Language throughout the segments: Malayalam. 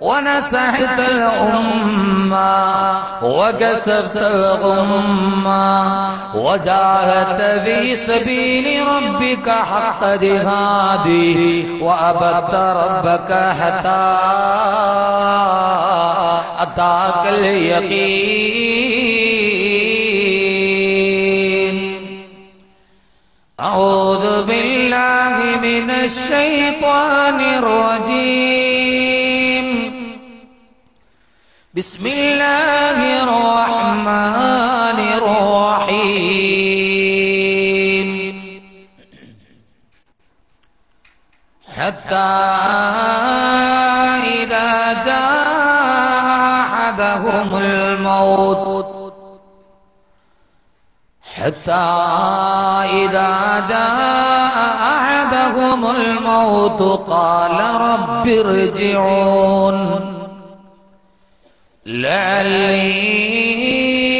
ونصحت الأمة وكسرت الغمة وجاهدت في سبيل ربك حق جهاده وعبدت ربك حتى أتاك اليقين. أعوذ بالله من الشيطان الرجيم. بسم الله الرحمن الرحيم. حتى إذا جاء أحدهم الموت حتى إذا جاء أحدهم الموت قال رب ارجعون لعلي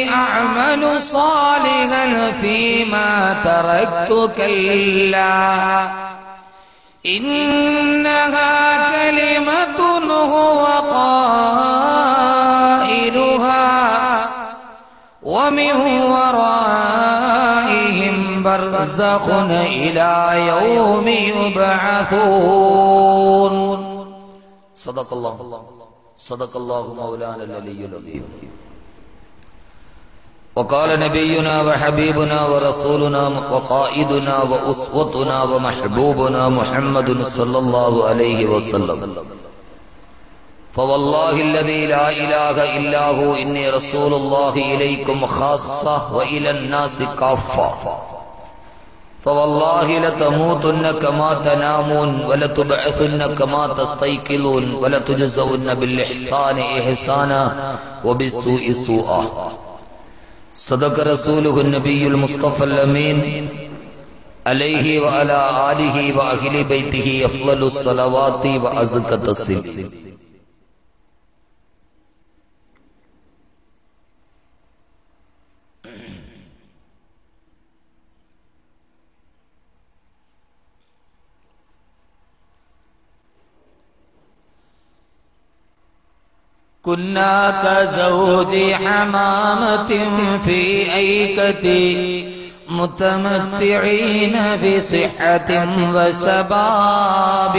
أعمل صالحا فيما تركت كلا إنها كلمة هو قائلها ومن ورائهم برزخ إلى يوم يبعثون. صدق الله مولانا العلي العظيم. وقال نبينا وحبيبنا ورسولنا وقائدنا وأسوتنا ومحبوبنا محمد صلى الله عليه وسلم فوالله الذي لا إله إلا هو إني رسول الله إليكم خاصة وإلى الناس كافة فوالله لتموتن كما تنامون ولتبعثن كما تستيقظون ولتجزون بالإحسان إحسانا وبالسوء سوءا. صدق رسوله النبي المصطفى الأمين عليه وعلى آله وأهل بيته أفضل الصلوات وأزكى التسليم. كنا كزوج حمامة في أيكتي متمتعين بصحة وشباب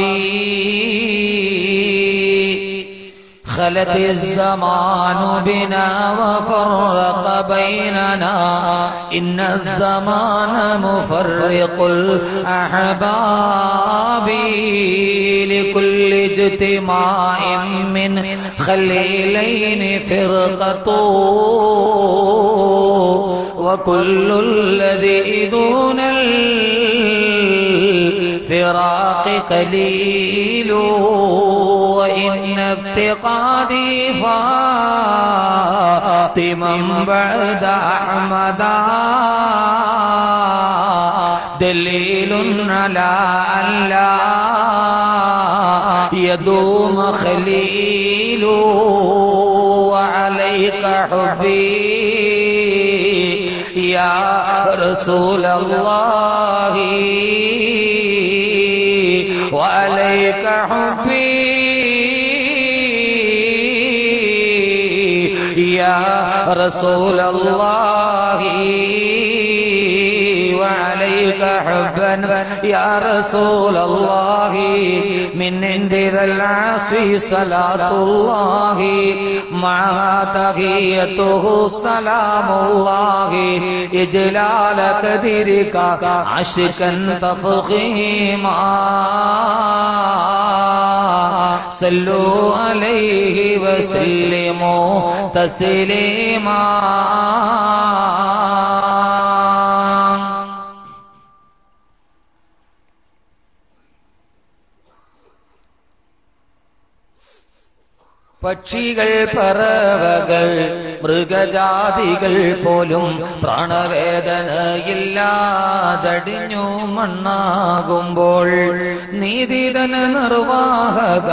خلت الزمان بنا وفرق بيننا إن الزمان مفرق الأحباب لكل اجتماع من خليلين فرقة وكل الذي دون الفراق قليل وإن افتقادي فاطما بعد أحمدا دليل على أن لا يدوم خليل وعليك حبي يا رسول الله وعليك حبي يا رسول الله وعليك حبا يا رسول الله من عند ذا العصر صلاة الله معها تحيته سلام الله إجلال قدرك عشقا تفخيما صلوا عليه وسلموا تسليما. പക്ഷികൾ പറവകൾ മൃഗജാതികൾ പോലും പ്രാണവേദനയില്ലാതടിഞ്ഞു മണ്ണാകുമ്പോൾ നീതിതന നിർവാഹക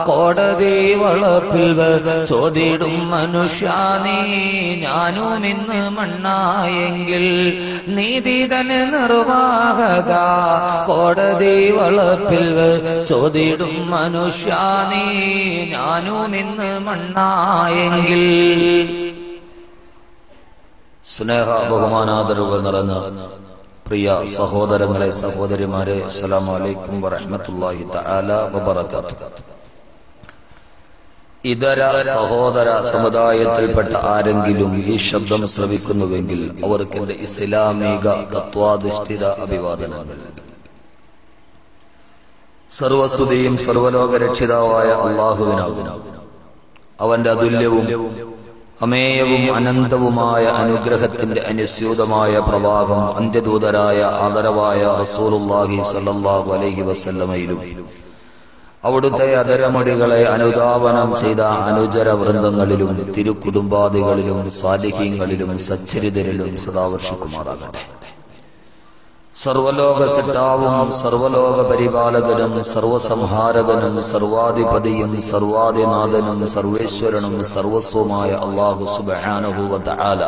കോടതി വളപ്പിൽ ചോദിടും മനുഷ്യ നീ ഞാനും ഇന്ന് മണ്ണായെങ്കിൽ നീതിതന നിർവാഹക കോടതി വളപ്പിൽ ചോദിടും മനുഷ്യ നീ ഞാനും ഇന്ന് മണ്ണായെങ്കിൽ. സ്നേഹ ബഹുമാനാദരവുകൾ നിറഞ്ഞ പ്രിയ സഹോദരങ്ങളെ സഹോദരിമാരെ, അസ്സലാമു അലൈക്കും വറഹ്മത്തുള്ളാഹി തആല വബറകാതുഹു. ഇതര സഹോദര സമുദായത്തിൽപ്പെട്ട ആരെങ്കിലും ഈ ശബ്ദം ശ്രവിക്കുന്നുവെങ്കിൽ അവർക്ക് എന്റെ ഇസ്ലാമിക തത്വാധിഷ്ഠിത അഭിവാദനങ്ങൾ. സർവസ്തുതിയും സർവലോകരക്ഷിതാവായ അല്ലാഹുവിനാകുന്നു. അവന്റെ അതുല്യവും അമേയവും അനന്തവുമായ അനുഗ്രഹത്തിന്റെ അനുസ്യൂതമായ പ്രവാഹം അന്ത്യദൂതരായ ആദരവായ റസൂലുള്ളാഹി സ്വല്ലല്ലാഹു അലൈഹി വസല്ലമയിലും അവിടുത്തെ അതരമടികളെ അനുധാവനം ചെയ്ത അനുചര വൃന്ദങ്ങളിലും തിരുക്കുടുംബാദികളിലും സാലിഹീങ്ങളിലും സച്ചരിതരിലും സദാവർഷിക്കുമാറാകട്ടെ. സർവലോക സൃഷ്ടാവും സർവലോക പരിപാലകനും സർവസംഹാരകനും സർവാധിപതിയും സർവാധിനാഥനും സർവേശ്വരനും സർവസ്വമായ അല്ലാഹു സുബ്ഹാനഹു വ തആല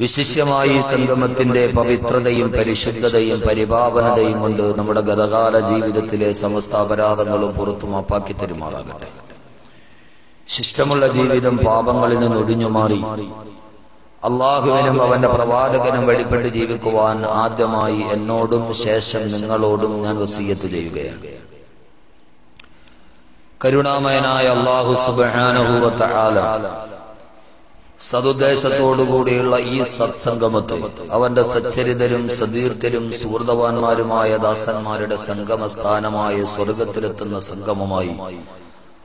വിശിഷ്യമായി സംഗമത്തിന്റെ പവിത്രതയും പരിശുദ്ധതയും പരിപാവനതയും കൊണ്ട് നമ്മുടെ ഗതകാല ജീവിതത്തിലെ സമസ്ത അപരാധങ്ങളും പുറത്തു മാപ്പാക്കി തരുമാറാകട്ടെ. ശിഷ്ടമുള്ള ജീവിതം പാപങ്ങളിൽ നിന്ന് ഒഴിഞ്ഞുമാറി അള്ളാഹുവിനും അവന്റെ പ്രവാചകനും വഴിപ്പെട്ട് ജീവിക്കുവാൻ ആദ്യമായി എന്നോടും ശേഷം നിങ്ങളോടും ഞാൻ വസിയ്യത്ത് ചെയ്യുകയാണ്. കരുണാമയനായ അല്ലാഹു സുബ്ഹാനഹു വ തആല സതുദ്ദേശത്തോടുകൂടിയുള്ള ഈ സത്സംഗമത്തെ അവന്റെ സച്ചരിതരും സതീർത്ഥരും സുഹൃതവാന്മാരുമായ ദാസന്മാരുടെ സംഗമസ്ഥാനമായ സ്വർഗത്തിലെത്തുന്ന സംഗമമായി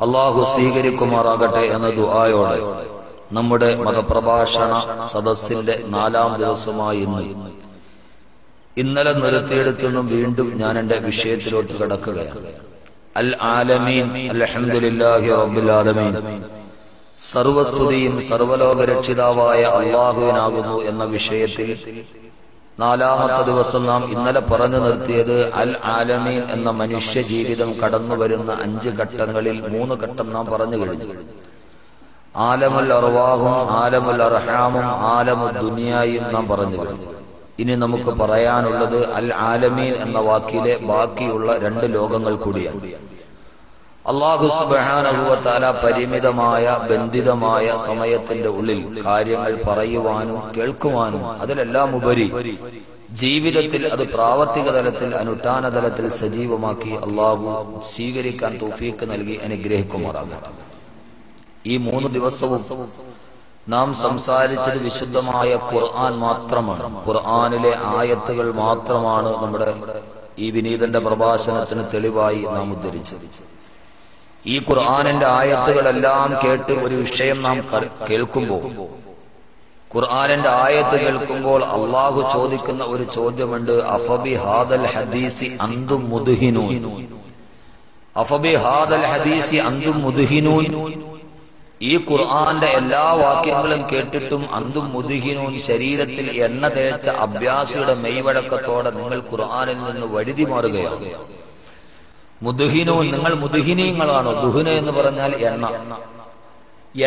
അള്ളാഹു സ്വീകരിക്കുമാറാകട്ടെ എന്ന ദുആയോടെ നമ്മുടെ മതപ്രഭാഷണ സദസ്സിന്റെ 4ാം ദിവസമായി ഇന്നലെ നിർത്തിയെടുത്തുനിന്നും വീണ്ടും ഞാൻ എന്റെ വിഷയത്തിലോട്ട് കടക്കുകയാണ്. അൽ ആലമീൻ അൽഹംദുലില്ലാഹി റബ്ബിൽ ആലമീൻ. സർവസ്തുതിയും സർവലോക രക്ഷിതാവായ അല്ലാഹുവിനാകുന്നു എന്ന വിഷയത്തിൽ 4ാമത്തെ ദിവസം നാം ഇന്നലെ പറഞ്ഞു നിർത്തിയത് അൽ ആലമീൻ എന്ന മനുഷ്യ ജീവിതം കടന്നു വരുന്ന 5 ഘട്ടങ്ങളിൽ 3 ഘട്ടം നാം പറഞ്ഞു കഴിഞ്ഞു. ആലമുൽ അർവാഹും ആലമുൽ അർഹാമും ആലമുൽ ദുനിയായും നാം പറഞ്ഞു കഴിഞ്ഞു. ഇനി നമുക്ക് പറയാനുള്ളത് അൽ ആലമീൻ എന്ന വാക്കിലെ ബാക്കിയുള്ള 2 ലോകങ്ങൾ കൂടിയാണ്. അല്ലാഹു സുബ്ഹാനഹു വ തആല പരിമിതമായ ബന്ധിതമായ സമയത്തിന്റെ ഉള്ളിൽ കാര്യങ്ങൾ പറയുവാനും കേൾക്കുവാനും അതിലെല്ലാം ഉപരി ജീവിതത്തിൽ അത് പ്രാവർത്തിക തലത്തിൽ അനുഷ്ഠാന തലത്തിൽ സജീവമാക്കി അല്ലാഹു സ്വീകരിക്കാൻ തൗഫീഖ് നൽകി അനുഗ്രഹിക്കുമാറാകട്ടെ. ഈ 3 ദിവസവും നാം സംസാരിച്ചത് വിശുദ്ധമായ ഖുർആൻ മാത്രമാണ്. ഖുർആനിലെ ആയത്തുകൾ മാത്രമാണ് നമ്മുടെ ഈ വിനീതന്റെ പ്രഭാഷണത്തിന് തെളിവായി നാം ഉദ്ധരിച്ചത്. ഈ ഖുർആനിന്റെ ആയത്തുകളെല്ലാം കേട്ട് ഒരു വിഷയം നാം കേൾക്കുമ്പോൾ, ഖുർആനിന്റെ ആയത്ത് കേൾക്കുമ്പോൾ അള്ളാഹു ചോദിക്കുന്ന ഒരു ചോദ്യമുണ്ട്. അഫബി ഹാദൽ ഹദീസി അന്തും മുദ്ഹിനൂൻ. അഫബി ഹാദൽ ഹദീസി അന്തും മുദ്ഹിനൂൻ. ഈ ഖുർആന്റെ എല്ലാ വാക്യങ്ങളും കേട്ടിട്ടും അന്തും മുദ്ഹിനൂൻ, ശരീരത്തിൽ എണ്ണ തേച്ച അഭ്യാസിയുടെ മെയ്വഴക്കത്തോടെ നിങ്ങൾ ഖുർആനിൽ നിന്ന് വഴുതി മാറുകയാണ്. മുദ്ഹിനൂൻ, നിങ്ങൾ മുദ്ഹിനീങ്ങളാണോ? ദുഹ്ന എന്ന് പറഞ്ഞാൽ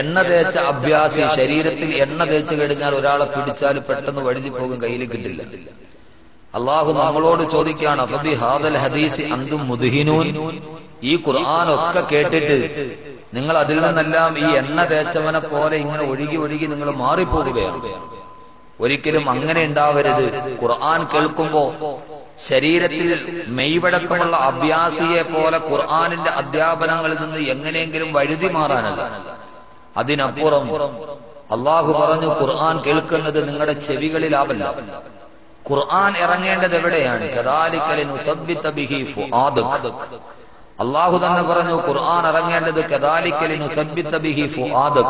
എണ്ണ തേച്ച അഭ്യാസി. ശരീരത്തിൽ എണ്ണ തേച്ച് കഴിഞ്ഞാൽ ഒരാളെ പിടിച്ചാൽ പെട്ടെന്ന് വഴുതി പോകും, കയ്യിൽ കിട്ടില്ല. അള്ളാഹു നമ്മളോട് ചോദിക്കുകയാണ് അഫബി ഹാദൽ ഹദീസി അന്തും മുദ്ഹിനൂൻ. ഈ ഖുർആനൊക്കെ കേട്ടിട്ട് നിങ്ങൾ അതിൽ നിന്നെല്ലാം ഈ എണ്ണ തേച്ചവനെ പോലെ ഇങ്ങനെ ഒഴുകി ഒഴുകി നിങ്ങൾ മാറിപ്പോകുകയാണ്. ഒരിക്കലും അങ്ങനെ ഉണ്ടാവരുത്. ഖുർആൻ കേൾക്കുമ്പോ ശരീരത്തിൽ മെയ്വഴക്കമുള്ള അഭ്യാസിയെ പോലെ ഖുർആനിന്റെ അധ്യാപനങ്ങളിൽ നിന്ന് എങ്ങനെയെങ്കിലും വഴുതി മാറാനല്ല. അതിനപ്പുറം അള്ളാഹു പറഞ്ഞു, ഖുർആൻ കേൾക്കുന്നത് നിങ്ങളുടെ ചെവികളിലാവല്ല. ഖുർആൻ ഇറങ്ങേണ്ടത് എവിടെയാണ്? കദാലിക നുസബ്ബിത ബിഹി ഫുആദക. അള്ളാഹു തന്നെ പറഞ്ഞു, ഖുർആൻ ഇറങ്ങേണ്ടത് കദാലിക നുസബ്ബിത ബിഹി ഫുആദക,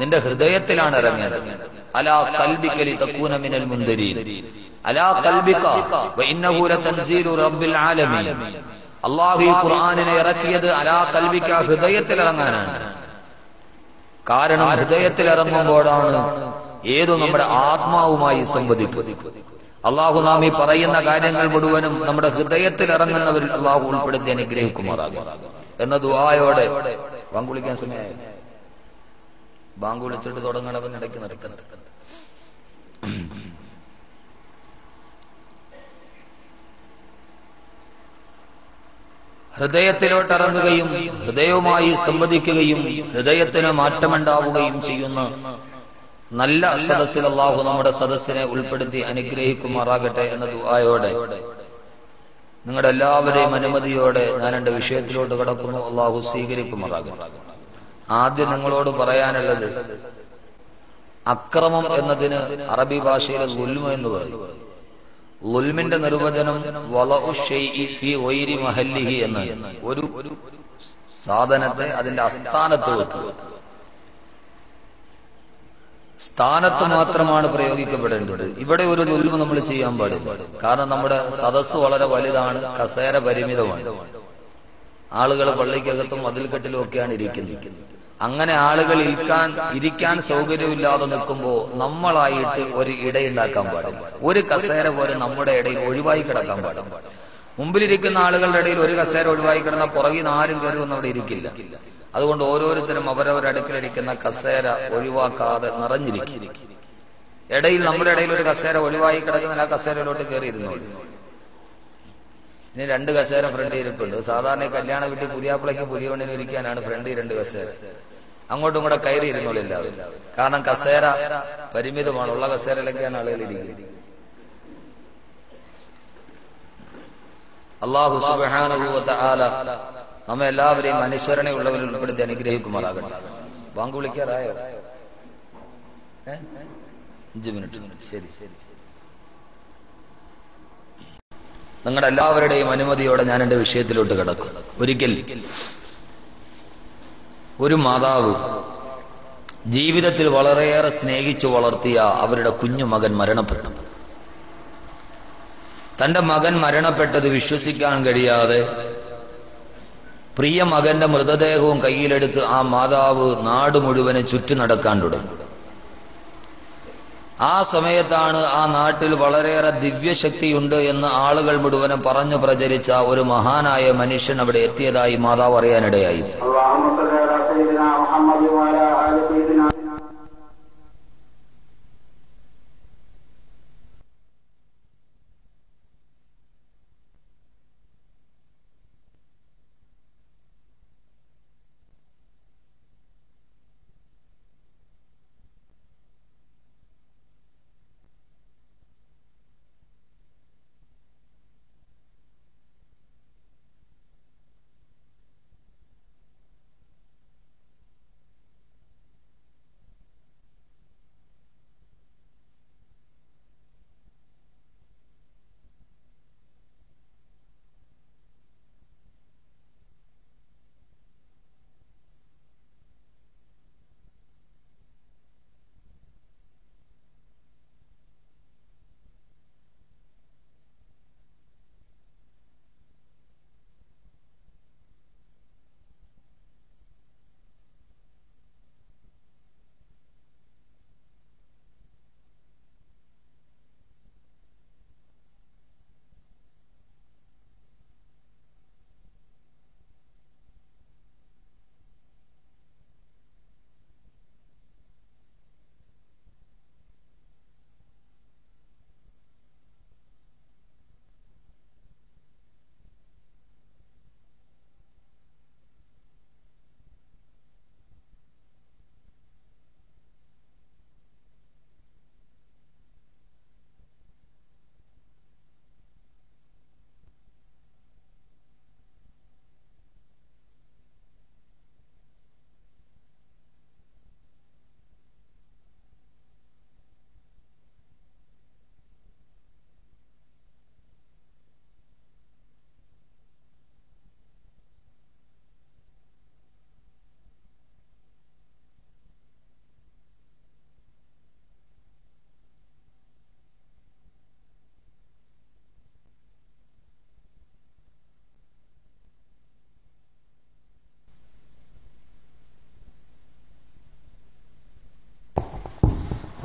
നിന്റെ ഹൃദയത്തിലാണ് ഇറങ്ങേണ്ടത്. അലാ ഖൽബിക ലിതകൂന മിനൽ മുൻദിരീൻ. അലാ ഖൽബിക വഇന്നഹു ലതൻസീലു റബ്ബിൽ ആലമീൻ. അള്ളാഹു ഈ ഖുർആനിനെ ഇറക്കിയത് അലാ ഖൽബിക, ഹൃദയത്തിൽ ഇറങ്ങാനാണ്. കാരണം ഹൃദയത്തിൽ ഇറങ്ങുമ്പോഴാണ് ഏതു നമ്മുടെ ആത്മാവുമായി സംവദിക്കും. അള്ളാഹു നാം ഈ പറയുന്ന കാര്യങ്ങൾ മുഴുവനും നമ്മുടെ ഹൃദയത്തിൽ ഇറങ്ങുന്നവരിൽ അള്ളാഹു ഉൾപ്പെടുത്തി അനുഗ്രഹിക്കുമാറാകും എന്ന ദുആയോടെ ബാങ്ക് വിളിക്കാൻ സമയമായി. ബാങ്ക് വിളിച്ചിട്ട് തുടങ്ങണമെന്ന് ഇടയ്ക്ക് നടക്കുന്നുണ്ട്. ഹൃദയത്തിലോട്ടിറങ്ങുകയും ഹൃദയവുമായി സംവദിക്കുകയും ഹൃദയത്തിന് മാറ്റമുണ്ടാവുകയും ചെയ്യുന്ന നല്ല സദസ്സിൽ അല്ലാഹു നമ്മുടെ സദസ്സിനെ ഉൾപ്പെടുത്തി അനുഗ്രഹിക്കുമാറാകട്ടെ എന്ന ദുആയോടെ നിങ്ങളുടെ എല്ലാവരെയും അനുമതിയോടെ ഞാൻ എന്റെ വിഷയത്തിലോട്ട് കടക്കുന്നു. അല്ലാഹു സ്വീകരിക്കുമാറാകട്ടെ. ആദ്യം നിങ്ങളോട് പറയാനുള്ളത്, അക്രമം എന്നതിന് അറബി ഭാഷയിലെ ളുൽമ എന്ന് പറയും. ളുൽമിന്റെ നിർവചനം വളഉ ശൈഇ ഫീ ഗൈരി മഹല്ലിഹി എന്നാണ്. ഒരു സാധനത്തെ അതിന്റെ അസ്ഥാനത്ത് വെക്കുക. സ്ഥാനത്ത് മാത്രമാണ് പ്രയോഗിക്കപ്പെടേണ്ടത്. ഇവിടെ ഒരു ളുൽമ നമ്മൾ ചെയ്യാൻ പാടില്ല. കാരണം നമ്മുടെ സദസ്സ് വളരെ വലുതാണ്, കസേര പരിമിതമാണ്. ആളുകൾ പള്ളിക്കകത്തും മതിൽക്കെട്ടിലും ഒക്കെയാണ് ഇരിക്കുന്നത്. അങ്ങനെ ആളുകൾ ഇരിക്കാൻ സൗകര്യമില്ലാതെ നിൽക്കുമ്പോൾ നമ്മളായിട്ട് ഒരു ഇടയുണ്ടാക്കാൻ പാടില്ല. ഒരു കസേര പോലെ നമ്മുടെ ഇടയിൽ ഒഴിവായി കിടക്കാൻ പാടില്ല. മുമ്പിലിരിക്കുന്ന ആളുകളുടെ ഇടയിൽ ഒരു കസേര ഒഴിവായി കിടന്നാൽ പുറകിൽ നിന്ന് ആരും കയറി ഒന്നും അവിടെ ഇരിക്കില്ല. അതുകൊണ്ട് ഓരോരുത്തരും അവരവരുടെ അടുക്കലിരിക്കുന്ന കസേര ഒഴിവാക്കാതെ നിറഞ്ഞിരിക്കും. ഇടയിൽ നമ്മുടെ ഇടയിൽ ഒരു കസേര ഒഴിവായി കിടക്കുന്ന ആ കസേരയിലോട്ട് കയറിയിരുന്നോളൂ. ഇനി രണ്ട് കസേര ഫ്രണ്ടിൽ ഇരിപ്പുണ്ട്. സാധാരണ കല്യാണ വീട്ടിൽ പുതിയാപ്പിളയ്ക്ക് പുതിയ പെണ്ണിന് ഇരിക്കാനാണ് ഫ്രണ്ടിൽ രണ്ട് കസേര. അങ്ങോട്ടും കൂടെ കയറി ഇരുന്നോളില്ല. കാരണം കസേര പരിമിതമാണ്. ഉള്ള കസേരയിലൊക്കെയാണ് ആളുകൾ ഇരിക്കുന്നത്. അല്ലാഹു സുബ്ഹാനഹു വ തആല നമ്മെ എല്ലാവരെയും അനുസരണയുള്ളവരിൽ ഉൾപ്പെടുത്തി അനുഗ്രഹിക്കുമാറാകട്ടെ. ബാങ്ക് വിളിക്കാറായോ? 5 മിനിറ്റ്. ശരി ശരി. നിങ്ങളുടെ എല്ലാവരുടെയും അനുമതിയോടെ ഞാൻ എന്റെ വിഷയത്തിലോട്ട് കിടക്കും. ഒരിക്കൽ ഒരു മാതാവ് ജീവിതത്തിൽ വളരെയേറെ സ്നേഹിച്ചു വളർത്തിയ അവരുടെ കുഞ്ഞു മകൻ മരണപ്പെട്ടു. തന്റെ മകൻ മരണപ്പെട്ടത് വിശ്വസിക്കാൻ കഴിയാതെ പ്രിയ മകന്റെ മൃതദേഹവും കയ്യിലെടുത്ത് ആ മാതാവ് നാട് മുഴുവനെ ചുറ്റി നടക്കാൻ തുടങ്ങി. ആ സമയത്താണ് ആ നാട്ടിൽ വളരെയേറെ ദിവ്യശക്തിയുണ്ട് എന്ന് ആളുകൾ മുഴുവനും പറഞ്ഞു പ്രചരിച്ച ഒരു മഹാനായ മനുഷ്യൻ അവിടെ എത്തിയതായി മാതാവ് അറിയാനിടയായി.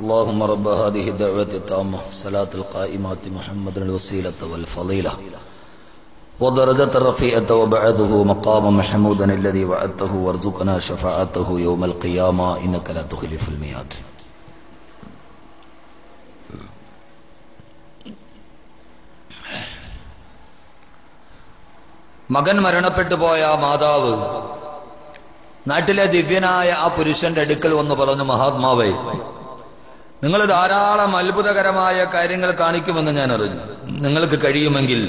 اللهم رب هذه الدعوة التامة صلاة القائمات محمد الوسيلة والفضيلة ودرجة الرفيعة وبعثه مقام محمودا الذي وعدته وارزقنا شفاعته يوم القيامة إنك لا تخلف الميعاد. മകൻ മരണപ്പെട്ടു പോയ മാതാവ് നാട്ടിലെ ദിവ്യനായ ആ പുരുഷന്റെ അടുക്കൽ വന്ന് പറഞ്ഞു, മഹാത്മാവേ, നിങ്ങൾ ധാരാളം അത്ഭുതകരമായ കാര്യങ്ങൾ കാണിക്കുമെന്ന് ഞാൻ അറിഞ്ഞു. നിങ്ങൾക്ക് കഴിയുമെങ്കിൽ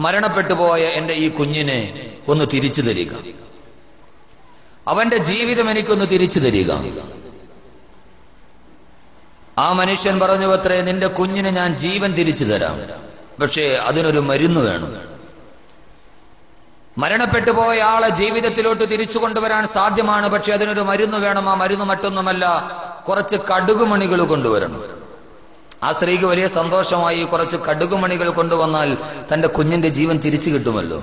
മരണപ്പെട്ടു പോയ എന്റെ ഈ കുഞ്ഞിനെ ഒന്ന് തിരിച്ചു തരിക, അവന്റെ ജീവിതം എനിക്കൊന്ന് തിരിച്ചു തരിക. ആ മനുഷ്യൻ പറഞ്ഞു, അത്രേ, നിന്റെ കുഞ്ഞിന് ഞാൻ ജീവൻ തിരിച്ചു തരാം, പക്ഷേ അതിനൊരു മരുന്ന് വേണം. മരണപ്പെട്ടു പോയ ആളെ ജീവിതത്തിലോട്ട് തിരിച്ചു കൊണ്ടുവരാൻ സാധ്യമാണ്, പക്ഷെ അതിനൊരു മരുന്ന് വേണം. ആ മരുന്ന് മറ്റൊന്നുമല്ല, കുറച്ച് കടുകുമണികൾ കൊണ്ടുവരണം. ആ സ്ത്രീക്ക് വലിയ സന്തോഷമായി. കുറച്ച് കടുകുമണികൾ കൊണ്ടുവന്നാൽ തന്റെ കുഞ്ഞിന്റെ ജീവൻ തിരിച്ചു കിട്ടുമല്ലോ.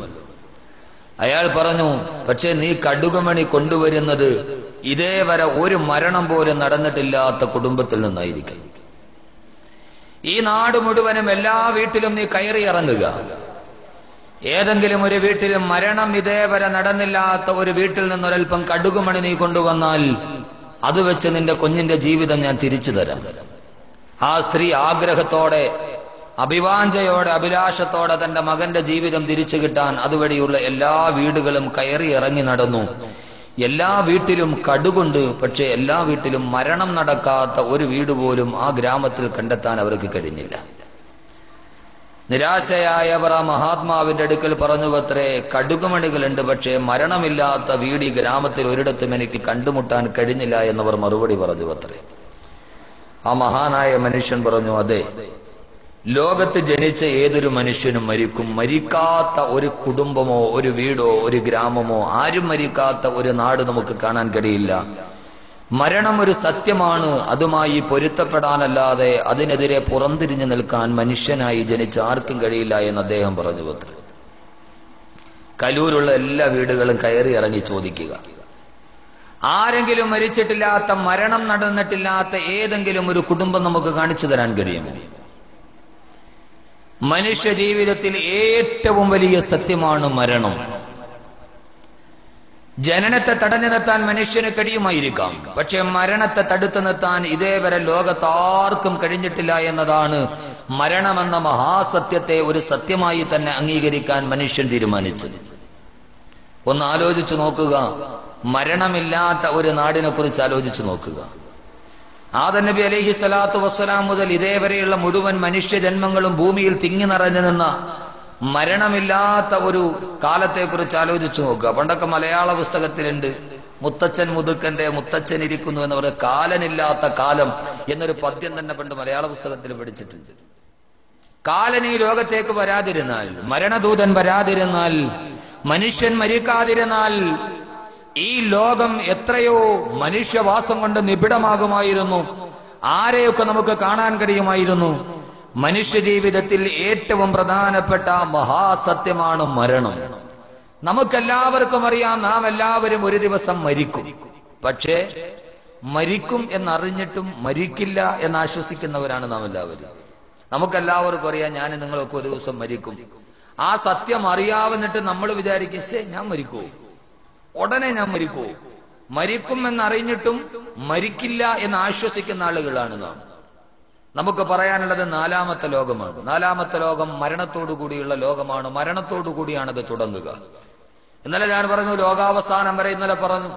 അയാൾ പറഞ്ഞു, പക്ഷേ നീ കടുകുമണി കൊണ്ടുവരുന്നത് ഇതേവരെ ഒരു മരണം പോലും നടന്നിട്ടില്ലാത്ത കുടുംബത്തിൽ നിന്നായിരിക്കും. ഈ നാട് മുഴുവനും എല്ലാ വീട്ടിലും നീ കയറി ഇറങ്ങുക. ഏതെങ്കിലും ഒരു വീട്ടിൽ മരണം ഇതേവരെ നടന്നില്ലാത്ത ഒരു വീട്ടിൽ നിന്നൊരൽപ്പം കടുകുമണി നീ കൊണ്ടുവന്നാൽ അത് വെച്ച് നിന്റെ കുഞ്ഞിന്റെ ജീവിതം ഞാൻ തിരിച്ചു തരാം. ആ സ്ത്രീ ആഗ്രഹത്തോടെ, അഭിവാഞ്ചയോടെ, അഭിലാഷത്തോടെ തന്റെ മകന്റെ ജീവിതം തിരിച്ചു കിട്ടാൻ അതുവഴിയുള്ള എല്ലാ വീടുകളും കയറി ഇറങ്ങി നടന്നു. എല്ലാ വീട്ടിലും കടുകുണ്ട്, പക്ഷെ എല്ലാ വീട്ടിലും മരണം നടക്കാത്ത ഒരു വീട് പോലും ആ ഗ്രാമത്തിൽ കണ്ടെത്താൻ അവർക്ക് കഴിഞ്ഞില്ല. നിരാശയായവർ ആ മഹാത്മാവിന്റെ അടുക്കൽ പറഞ്ഞു, അത്രേ, കടുകുമണികളുണ്ട്, പക്ഷേ മരണമില്ലാത്ത വീട് ഈ ഗ്രാമത്തിൽ ഒരിടത്തും എനിക്ക് കണ്ടുമുട്ടാൻ കഴിഞ്ഞില്ല എന്നവർ മറുപടി പറഞ്ഞു. അത്രേ, ആ മഹാനായ മനുഷ്യൻ പറഞ്ഞു, അതെ, ലോകത്ത് ജനിച്ച ഏതൊരു മനുഷ്യനും മരിക്കും. മരിക്കാത്ത ഒരു കുടുംബമോ ഒരു വീടോ ഒരു ഗ്രാമമോ ആരും മരിക്കാത്ത ഒരു നാട് നമുക്ക് കാണാൻ കഴിയില്ല. മരണം ഒരു സത്യമാണ്. അതുമായി പൊരുത്തപ്പെടാനല്ലാതെ അതിനെതിരെ പുറംതിരിഞ്ഞു നിൽക്കാൻ മനുഷ്യനായി ജനിച്ച ആർക്കും കഴിയില്ല എന്ന് അദ്ദേഹം പറഞ്ഞു. അത്രേ, കലൂരുള്ള എല്ലാ വീടുകളും കയറി ഇറങ്ങി ചോദിക്കുക, ആരെങ്കിലും മരിച്ചിട്ടില്ലാത്ത, മരണം നടന്നിട്ടില്ലാത്ത ഏതെങ്കിലും ഒരു കുടുംബം നമുക്ക് കാണിച്ചു തരാൻ കഴിയുമോ? മനുഷ്യ ജീവിതത്തിൽ ഏറ്റവും വലിയ സത്യമാണ് മരണം. ജനനത്തെ തടഞ്ഞു നിർത്താൻ മനുഷ്യന് കഴിയുമായിരിക്കാം, പക്ഷെ മരണത്തെ തടുത്തു നിർത്താൻ ഇതേവരെ ലോകത്താർക്കും കഴിഞ്ഞിട്ടില്ല എന്നതാണ് മരണമെന്ന മഹാസത്യത്തെ ഒരു സത്യമായി തന്നെ അംഗീകരിക്കാൻ മനുഷ്യൻ തീരുമാനിച്ചത്. ഒന്ന് ആലോചിച്ചു നോക്കുക, മരണമില്ലാത്ത ഒരു നാടിനെ കുറിച്ച് ആലോചിച്ചു നോക്കുക. ആദം നബി അലൈഹി സ്വലാത്തു വസ്സലാം മുതൽ ഇതേവരെയുള്ള മുഴുവൻ മനുഷ്യ ജന്മങ്ങളും ഭൂമിയിൽ തിങ്ങി നിറഞ്ഞു നിന്ന മരണമില്ലാത്ത ഒരു കാലത്തെ കുറിച്ച് ആലോചിച്ചു നോക്കുക. പണ്ടൊക്കെ മലയാള പുസ്തകത്തിലുണ്ട്, മുത്തച്ഛൻ മുതുക്കന്റെ മുത്തച്ഛൻ ഇരിക്കുന്നു എന്ന് പറയുന്നത്, കാലനില്ലാത്ത കാലം എന്നൊരു പദ്യം തന്നെ പണ്ട് മലയാള പുസ്തകത്തിൽ പഠിച്ചിട്ടുണ്ട്. കാലൻ ഈ ലോകത്തേക്ക് വരാതിരുന്നാൽ, മരണദൂതൻ വരാതിരുന്നാൽ, മനുഷ്യൻ മരിക്കാതിരുന്നാൽ ഈ ലോകം എത്രയോ മനുഷ്യവാസം കൊണ്ട് നിബിഡമാകുമായിരുന്നു. ആരെയൊക്കെ നമുക്ക് കാണാൻ കഴിയുമായിരുന്നു. മനുഷ്യ ജീവിതത്തിൽ ഏറ്റവും പ്രധാനപ്പെട്ട മഹാസത്യമാണ് മരണം. നമുക്കെല്ലാവർക്കും അറിയാം, നാം എല്ലാവരും ഒരു ദിവസം മരിക്കും. പക്ഷേ മരിക്കും എന്നറിഞ്ഞിട്ടും മരിക്കില്ല എന്ന് ആശ്വസിക്കുന്നവരാണ് നാം എല്ലാവരും. നമുക്കെല്ലാവർക്കും അറിയാം, ഞാൻ നിങ്ങളൊക്കെ ഒരു ദിവസം മരിക്കും. ആ സത്യം അറിയാവുന്നിട്ട് നമ്മൾ വിചാരിക്കും, ഞാൻ മരിക്കൂ, ഉടനെ ഞാൻ മരിക്കൂ. മരിക്കും എന്നറിഞ്ഞിട്ടും മരിക്കില്ല എന്ന് ആശ്വസിക്കുന്ന ആളുകളാണ് നാം. നമുക്ക് പറയാനുള്ളത് നാലാമത്തെ ലോകമാണ്. നാലാമത്തെ ലോകം മരണത്തോടു കൂടിയുള്ള ലോകമാണ്. മരണത്തോടു കൂടിയാണ് അത് തുടങ്ങുക. ഇന്നലെ ഞാൻ പറഞ്ഞു, ലോകാവസാനം വരെ ഇന്നലെ പറഞ്ഞു.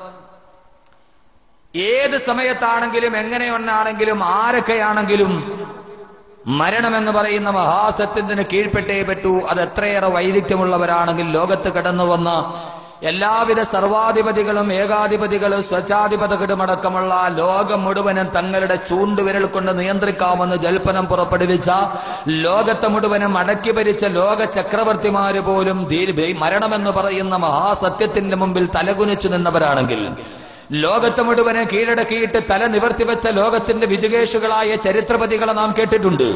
ഏത് സമയത്താണെങ്കിലും, എങ്ങനെയൊന്നാണെങ്കിലും, ആരൊക്കെയാണെങ്കിലും മരണമെന്ന് പറയുന്ന മഹാസത്യത്തിന് കീഴ്പ്പെട്ടേ പറ്റൂ. അത് എത്രയേറെ വൈദഗ്ധ്യമുള്ളവരാണെങ്കിൽ ലോകത്ത് കടന്നു വന്ന എല്ലാവിധ സർവാധിപതികളും ഏകാധിപതികളും സ്വച്ഛാധിപതികളുമടക്കമുള്ള ലോകം മുഴുവനും തങ്ങളുടെ ചൂണ്ടുവിരൽ കൊണ്ട് നിയന്ത്രിക്കാമെന്ന് ജൽപ്പനം പുറപ്പെടുവിച്ച, ലോകത്തെ മുഴുവനും അടക്കി ഭരിച്ച ലോക ചക്രവർത്തിമാര് പോലും മരണമെന്ന് പറയുന്ന മഹാസത്യത്തിന്റെ മുമ്പിൽ തലകുനിച്ചു നിന്നവരാണെങ്കിൽ, ലോകത്തെ മുഴുവനെ കീഴടക്കിയിട്ട് തല നിവർത്തിവെച്ച ലോകത്തിന്റെ വിജുകേഷുകളായ ചരിത്രപതികളെ നാം കേട്ടിട്ടുണ്ട്.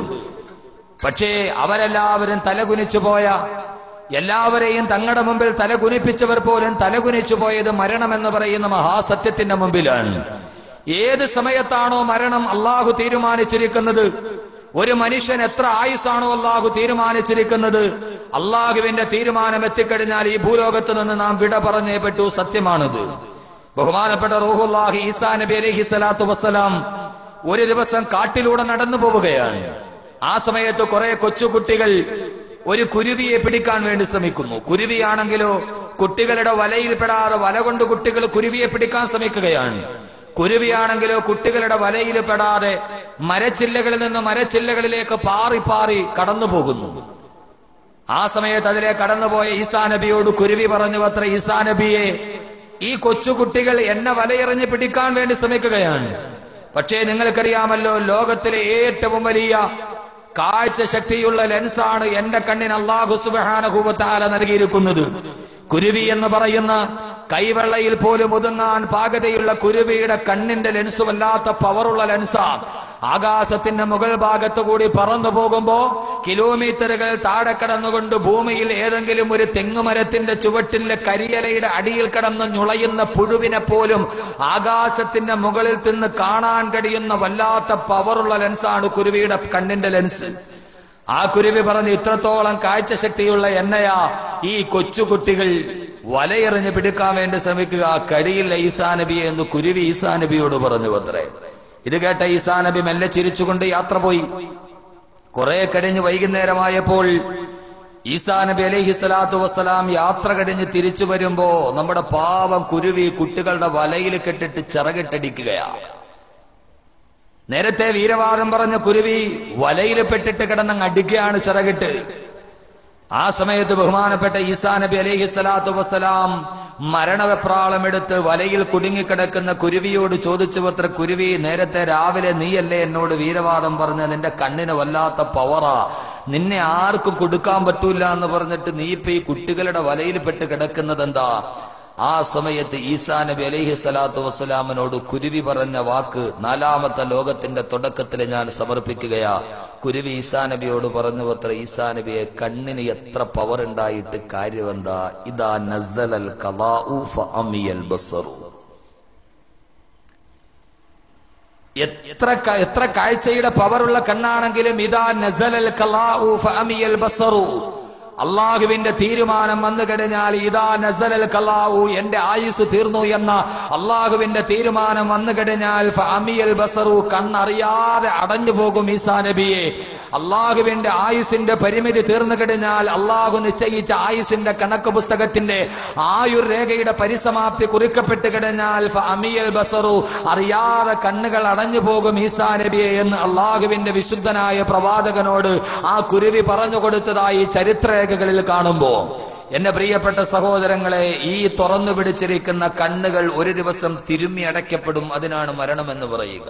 പക്ഷേ അവരെല്ലാവരും തലകുനിച്ചു പോയ, എല്ലാവരെയും തങ്ങളുടെ മുമ്പിൽ തലകുനിപ്പിച്ചവർ പോലും തലകുനിച്ചു പോയത് മരണമെന്ന് പറയുന്ന മഹാസത്യത്തിന്റെ മുമ്പിലാണ്. ഏത് സമയത്താണോ മരണം അള്ളാഹു തീരുമാനിച്ചിരിക്കുന്നത്, ഒരു മനുഷ്യൻ എത്ര ആയുസ്സാണോ അള്ളാഹു തീരുമാനിച്ചിരിക്കുന്നത്, അള്ളാഹുവിന്റെ തീരുമാനം എത്തിക്കഴിഞ്ഞാൽ ഈ ഭൂലോകത്ത് നിന്ന് നാം വിട പറഞ്ഞേ പറ്റൂ. സത്യമാണിത്. ബഹുമാനപ്പെട്ട റൂഹുല്ലാഹി ഈസാ നബി അലൈഹി സ്വലാത്തു വസ്സലാം ഒരു ദിവസം കാട്ടിലൂടെ നടന്നു പോവുകയാണ്. ആ സമയത്ത് കുറെ കൊച്ചുകുട്ടികൾ ഒരു കുരുവിയെ പിടിക്കാൻ വേണ്ടി ശ്രമിക്കുന്നു. കുരുവിയാണെങ്കിലോ കുട്ടികളുടെ വലയിൽപ്പെടാതെ വല കൊണ്ട് കുട്ടികൾ കുരുവിയെ പിടിക്കാൻ ശ്രമിക്കുകയാണ്. കുരുവിയാണെങ്കിലോ കുട്ടികളുടെ വലയിൽ പെടാതെ മരച്ചില്ലകളിൽ നിന്ന് മരച്ചില്ലകളിലേക്ക് പാറി പാറി കടന്നു പോകുന്നു. ആ സമയത്ത് അതിലെ കടന്നുപോയ ഈസാ നബിയോട് കുരുവി പറഞ്ഞു അത്ര, ഈസാ നബിയെ, ഈ കൊച്ചുകുട്ടികൾ എന്നെ വലയെറിഞ്ഞ് പിടിക്കാൻ വേണ്ടി ശ്രമിക്കുകയാണ്. പക്ഷേ നിങ്ങൾക്കറിയാമല്ലോ, ലോകത്തിലെ ഏറ്റവും വലിയ കാഴ്ച ശക്തിയുള്ള ലെൻസാണ് എന്റെ കണ്ണിന് അല്ലാഹു സുബ്ഹാനഹു വ തആല നൽകിയിരിക്കുന്നത്. കുരുവി എന്ന് പറയുന്ന കൈവെള്ളയിൽ പോലും ഒതുങ്ങാൻ പാകതയുള്ള കുരുവിയുടെ കണ്ണിന്റെ ലെൻസ് വല്ലാത്ത പവറുള്ള ലെൻസാ. ആകാശത്തിന്റെ മുകൾ ഭാഗത്തുകൂടി പറന്നു പോകുമ്പോ കിലോമീറ്ററുകൾ താഴെ കടന്നുകൊണ്ട് ഭൂമിയിൽ ഏതെങ്കിലും ഒരു തെങ്ങുമരത്തിന്റെ ചുവട്ടിലെ കരിയലയുടെ അടിയിൽ കടന്ന് ഞുളയുന്ന പുഴുവിനെ പോലും ആകാശത്തിന്റെ മുകളിൽ നിന്ന് കാണാൻ കഴിയുന്ന വല്ലാത്ത പവറുള്ള ലെൻസാണ് കുരുവിയുടെ കണ്ണിന്റെ ലെൻസ്. ആ കുരുവി പറഞ്ഞ്, ഇത്രത്തോളം കാഴ്ചശക്തിയുള്ള എന്നെയാ ഈ കൊച്ചുകുട്ടികൾ വലയെറിഞ്ഞ് പിടിക്കാൻ വേണ്ടി ശ്രമിക്കുക, കഴിയില്ല ഈസാ നബിയെ എന്ന് കുരുവി ഈസാ നബിയോട് പറഞ്ഞു അത്രേ. ഇത് കേട്ട ഈസാ നബി മെല്ലെ ചിരിച്ചുകൊണ്ട് യാത്ര പോയി. കുറെ കഴിഞ്ഞ് വൈകുന്നേരമായപ്പോൾ ഈസാ നബി അലൈഹി സ്വലാത്തു വസ്സലാം യാത്ര കഴിഞ്ഞ് തിരിച്ചു വരുമ്പോ നമ്മുടെ പാവം കുരുവി കുട്ടികളുടെ വലയിൽ കെട്ടിട്ട് ചിറകിട്ടടിക്കുകയാണ്. നേരത്തെ വീരവാദം പറഞ്ഞ കുരുവി വലയിൽ പെട്ടിട്ട് കിടന്നങ്ങ് അടിക്കുകയാണ് ചിറകിട്ട്. ആ സമയത്ത് ബഹുമാനപ്പെട്ട ഈസാ നബി അലൈഹി സ്വലാത്തു വസ്സലാം മരണവെപ്രാളം എടുത്ത് വലയിൽ കുടുങ്ങിക്കിടക്കുന്ന കുരുവിയോട് ചോദിച്ചു അത്ര, കുരുവി, നേരത്തെ രാവിലെ നീയല്ലേ എന്നോട് വീരവാദം പറഞ്ഞ് നിന്റെ കണ്ണിന് വല്ലാത്ത പവറാ, നിന്നെ ആർക്കും കൊടുക്കാൻ പറ്റൂല എന്ന് പറഞ്ഞിട്ട് നീ ഇപ്പൊ ഈ കുട്ടികളുടെ വലയിൽ പെട്ട് കിടക്കുന്നത് എന്താ? ആ സമയത്ത് ഈസാ നബി അലൈഹി സ്വലാത്തു വസ്സലാമിനോട് കുരുവി പറഞ്ഞ വാക്ക് നാലാമത്തെ ലോകത്തിന്റെ തുടക്കത്തിൽ ഞാൻ സമർപ്പിക്കുകയാ. കുരുവി ഈസാ നബിയോട് പറഞ്ഞു അത്ര, ഈസാ നബിയെ, കണ്ണിന് എത്ര പവർ ഉണ്ടായിട്ട് കാര്യമെന്താ? ഇദാ നസ്ദലൽ ഖലാഉ ഫഅമിയൽ ബസറു. എത്ര കാഴ്ചയുടെ പവറുള്ള കണ്ണാണെങ്കിലും ഇദാ നസലൽ ഖലാഉ ഫഅമിയൽ ബസറു, അള്ളാഹുവിന്റെ തീരുമാനം വന്നു കഴിഞ്ഞാൽ ഇദാ നസലൽ ഖലാഉ, എന്റെ ആയുസ് തീർന്നു എന്ന അള്ളാഹുവിന്റെ തീരുമാനം വന്നു കഴിഞ്ഞാൽ ഫഅമിയൽ ബസറു, കണ്ണറിയാതെ അടഞ്ഞു പോകും ഈസാ നബിയെ. അള്ളാഹുവിന്റെ ആയുസിന്റെ പരിമിതി തീർന്നു കഴിഞ്ഞാൽ, അള്ളാഹു നിശ്ചയിച്ച ആയുസിന്റെ കണക്ക് പുസ്തകത്തിന്റെ ആയുർരേഖയുടെ പരിസമാപ്തി കുറിക്കപ്പെട്ട് കഴിഞ്ഞാൽ ഫഅമിയൽ ബസറു, അറിയാതെ കണ്ണുകൾ അടഞ്ഞു പോകും ഈസാ നബിയെ എന്ന് അള്ളാഹുവിന്റെ വിശുദ്ധനായ പ്രവാചകനോട് ആ കുരുവി പറഞ്ഞു കൊടുത്തതായി ചരിത്രരേഖകളിൽ കാണുമ്പോ, എന്റെ പ്രിയപ്പെട്ട സഹോദരങ്ങളെ, ഈ തുറന്നു പിടിച്ചിരിക്കുന്ന കണ്ണുകൾ ഒരു ദിവസം തിരുമ്മി അടയ്ക്കപ്പെടും. അതിനാണ് മരണമെന്ന് പറയുക.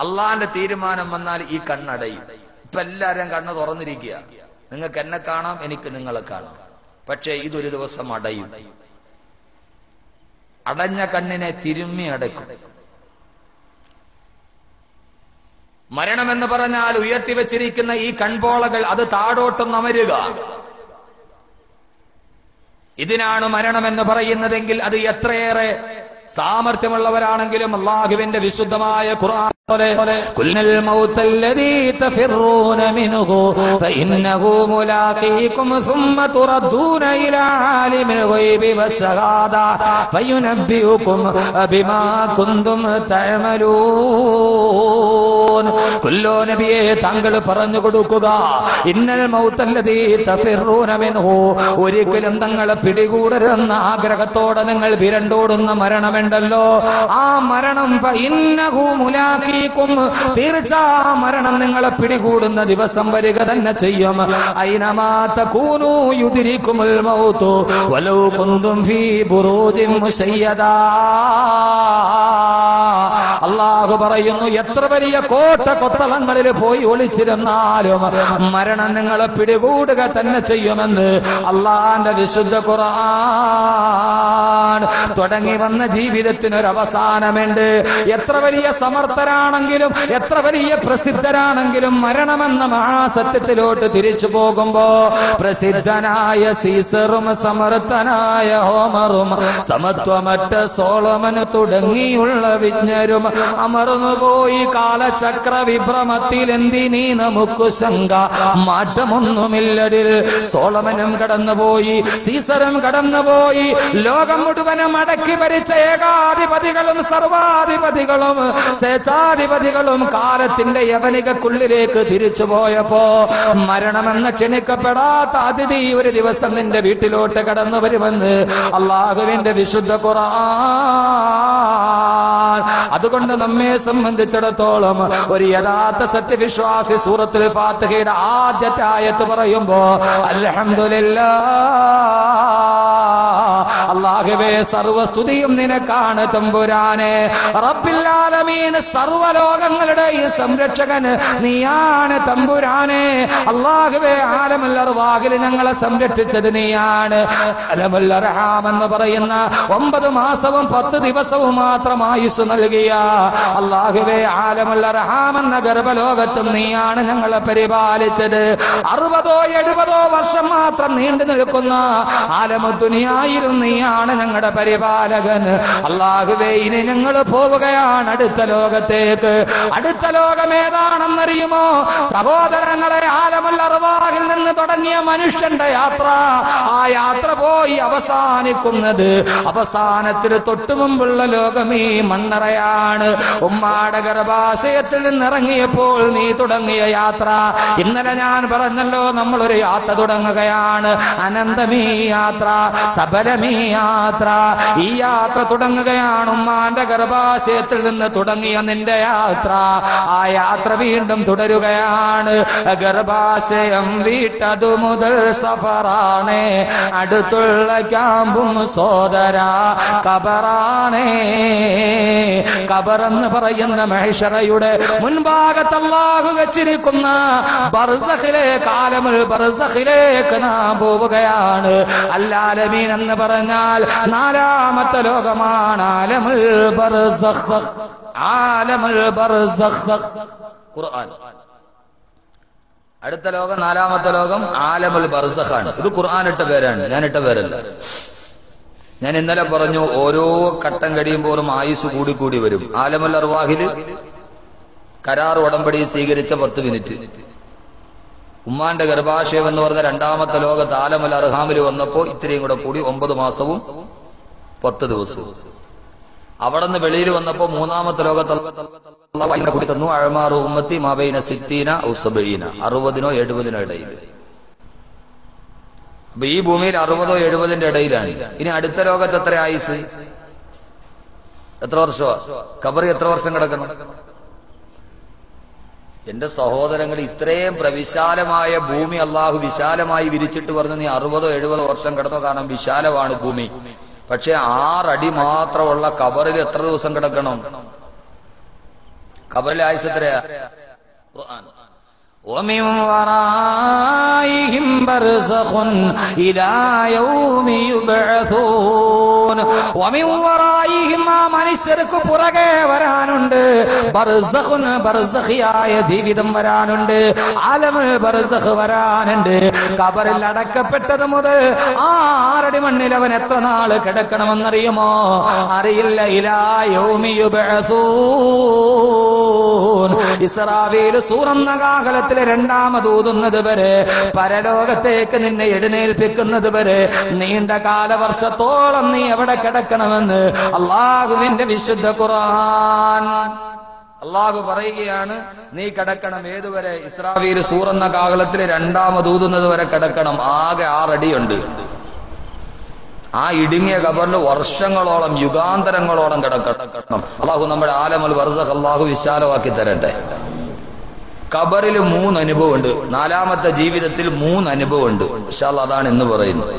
അള്ളാന്റെ തീരുമാനം വന്നാൽ ഈ കണ്ണടയും. ഇപ്പൊ എല്ലാരും കണ്ണ് തുറന്നിരിക്കുക. നിങ്ങൾക്ക് എന്നെ കാണാം, എനിക്ക് നിങ്ങളെ കാണാം. പക്ഷേ ഇതൊരു ദിവസം അടയും. അടഞ്ഞ കണ്ണിനെ തിരുമ്മി അടയ്ക്കും. മരണമെന്ന് പറഞ്ഞാൽ ഉയർത്തിവെച്ചിരിക്കുന്ന ഈ കൺപോളകൾ അത് താഴോട്ടും അമരുക. ഇതിനാണ് മരണമെന്ന് പറയുന്നതെങ്കിൽ അത് എത്രയേറെ സാമർത്ഥ്യമുള്ളവരാണെങ്കിലും അല്ലാഹുവിന്റെ വിശുദ്ധമായ ഖുർആൻ കുൽനൽ മൗതല്ലദീ തഫിറൂന മിൻഹു ഫഇന്നഹു മുലാഖീകും സുമ്മ തുറദ്ദൂന ഇലാ ആലിമിൽ ഗൈബി വസ്സഹാദ ഫയുനബ്ബിഉകും ബിമാ കുന്തും തഅമലൂൻ. കുല്ലോ നബിയെ, താങ്കൾ പറഞ്ഞു കൊടുക്കുക, ഇന്നൽ മൗതല്ലദീ തഫിറൂന മിൻഹു, ഒരിക്കലും തങ്ങളെ പിടികൂടരുതെന്ന ആഗ്രഹത്തോടെ നിങ്ങൾ വിരണ്ടോടുന്ന മരണമുണ്ടല്ലോ, ആ മരണം ഫഇന്നഹു മുലാഖീ, തീർച്ചാ മരണം നിങ്ങളെ പിടികൂടുന്ന ദിവസം വരിക തന്നെ ചെയ്യും. ഐനമാ തകൂനൂ യുദ്രികുമുൽ മൗതു വലൗ കുന്തും ഫീ ബുറൂജിൻ മുശയ്യദാ. അല്ലാഹു പറയുന്നു, എത്ര വലിയ കോട്ട കൊത്തളങ്ങളിൽ പോയി ഒളിച്ചിരുന്നാലും മരണം നിങ്ങളെ പിടികൂടുക തന്നെ ചെയ്യുമെന്ന് അല്ലാഹുവിന്റെ വിശുദ്ധ ഖുർആൻ. തുടങ്ങി വന്ന ജീവിതത്തിനൊരവസാനമുണ്ട്. എത്ര വലിയ സമർത്ഥരാണെങ്കിലും എത്ര വലിയ പ്രസിദ്ധരാണെങ്കിലും മരണമെന്ന മഹാസത്യത്തിലോട്ട് തിരിച്ചു പോകുമ്പോ പ്രസിദ്ധനായ സീസറും സമർത്ഥനായ ഹോമറും സമത്വമറ്റ സോളമന് തുടങ്ങിയുള്ള വിജ്ഞരും അമർന്നുപോയി. കാലചക്ര വിഭ്രമത്തിൽ എന്തിനീ നമുക്ക് ശങ്ക, മാറ്റമൊന്നുമില്ലതിൽ. സോളമനും കടന്നുപോയി, സീസറും കടന്നുപോയി. ലോകം മുഴുവനും അടക്കി ഭരിച്ച ഏകാധിപതികളും സർവാധിപതികളും സ്വേച്ഛാധിപതികളും കാലത്തിന്റെ യവനികക്കുള്ളിലേക്ക് തിരിച്ചു പോയപ്പോ മരണമെന്ന് ക്ഷണിക്കപ്പെടാത്ത അതിഥി ഒരു ദിവസം നിന്റെ വീട്ടിലോട്ട് കടന്നു വരുമെന്ന് അള്ളാഹുവിന്റെ വിശുദ്ധ ഖുർആൻ. അതുകൊണ്ട് നമ്മെ സംബന്ധിച്ചിടത്തോളം ഒരു യഥാർത്ഥ സത്യവിശ്വാസി സൂറത്തുൽ ഫാത്തിഹയുടെ ആദ്യത്തെ ആയത്ത് പറയുമ്പോ അൽഹംദുലില്ലാഹ്, അല്ലാഹുവേ സർവസ്തുതിയും നിനക്കാണ് തമ്പുരാനെ. റബ്ബിൽ ആലമീൻ, സർവ്വലോകങ്ങളുടെ ഈ സംരക്ഷകന് നീയാണ് തമ്പുരാനെ. അല്ലാഹുവേ ആലമുൽ അർവാഹിൽ ഞങ്ങളെ സംരക്ഷിച്ചത് നീയാണ്. അലമുൽ അർഹാം എന്ന് പറയുന്ന 9 മാസവും 10 ദിവസവും മാത്രം ആയുസ് നൽകിയ അല്ലാഹുവേ ആലമുൽ അർഹാം എന്ന ഗർഭലോകത്തും നീയാണ് ഞങ്ങളെ പരിപാലിച്ചത്. 60-70 വർഷം മാത്രം നീണ്ടു നിൽക്കുന്ന ആലമുദ്ദുനിയായിലും നീയാണ് ഞങ്ങളുടെ പരിപാലകൻ. അല്ലാഹുവേ ഇനി ഞങ്ങൾ പോവുകയാണ് അടുത്ത ലോകത്തേക്ക്. അടുത്ത ലോകം ഏതാണെന്നറിയുമോ സഹോദരങ്ങളെ? ആലമുൽ അർവാഹിൽ നിന്ന് തുടങ്ങിയ മനുഷ്യന്റെ യാത്ര, ആ യാത്ര പോയി അവസാനിക്കുന്നത് അവസാനത്തിന് തൊട്ടു മുമ്പുള്ള ലോകം ഈ മണ്ണറയാണ്. ഉമ്മാടെ ഗർഭാശയത്തിൽ നിന്നിറങ്ങിയപ്പോൾ നീ തുടങ്ങിയ യാത്ര, ഇന്നലെ ഞാൻ പറഞ്ഞല്ലോ, നമ്മളൊരു യാത്ര തുടങ്ങുകയാണ്. അനന്തമീ യാത്ര, സബലമീ യാത്ര. ഈ യാത്ര തുടങ്ങുകയാണ്. ഉമ്മാന്റെ ഗർഭാശയത്തിൽ നിന്ന് തുടങ്ങിയ നിന്റെ യാത്ര, ആ യാത്ര വീണ്ടും തുടരുകയാണ്. ഗർഭാശയം വീട്ടതു മുതൽ സഫറാണേ, അടുത്തുള്ള ക്യാമ്പും സോദര ഖബറാണേ. ഖബറെന്ന് പറയുന്ന മഹ്ശറയുടെ മുൻഭാഗത്ത് അല്ലാഹു വെച്ചിരിക്കുന്ന ബർസഖിലേക്ക്, ആലമുൽ ബർസഖിലേക്ക് നാം പോവുകയാണ്. അൽ-ആലമീൻ എന്ന് പറഞ്ഞാൽ 4ാമത്തെ ലോകമാണ് ആലമുൽ ബർസഖ്. ആലമുൽ ബർസഖ് ഖുർആൻ. അടുത്ത ലോകം, 4ാമത്തെ ലോകം ആലമുൽ ബർസഖാണ്. ഇത് ഖുർആൻ ഇട്ട പേരാണ്, ഞാൻ ഇട്ട പേരല്ല. ഞാൻ ഇന്നലെ പറഞ്ഞു, ഓരോ ഘട്ടം കഴിയുമ്പോഴും ആയുസ് കൂടി വരും. ആലമുൽ അർവാഹിൽ കരാർ ഉടമ്പടി സ്വീകരിച്ച 10 മിനിറ്റ്. ഉമ്മാന്റെ ഗർഭാശയം എന്ന് പറഞ്ഞ 2ാമത്തെ ലോകത്ത് ആലമുൽ അർഹാമിൽ വന്നപ്പോ ഇത്രയും കൂടെ കൂടി 9 മാസവും 10 ദിവസവും. അവിടെ നിന്ന് വെളിയിൽ വന്നപ്പോ 3ാമത്തെ ലോകത്ത് കൂടി തന്നു. അഴമാറു ഉമ്മത്തി മാബൈന സിത്തീന ഔ സബഈന, 60-നോ 70-നോ ഇടയിൽ. അപ്പൊ ഈ ഭൂമിയിൽ 60-ഓ 70-ന്റെ ഇടയിലാണ്. ഇനി അടുത്ത ലോകത്ത് എത്ര ആയുസ്? എത്ര വർഷമാ? ഖബറി എത്ര വർഷം കിടക്കണം? എന്റെ സഹോദരങ്ങൾ, ഇത്രയും പ്രവിശാലമായ ഭൂമി അള്ളാഹു വിശാലമായി വിരിച്ചിട്ട് പറഞ്ഞു, നീ 60-ഓ 70-ഓ വർഷം കിടന്നോ? കാരണം വിശാലമാണ് ഭൂമി. പക്ഷെ 6 അടി മാത്രമുള്ള ഖബറിൽ എത്ര ദിവസം കിടക്കണം? ഖബറിലെ ആയുസ് എത്രയാ? ഖുർആൻ ومن ورائهم برزخ إلى يوم يبعثون. ومن ورائهم, ആ മനുഷ്യർക്ക് പുറകെ വരാനുണ്ട് ബർസഖുൻ, ബർസഖിയായ ജീവിതം വരാനുണ്ട്. ആലമുൽ ബർസഖ് വരാനുണ്ട്. ഖബറിൽ അടക്കപ്പെട്ടത് മുതൽ 6 അടി മണ്ണിൽ അവൻ എത്ര നാൾ കിടക്കണമെന്നറിയുമോ? അറിയില്ല. ഇലാ യൗമി യുബ്അസൂൻ. ഇസ്രാഫീൽ സൂറന്ന കാഹളത്തിൽ 2ാമത് ഊതുന്നത് വരെ, പരലോകത്തേക്ക് നിന്നെ എഴുന്നേൽപ്പിക്കുന്നത് വരെ നീണ്ട കാലവർഷത്തോളം നീ എവിടെ കിടക്കണമെന്ന് അള്ളാഹുവിന്റെ വിശുദ്ധ ഖുർആൻ. അള്ളാഹു പറയുകയാണ്, നീ കിടക്കണം. ഏതുവരെ? ഇസ്രാഫീൽ സൂറന്ന കാഹളത്തിൽ 2ാമത് ഊതുന്നത് വരെ കിടക്കണം. ആകെ 6 അടിയുണ്ട്. ആ ഇടുങ്ങിയ ഖബറിൽ വർഷങ്ങളോളം, യുഗാന്തരങ്ങളോളം കിടക്കണം. അള്ളാഹു നമ്മുടെ ആലമുൽ ബർസഖ് അള്ളാഹു വിശാലമാക്കി തരട്ടെ. ഖബറിൽ 3 അനുഭവമുണ്ട്. 4ാമത്തെ ജീവിതത്തിൽ 3 അനുഭവമുണ്ട്. ഇൻഷാ അല്ലാഹ് അതാണ് ഇന്ന് പറയുന്നത്.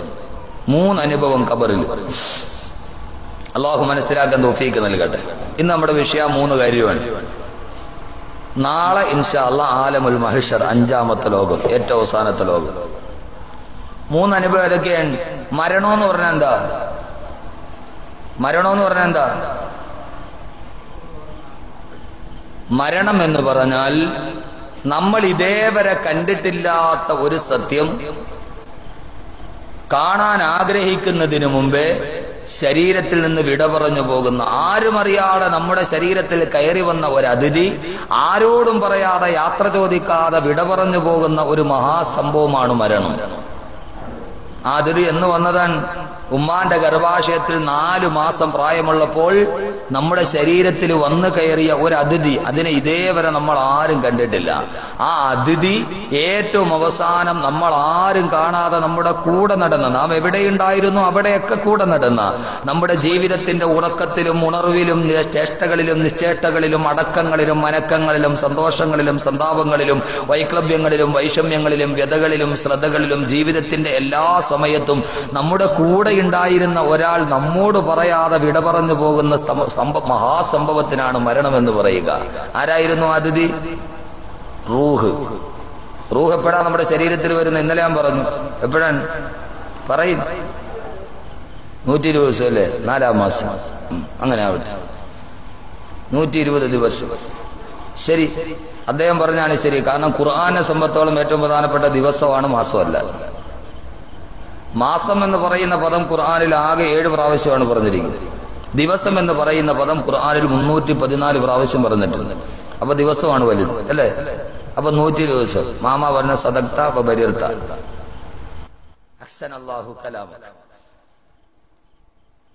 3 അനുഭവം ഖബറിൽ. അള്ളാഹു മനസ്സിലാക്കാൻ തൗഫീഖ് നൽകട്ടെ. ഇന്ന് നമ്മുടെ വിഷയം 3 കാര്യമാണ്. നാളെ ഇൻഷാ അല്ലാഹ് ആലമുൽ മഹ്ശർ, 5ാമത്തെ ലോകം, ഏറ്റവും അവസാനത്തെ ലോകം. 3 അനുഭവം ഏതൊക്കെയാണ്? മരണമെന്ന് പറഞ്ഞാൽ എന്താ? മരണമെന്ന് പറഞ്ഞാൽ എന്താ? മരണം എന്ന് പറഞ്ഞാൽ നമ്മൾ ഇതേവരെ കണ്ടിട്ടില്ലാത്ത ഒരു സത്യം കാണാൻ ആഗ്രഹിക്കുന്നതിനു മുമ്പേ ശരീരത്തിൽ നിന്ന് വിട പറഞ്ഞു പോകുന്ന, ആരും അറിയാതെ നമ്മുടെ ശരീരത്തിൽ കയറി വന്ന ഒരു അതിഥി, ആരോടും പറയാതെ യാത്ര ചോദിക്കാതെ വിട പറഞ്ഞു പോകുന്ന ഒരു മഹാസംഭവമാണ് മരണം. ആ അതിഥി എന്ന് വന്നതാണ് ഉമ്മാന്റെ ഗർഭാശയത്തിൽ 4 മാസം പ്രായമുള്ളപ്പോൾ നമ്മുടെ ശരീരത്തിൽ വന്നു കയറിയ ഒരു അതിഥി. അതിനെ ഇതേവരെ നമ്മൾ ആരും കണ്ടിട്ടില്ല. ആ അതിഥി ഏറ്റവും അവസാനം നമ്മൾ ആരും കാണാതെ നമ്മുടെ കൂടെ നടന്ന, നാം എവിടെയുണ്ടായിരുന്നു അവിടെയൊക്കെ കൂടെ നടന്ന, നമ്മുടെ ജീവിതത്തിന്റെ ഉറക്കത്തിലും ഉണർവിലും ചേഷ്ടകളിലും നിശ്ചേഷ്ടകളിലും അടക്കങ്ങളിലും മനക്കങ്ങളിലും സന്തോഷങ്ങളിലും സന്താപങ്ങളിലും വൈക്ലഭ്യങ്ങളിലും വൈഷമ്യങ്ങളിലും വ്യതകളിലും ശ്രദ്ധകളിലും ജീവിതത്തിന്റെ എല്ലാ സമയത്തും നമ്മുടെ കൂടെ ഉണ്ടായിരുന്ന ഒരാൾ നമ്മോട് പറയാതെ വിട പറഞ്ഞു പോകുന്ന മഹാസംഭവത്തിനാണ് മരണമെന്ന് പറയുക. ആരായിരുന്നു അതിഥി? റൂഹ്. റൂഹ് എപ്പോഴാണ് നമ്മുടെ ശരീരത്തിൽ വരുന്നത്? ഇന്നലെ ഞാൻ പറഞ്ഞു. എപ്പോഴാണ് പറയും? 120 ദിവസം അല്ലേ? 4-ാം മാസം. അങ്ങനെ ആവട്ടെ, 120 ദിവസം. ശരി, അദ്ദേഹം പറഞ്ഞാണ് ശരി. കാരണം ഖുർആനെ സംബന്ധിച്ചോളം ഏറ്റവും പ്രധാനപ്പെട്ട ദിവസമാണ്, മാസമല്ല. മാസം എന്ന് പറയുന്ന പദം ഖുർആനിൽ ആകെ 7 പ്രാവശ്യമാണ് പറഞ്ഞിരിക്കുന്നത്. ദിവസം എന്ന് പറയുന്ന പദം ഖുർആനിൽ 314 പ്രാവശ്യം പറഞ്ഞിട്ടുണ്ട്. അപ്പൊ ദിവസമാണ് വലുത് അല്ലേ? അപ്പൊ 120 ദിവസം. മാമ പറഞ്ഞ സദക്ത ബരിർത്ത. അഹ്സനല്ലാഹു കലാമ.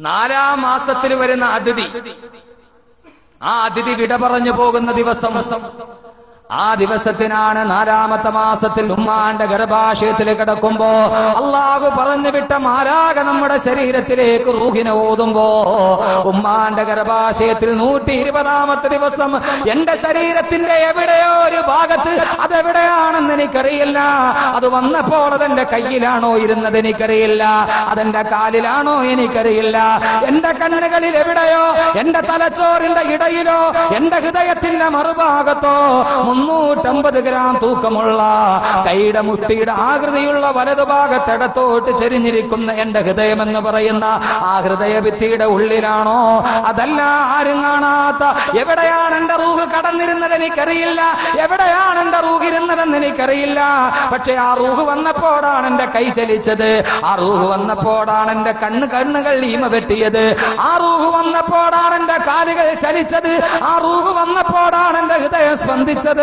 4-ാം മാസത്തിൽ വരുന്ന അതിഥി, ആ അതിഥി വിട പറഞ്ഞു പോകുന്ന ദിവസം. ആ ദിവസത്തിനാണ് 4-ാമത്തെ മാസത്തിൽ ഉമ്മാന്റെ ഗർഭാശയത്തിൽ കിടക്കുമ്പോ അള്ളാഹു പറഞ്ഞു വിട്ട മാലാഖ നമ്മുടെ ശരീരത്തിലേക്ക് റൂഹിനെ ഓതുമ്പോ ഉമ്മാന്റെ ഗർഭാശയത്തിൽ 120-ാമത്തെ ദിവസം എന്റെ ശരീരത്തിന്റെ എവിടെയോ ഒരു ഭാഗത്ത്, അതെവിടെയാണെന്ന് എനിക്കറിയില്ല. അത് വന്നപ്പോൾ അതെന്റെ കയ്യിലാണോ ഇരുന്നത് എനിക്കറിയില്ല, അതെന്റെ കാലിലാണോ എനിക്കറിയില്ല. എന്റെ കണ്ണുകളിൽ എവിടെയോ, എന്റെ തലച്ചോറിന്റെ ഇടയിലോ, എന്റെ ഹൃദയത്തിന്റെ മറുഭാഗത്തോ 350 ഗ്രാം തൂക്കമുള്ള കൈയുടെ മുട്ടിയുടെ ആകൃതിയുള്ള വലതുഭാഗത്തിടത്തോട്ട് ചെരിഞ്ഞിരിക്കുന്ന എന്റെ ഹൃദയം എന്ന് പറയുന്ന ആ ഹൃദയഭിത്തിയുടെ ഉള്ളിലാണോ, അതല്ല ആരും കാണാത്ത എവിടെയാണ് എന്റെ റൂഹ് കടന്നിരുന്നത് എനിക്കറിയില്ല, എവിടെയാണ് എന്റെ റൂഹ് ഇരുന്നതെന്ന് എനിക്കറിയില്ല. പക്ഷെ ആ റൂഹ് വന്നപ്പോഴാണ് എന്റെ കൈ ചലിച്ചത്, ആ റൂഹ് വന്നപ്പോഴാണ് എന്റെ കണ്ണുകൾ ഈമ വെട്ടിയത്, ആ റൂഹ് വന്നപ്പോഴാണ് എന്റെ കാലുകൾ ചലിച്ചത്, ആ റൂഹ് വന്നപ്പോഴാണ് എന്റെ ഹൃദയം സ്പന്ദിച്ചത്,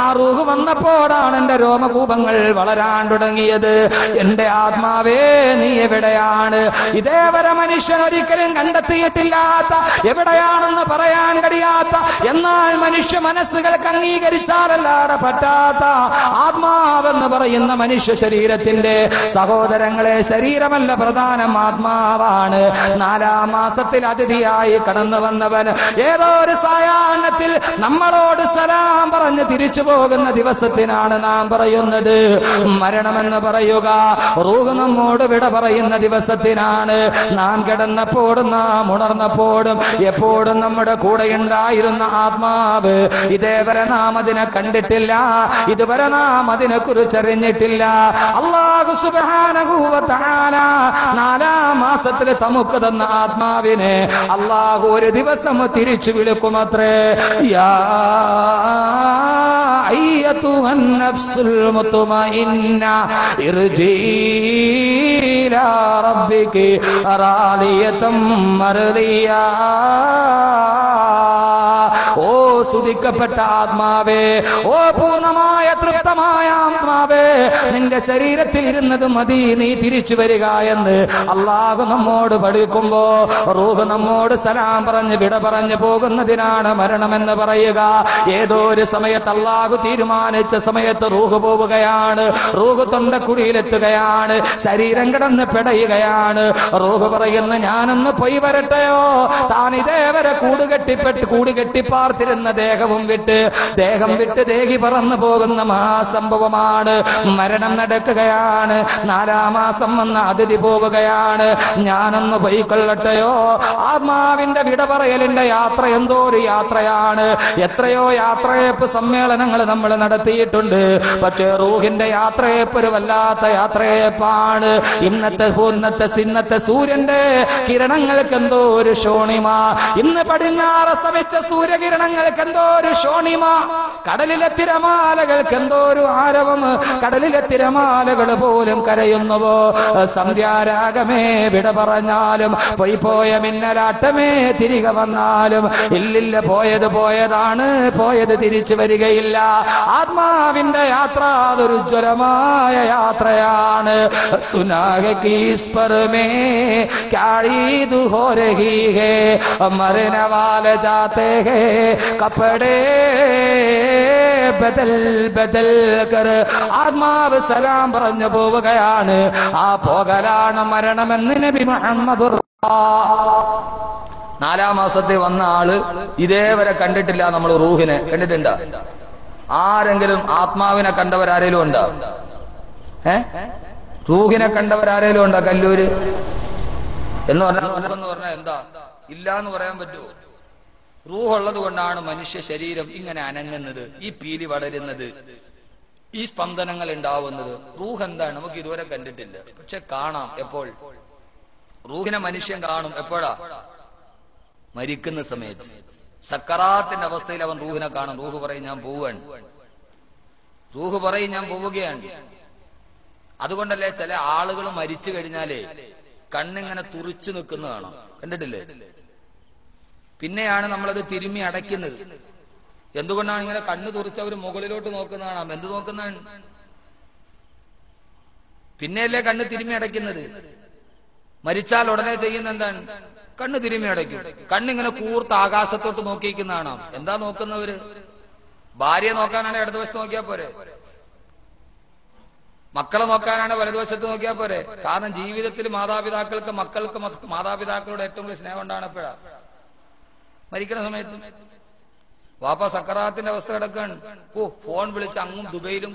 ആ റൂഹ് വന്നപ്പോഴാണ് എന്റെ രോമകൂപങ്ങൾ വളരാൻ തുടങ്ങിയത്. എന്റെ ആത്മാവേ നീ എവിടെയാണ്? ഇതേവരെ മനുഷ്യൻ ഒരിക്കലും കണ്ടെത്തിയിട്ടില്ലാത്ത, എവിടെയാണെന്ന് പറയാൻ കഴിയാത്ത, എന്നാൽ മനുഷ്യ മനസ്സുകൾക്ക് അംഗീകരിച്ചാലല്ലാതെ പറ്റാത്ത ആത്മാവെന്ന് പറയുന്ന മനുഷ്യ ശരീരത്തിന്റെ സഹോദരങ്ങളെ, ശരീരമല്ല പ്രധാനം, ആത്മാവാണ്. 4-ാം മാസത്തിൽ അതിഥിയായി കടന്നു വന്നവൻ ഏതോ ഒരു സായാഹ്നത്തിൽ നമ്മളോട് സലാം പറഞ്ഞ് തിരിച്ചു പോകുന്ന ദിവസത്തിനാണ് നാം പറയുന്നത് മരണമെന്ന് പറയുക. റൂഹ് നമ്മോട് വിട പറയുന്ന ദിവസത്തിനാണ്. നാം കിടന്നപ്പോഴും നാം ഉണർന്നപ്പോഴും എപ്പോഴും നമ്മുടെ കൂടെ ഉണ്ടായിരുന്ന ആത്മാവ്, ഇതേവരെ നാം അതിനെ കണ്ടിട്ടില്ല, ഇതുവരെ നാം അതിനെ കുറിച്ചറിഞ്ഞിട്ടില്ല. അല്ലാഹു സുബ്ഹാനഹു വ തആല 4-ാം മാസത്തിൽ നമുക്ക് തന്ന ആത്മാവിനെ അല്ലാഹു ഒരു ദിവസം തിരിച്ചു വിളിക്കുമത്രേ. യാ അയ്യതുഹൻ നഫ്സുൽ മുത്മഇന്ന ഇർജിഇ ഇലാ റബ്ബികി റാദിയതം മർദിയ. ഓ സ്തുതിക്കപ്പെട്ട ആത്മാവേ, ഓ പൂർണ്ണമായ തൃപ്തമായ ആത്മാവേ, നിന്റെ ശരീരത്തിൽ ഇരുന്നത് മതി, നീ തിരിച്ചു വരിക എന്ന് അള്ളാഹു നമ്മോട് പഠിക്കുമ്പോ റൂഹ് നമ്മോട് സലാം പറഞ്ഞ് വിട പറഞ്ഞു പോകുന്നതിനാണ് മരണമെന്ന് പറയുക. ഏതോ ഒരു സമയത്ത് അള്ളാഹു തീരുമാനിച്ച സമയത്ത് റൂഹ് പോവുകയാണ്. റൂഹ് തൊണ്ടക്കുഴിയിലെത്തുകയാണ്. ശരീരം കിടന്ന് പിടയുകയാണ്. റൂഹ് പറയുന്ന ഞാനൊന്ന് പോയി വരട്ടെയോ? താൻ ഇതേവരെ കൂടുകെട്ടി പാർത്തിരുന്ന ദേഹം വിട്ട് ദേഹി പറന്നു പോകുന്ന സംഭവമാണ്. മരണം നടക്കുകയാണ്. 4-ാം മാസം വന്ന അതിഥി പോവുകയാണ്. ഞാനൊന്ന് പോയിക്കൊള്ളട്ടെയോ? ആത്മാവിന്റെ വിട പറയലിന്റെ യാത്ര എന്തോ ഒരു യാത്രയാണ്. എത്രയോ യാത്രയപ്പ് സമ്മേളനങ്ങൾ നമ്മൾ നടത്തിയിട്ടുണ്ട്. പക്ഷേ റൂഹിന്റെ യാത്രയപ്പ് ഒരു വല്ലാത്ത യാത്രയപ്പാണ്. ഇന്നത്തെ സൂര്യന്റെ കിരണങ്ങൾക്ക് എന്തോ ഒരു ഷോണിമ. ഇന്ന് പടിഞ്ഞാറ് അസ്തമിച്ച സൂര്യകിരണങ്ങൾക്ക് എന്തോ ഒരു ഷോണിമ. കടലിലെ തിരമാലകൾക്ക് എന്തോ ഒരു ആരവം. കടലിലെ തിരമാലകൾ പോലും കരയുന്നുവോ? സന്ധ്യാരാഗമേ വിട പറഞ്ഞാലും, പോയ മിന്നലാട്ടമേ തിരികെ വന്നാലും, ഇല്ലില്ല പോയത് പോയതാണ്, പോയത് തിരിച്ചു വരികയില്ല. ആത്മാവിന്റെ യാത്ര അതൊരു ജ്വലമായ യാത്രയാണ്. സുനാഹെ കീസ് पर में क्या ईद हो रही है, मरने वाले जाते हैं कपड़े ബദൽ ബദൽ കർ. ആത്മാവ് സലാം പറഞ്ഞു പോവുകയാണ്. ആ പോകലാണ് മരണമെന്ന് നബി മുഹമ്മദ്. 4-ാം മാസത്തിൽ വന്ന ആള് ഇതേവരെ കണ്ടിട്ടില്ല. നമ്മൾ റൂഹിനെ കണ്ടിട്ടുണ്ടോ? ആരെങ്കിലും ആത്മാവിനെ കണ്ടവരാരേലും ഉണ്ടോ? റൂഹിനെ കണ്ടവരാരേലും ഉണ്ടോ? കല്ലൂര് എന്ന് പറഞ്ഞാൽ എന്താ? ഇല്ല എന്ന് പറയാൻ പറ്റുമോ? റൂഹുള്ളത് കൊണ്ടാണ് മനുഷ്യ ശരീരം ഇങ്ങനെ അനങ്ങുന്നത്, ഈ പീലി വളരുന്നത്, ഈ സ്പന്ദനങ്ങൾ ഉണ്ടാവുന്നത്. റൂഹ് എന്താണ്? നമുക്ക് ഇതുവരെ കണ്ടിട്ടില്ല, പക്ഷെ കാണാം. എപ്പോൾ? റൂഹിനെ മനുഷ്യൻ കാണും. എപ്പോഴാ? മരിക്കുന്ന സമയത്ത്. സക്കറാത്തിന്റെ അവസ്ഥയിൽ അവൻ റൂഹിനെ കാണും. റൂഹ് പറയും ഞാൻ പോവാണ്, റൂഹ് പറയും ഞാൻ പോവുകയാണ്. അതുകൊണ്ടല്ലേ ചില ആളുകൾ മരിച്ചു കഴിഞ്ഞാലേ കണ്ണിങ്ങനെ തുറിച്ചു നിൽക്കുന്നതാണ്, കണ്ടിട്ടില്ലേ? പിന്നെയാണ് നമ്മളത് തിരുമ്മി അടയ്ക്കുന്നത്. എന്തുകൊണ്ടാണ് ഇങ്ങനെ കണ്ണ് തുറിച്ചവർ മുകളിലോട്ട് നോക്കുന്നതാണ്? എന്ത് നോക്കുന്നതാണ്? പിന്നെയല്ലേ കണ്ണ് തിരുമ്മി അടയ്ക്കുന്നത്. മരിച്ചാൽ ഉടനെ ചെയ്യുന്ന എന്താണ്? കണ്ണ് തിരുമ്മി അടയ്ക്കും. കണ്ണിങ്ങനെ കൂർത്ത് ആകാശത്തോട്ട് നോക്കിയിരിക്കുന്നതാണ്. എന്താ നോക്കുന്നവര്? ഭാര്യയെ നോക്കാനാണ് ഇടതുവശത്ത് നോക്കിയാൽ പോരെ, മക്കളെ നോക്കാനാണ് വലതുവശത്ത് നോക്കിയാൽ പോരെ. കാരണം ജീവിതത്തിൽ മാതാപിതാക്കൾക്ക് മാതാപിതാക്കളുടെ ഏറ്റവും വലിയ സ്നേഹം ഉണ്ടാണ് എപ്പോഴാ? മരിക്കുന്ന സമയത്ത്. വാപ്പ സക്കറാത്തിന്റെ അവസ്ഥ കിടക്കാണ്. ഫോൺ വിളിച്ച് അങ്ങും ദുബൈയിലും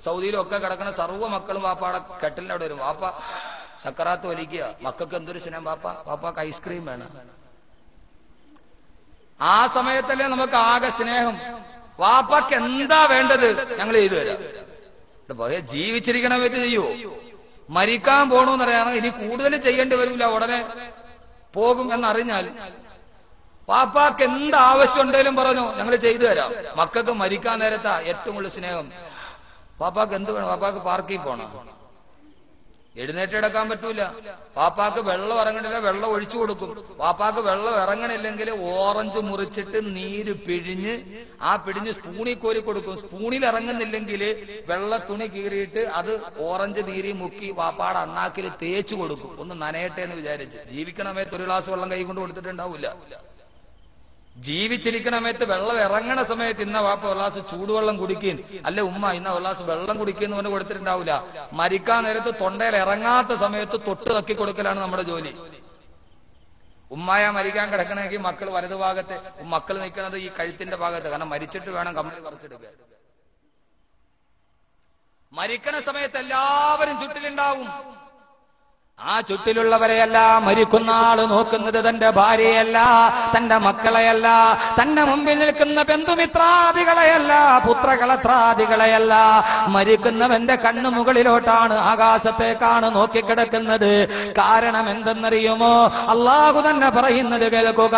സൗദിയിലും ഒക്കെ കിടക്കുന്ന സർവ്വ മക്കളും വാപ്പാടെ കെട്ടലിന്റെ അവിടെ വരും. വാപ്പ സക്കറാത്ത് വലിക്കുക. മക്കൾക്ക് എന്തൊരു സ്നേഹം! വാപ്പാക്ക് ഐസ്ക്രീം വേണം. ആ സമയത്തല്ലേ നമുക്ക് ആകെ സ്നേഹം. വാപ്പാക്ക് എന്താ വേണ്ടത് ഞങ്ങൾ ചെയ്തു തരാം. ജീവിച്ചിരിക്കണ പറ്റി ചെയ്യുവോ? മരിക്കാൻ പോണൂന്നറിയാം. ഇനി കൂടുതൽ ചെയ്യേണ്ടി വരില്ല, ഉടനെ പോകും എന്നറിഞ്ഞാൽ പാപ്പാക്ക് എന്ത് ആവശ്യം ഉണ്ടെങ്കിലും പറഞ്ഞു ഞങ്ങൾ ചെയ്തു തരാം. മക്കൾക്ക് മരിക്കാൻ നേരത്താ ഏറ്റവും കൂടുതൽ സ്നേഹം. പാപ്പാക്ക് എന്ത് വേണം? പാപ്പാക്ക് പാർക്കിൽ പോണം, എഴുന്നേറ്റ് കിടക്കാൻ പറ്റൂല. പാപ്പാക്ക് വെള്ളം ഇറങ്ങണില്ല, വെള്ളം ഒഴിച്ചു കൊടുക്കും. പാപ്പാക്ക് വെള്ളം ഇറങ്ങണില്ലെങ്കിൽ ഓറഞ്ച് മുറിച്ചിട്ട് നീര് പിഴിഞ്ഞ് പിഴിഞ്ഞ് സ്പൂണിൽ കോരി കൊടുക്കും. സ്പൂണിൽ ഇറങ്ങുന്നില്ലെങ്കിൽ വെള്ള തുണി കീറിയിട്ട് അത് ഓറഞ്ച് നീരി മുക്കി പാപ്പാടെ അണ്ണാക്കിൽ തേച്ചു കൊടുക്കും, ഒന്ന് നനയട്ടെ എന്ന് വിചാരിച്ച്. ജീവിക്കണമേത്ത് ഒരു ഗ്ലാസ് വെള്ളം കൈ കൊണ്ട് കൊടുത്തിട്ടുണ്ടാവില്ല. ജീവിച്ചിരിക്കണമേത്ത് വെള്ളം ഇറങ്ങണ സമയത്ത് ഇന്ന വാപ്പ ഒരു ഗ്ലാസ് ചൂടുവെള്ളം കുടിക്കുകയും അല്ലെ ഉമ്മ ഇന്ന ഒരു ഗ്ലാസ് വെള്ളം കുടിക്കുന്നു എന്ന് കൊടുത്തിട്ടുണ്ടാവില്ല. മരിക്കാൻ നേരത്ത് തൊണ്ടയിൽ ഇറങ്ങാത്ത സമയത്ത് തൊട്ട് നക്കി കൊടുക്കലാണ് നമ്മുടെ ജോലി. ഉമ്മായ മരിക്കാൻ കിടക്കണമെങ്കിൽ മക്കൾ വലതുഭാഗത്ത്, മക്കൾ നിൽക്കുന്നത് ഈ കഴുത്തിന്റെ ഭാഗത്ത്. കാരണം മരിച്ചിട്ട് വേണം കമ്മൽ പറിച്ചെടുക്കാൻ. മരിക്കണ സമയത്ത് എല്ലാവരും ചുറ്റിലുണ്ടാവും. ആ ചുറ്റിലുള്ളവരെയല്ല മരിക്കുന്ന ആള് നോക്കുന്നത് തന്റെ ഭാര്യയല്ല, തന്റെ മക്കളെയല്ല, തന്റെ മുമ്പിൽ നിൽക്കുന്ന ബന്ധുമിത്രാദികളെയല്ല, പുത്രകളത്രാദികളെയല്ല. മരിക്കുന്നവന്റെ കണ്ണു മുകളിലോട്ടാണ്, ആകാശത്തേക്കാണ് നോക്കിക്കിടക്കുന്നത്. കാരണം എന്തെന്നറിയുമോ? അള്ളാഹു തന്നെ പറയുന്നത് കേൾക്കുക.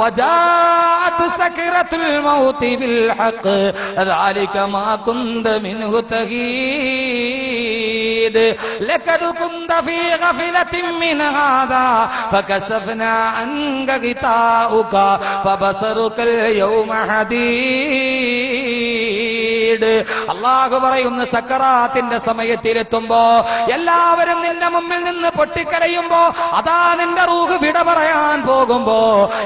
വജാഅത് സക്റത്തുൽ മൗതി ബിൽ ഹഖ് ദാലിക മാ കുന്ത മിൻഹു തഗീദ് ലഖദ് കുന്ത ഫീ غفلة من هذا فكشفنا عنك غطاءك فبصرك اليوم حديد. അള്ളാഹു പറയുന്ന സക്കറാത്തിന്റെ സമയത്തിലെത്തുമ്പോ എല്ലാവരും നിന്റെ മുമ്പിൽ നിന്ന് പൊട്ടിക്കരയുമ്പോ അതാ നിന്റെ റൂഹ് വിട പറയാൻ പോകുമ്പോ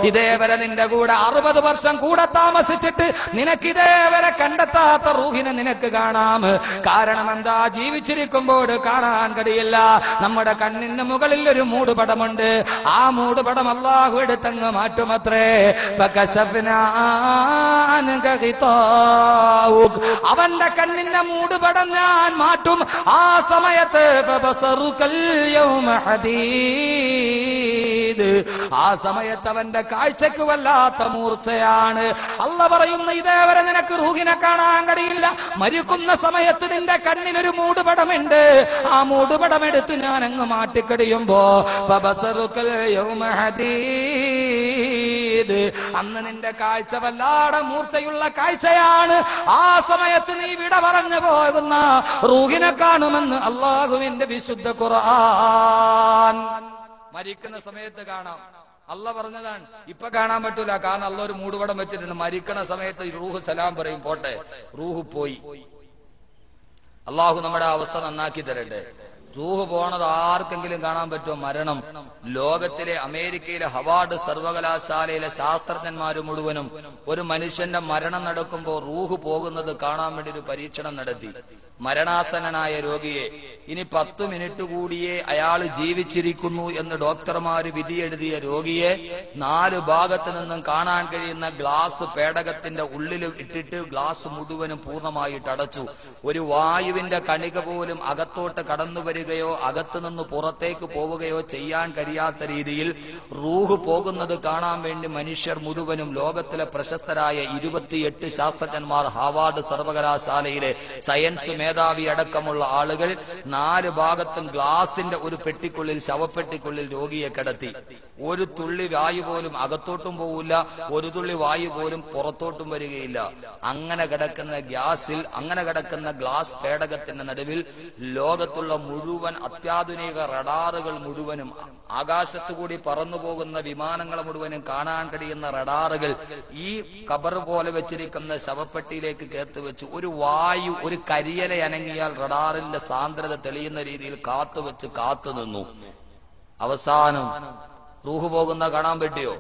ഇതേവരെ നിന്റെ കൂടെ 60 വർഷം കൂടെ താമസിച്ചിട്ട് നിനക്കിതേവരെ കണ്ടെത്താത്ത റൂഹിനെ നിനക്ക് കാണാം. കാരണം എന്താ? ജീവിച്ചിരിക്കുമ്പോൾ കാണാൻ കഴിയില്ല. നമ്മുടെ കണ്ണിന് മുകളിൽ ഒരു മൂടുപടമുണ്ട്. ആ മൂടുപടം അള്ളാഹു എടുത്തങ്ങ് മാറ്റുമത്രേ. അവന്റെ കണ്ണിന്റെ മൂടുപടം ഞാൻ മാറ്റും. ആ സമയത്ത് ആ സമയത്ത് അവന്റെ കാഴ്ചക്ക് വല്ലാത്ത മൂർച്ചയാണ്. അള്ള പറയുന്ന ഇതേവരെ നിനക്ക് റൂഹിനെ കാണാൻ കഴിയില്ല. മരിക്കുന്ന സമയത്ത് നിന്റെ കണ്ണിനൊരു മൂടുപടമുണ്ട്. ആ മൂടുപടം എടുത്ത് ഞാൻ അങ്ങ് മാറ്റിക്കടിയുമ്പോ അന്ന് നിന്റെ കാഴ്ച വല്ലാതെ മൂർച്ചയുള്ള കാഴ്ചയാണ്. ആ സമയത്ത് നീ വിട പറഞ്ഞു പോകുന്ന റൂഹിനെ കാണുമെന്ന് അല്ലാഹുവിന്റെ വിശുദ്ധ ഖുർആൻ. മരിക്കുന്ന സമയത്ത് കാണാം. അല്ല പറഞ്ഞതാണ്. ഇപ്പൊ കാണാൻ പറ്റൂല, കാരണം അല്ല ഒരു മൂടുപടം വെച്ചിട്ടുണ്ട്. മരിക്കണ സമയത്ത് റൂഹ് സലാം പറയും, പോട്ടെ, റൂഹ് പോയി. അള്ളാഹു നമ്മുടെ അവസ്ഥ നന്നാക്കി തരട്ടെ. റൂഹ് പോണത് ആർക്കെങ്കിലും കാണാൻ പറ്റുമോ? മരണം ലോകത്തിലെ അമേരിക്കയിലെ ഹവാർഡ് സർവകലാശാലയിലെ ശാസ്ത്രജ്ഞന്മാര് മുഴുവനും ഒരു മനുഷ്യന്റെ മരണം നടക്കുമ്പോൾ റൂഹ് പോകുന്നത് കാണാൻ വേണ്ടി ഒരു പരീക്ഷണം നടത്തി. മരണാസന്നനായ രോഗിയെ ഇനി 10 മിനിറ്റ് കൂടിയേ അയാൾ ജീവിച്ചിരിക്കുന്നു എന്ന് ഡോക്ടർമാര് വിധിയെഴുതിയ രോഗിയെ 4 ഭാഗത്ത് നിന്നും കാണാൻ കഴിയുന്ന ഗ്ലാസ് പേടകത്തിന്റെ ഉള്ളിൽ ഇട്ടിട്ട് ഗ്ലാസ് മുഴുവനും പൂർണ്ണമായിട്ട് അടച്ചു. ഒരു വായുവിന്റെ കണിക പോലും അകത്തോട്ട് കടന്നു വരികയോ അകത്തു നിന്ന് പുറത്തേക്ക് പോവുകയോ ചെയ്യാൻ കഴിയാത്ത രീതിയിൽ റൂഹ് പോകുന്നത് കാണാൻ വേണ്ടി മനുഷ്യർ മുഴുവനും ലോകത്തിലെ പ്രശസ്തരായ 28 ശാസ്ത്രജ്ഞന്മാർ ഹാവാർഡ് സർവകലാശാലയിലെ സയൻസ് മേധാവി അടക്കമുള്ള ആളുകൾ 4 ഭാഗത്തും ഗ്ലാസിന്റെ ഒരു പെട്ടിക്കുള്ളിൽ, ശവപ്പെട്ടിക്കുള്ളിൽ രോഗിയെ കിടത്തി. ഒരു തുള്ളി വായു പോലും അകത്തോട്ടും പോവില്ല, ഒരു തുള്ളി വായു പോലും പുറത്തോട്ടും വരികയില്ല. അങ്ങനെ കിടക്കുന്ന ഗ്ലാസ് പേടകത്തിന്റെ നടുവിൽ ലോകത്തുള്ള മുഴുവൻ അത്യാധുനിക റഡാറുകൾ മുഴുവനും, ആകാശത്തുകൂടി പറന്നു പോകുന്ന വിമാനങ്ങൾ മുഴുവനും കാണാൻ കഴിയുന്ന റഡാറുകൾ ഈ കബർ പോലെ വെച്ചിരിക്കുന്ന ശവപ്പെട്ടിയിലേക്ക് കേത്ത് വെച്ച് ഒരു വായു, ഒരു കരിയല അനങ്ങിയാൽ റഡാറിന്റെ സാന്ദ്രത തെളിയുന്ന രീതിയിൽ കാത്തു നിന്നു. അവസാനം റൂഹ് പോകുന്ന കാണാൻ പറ്റിയോ?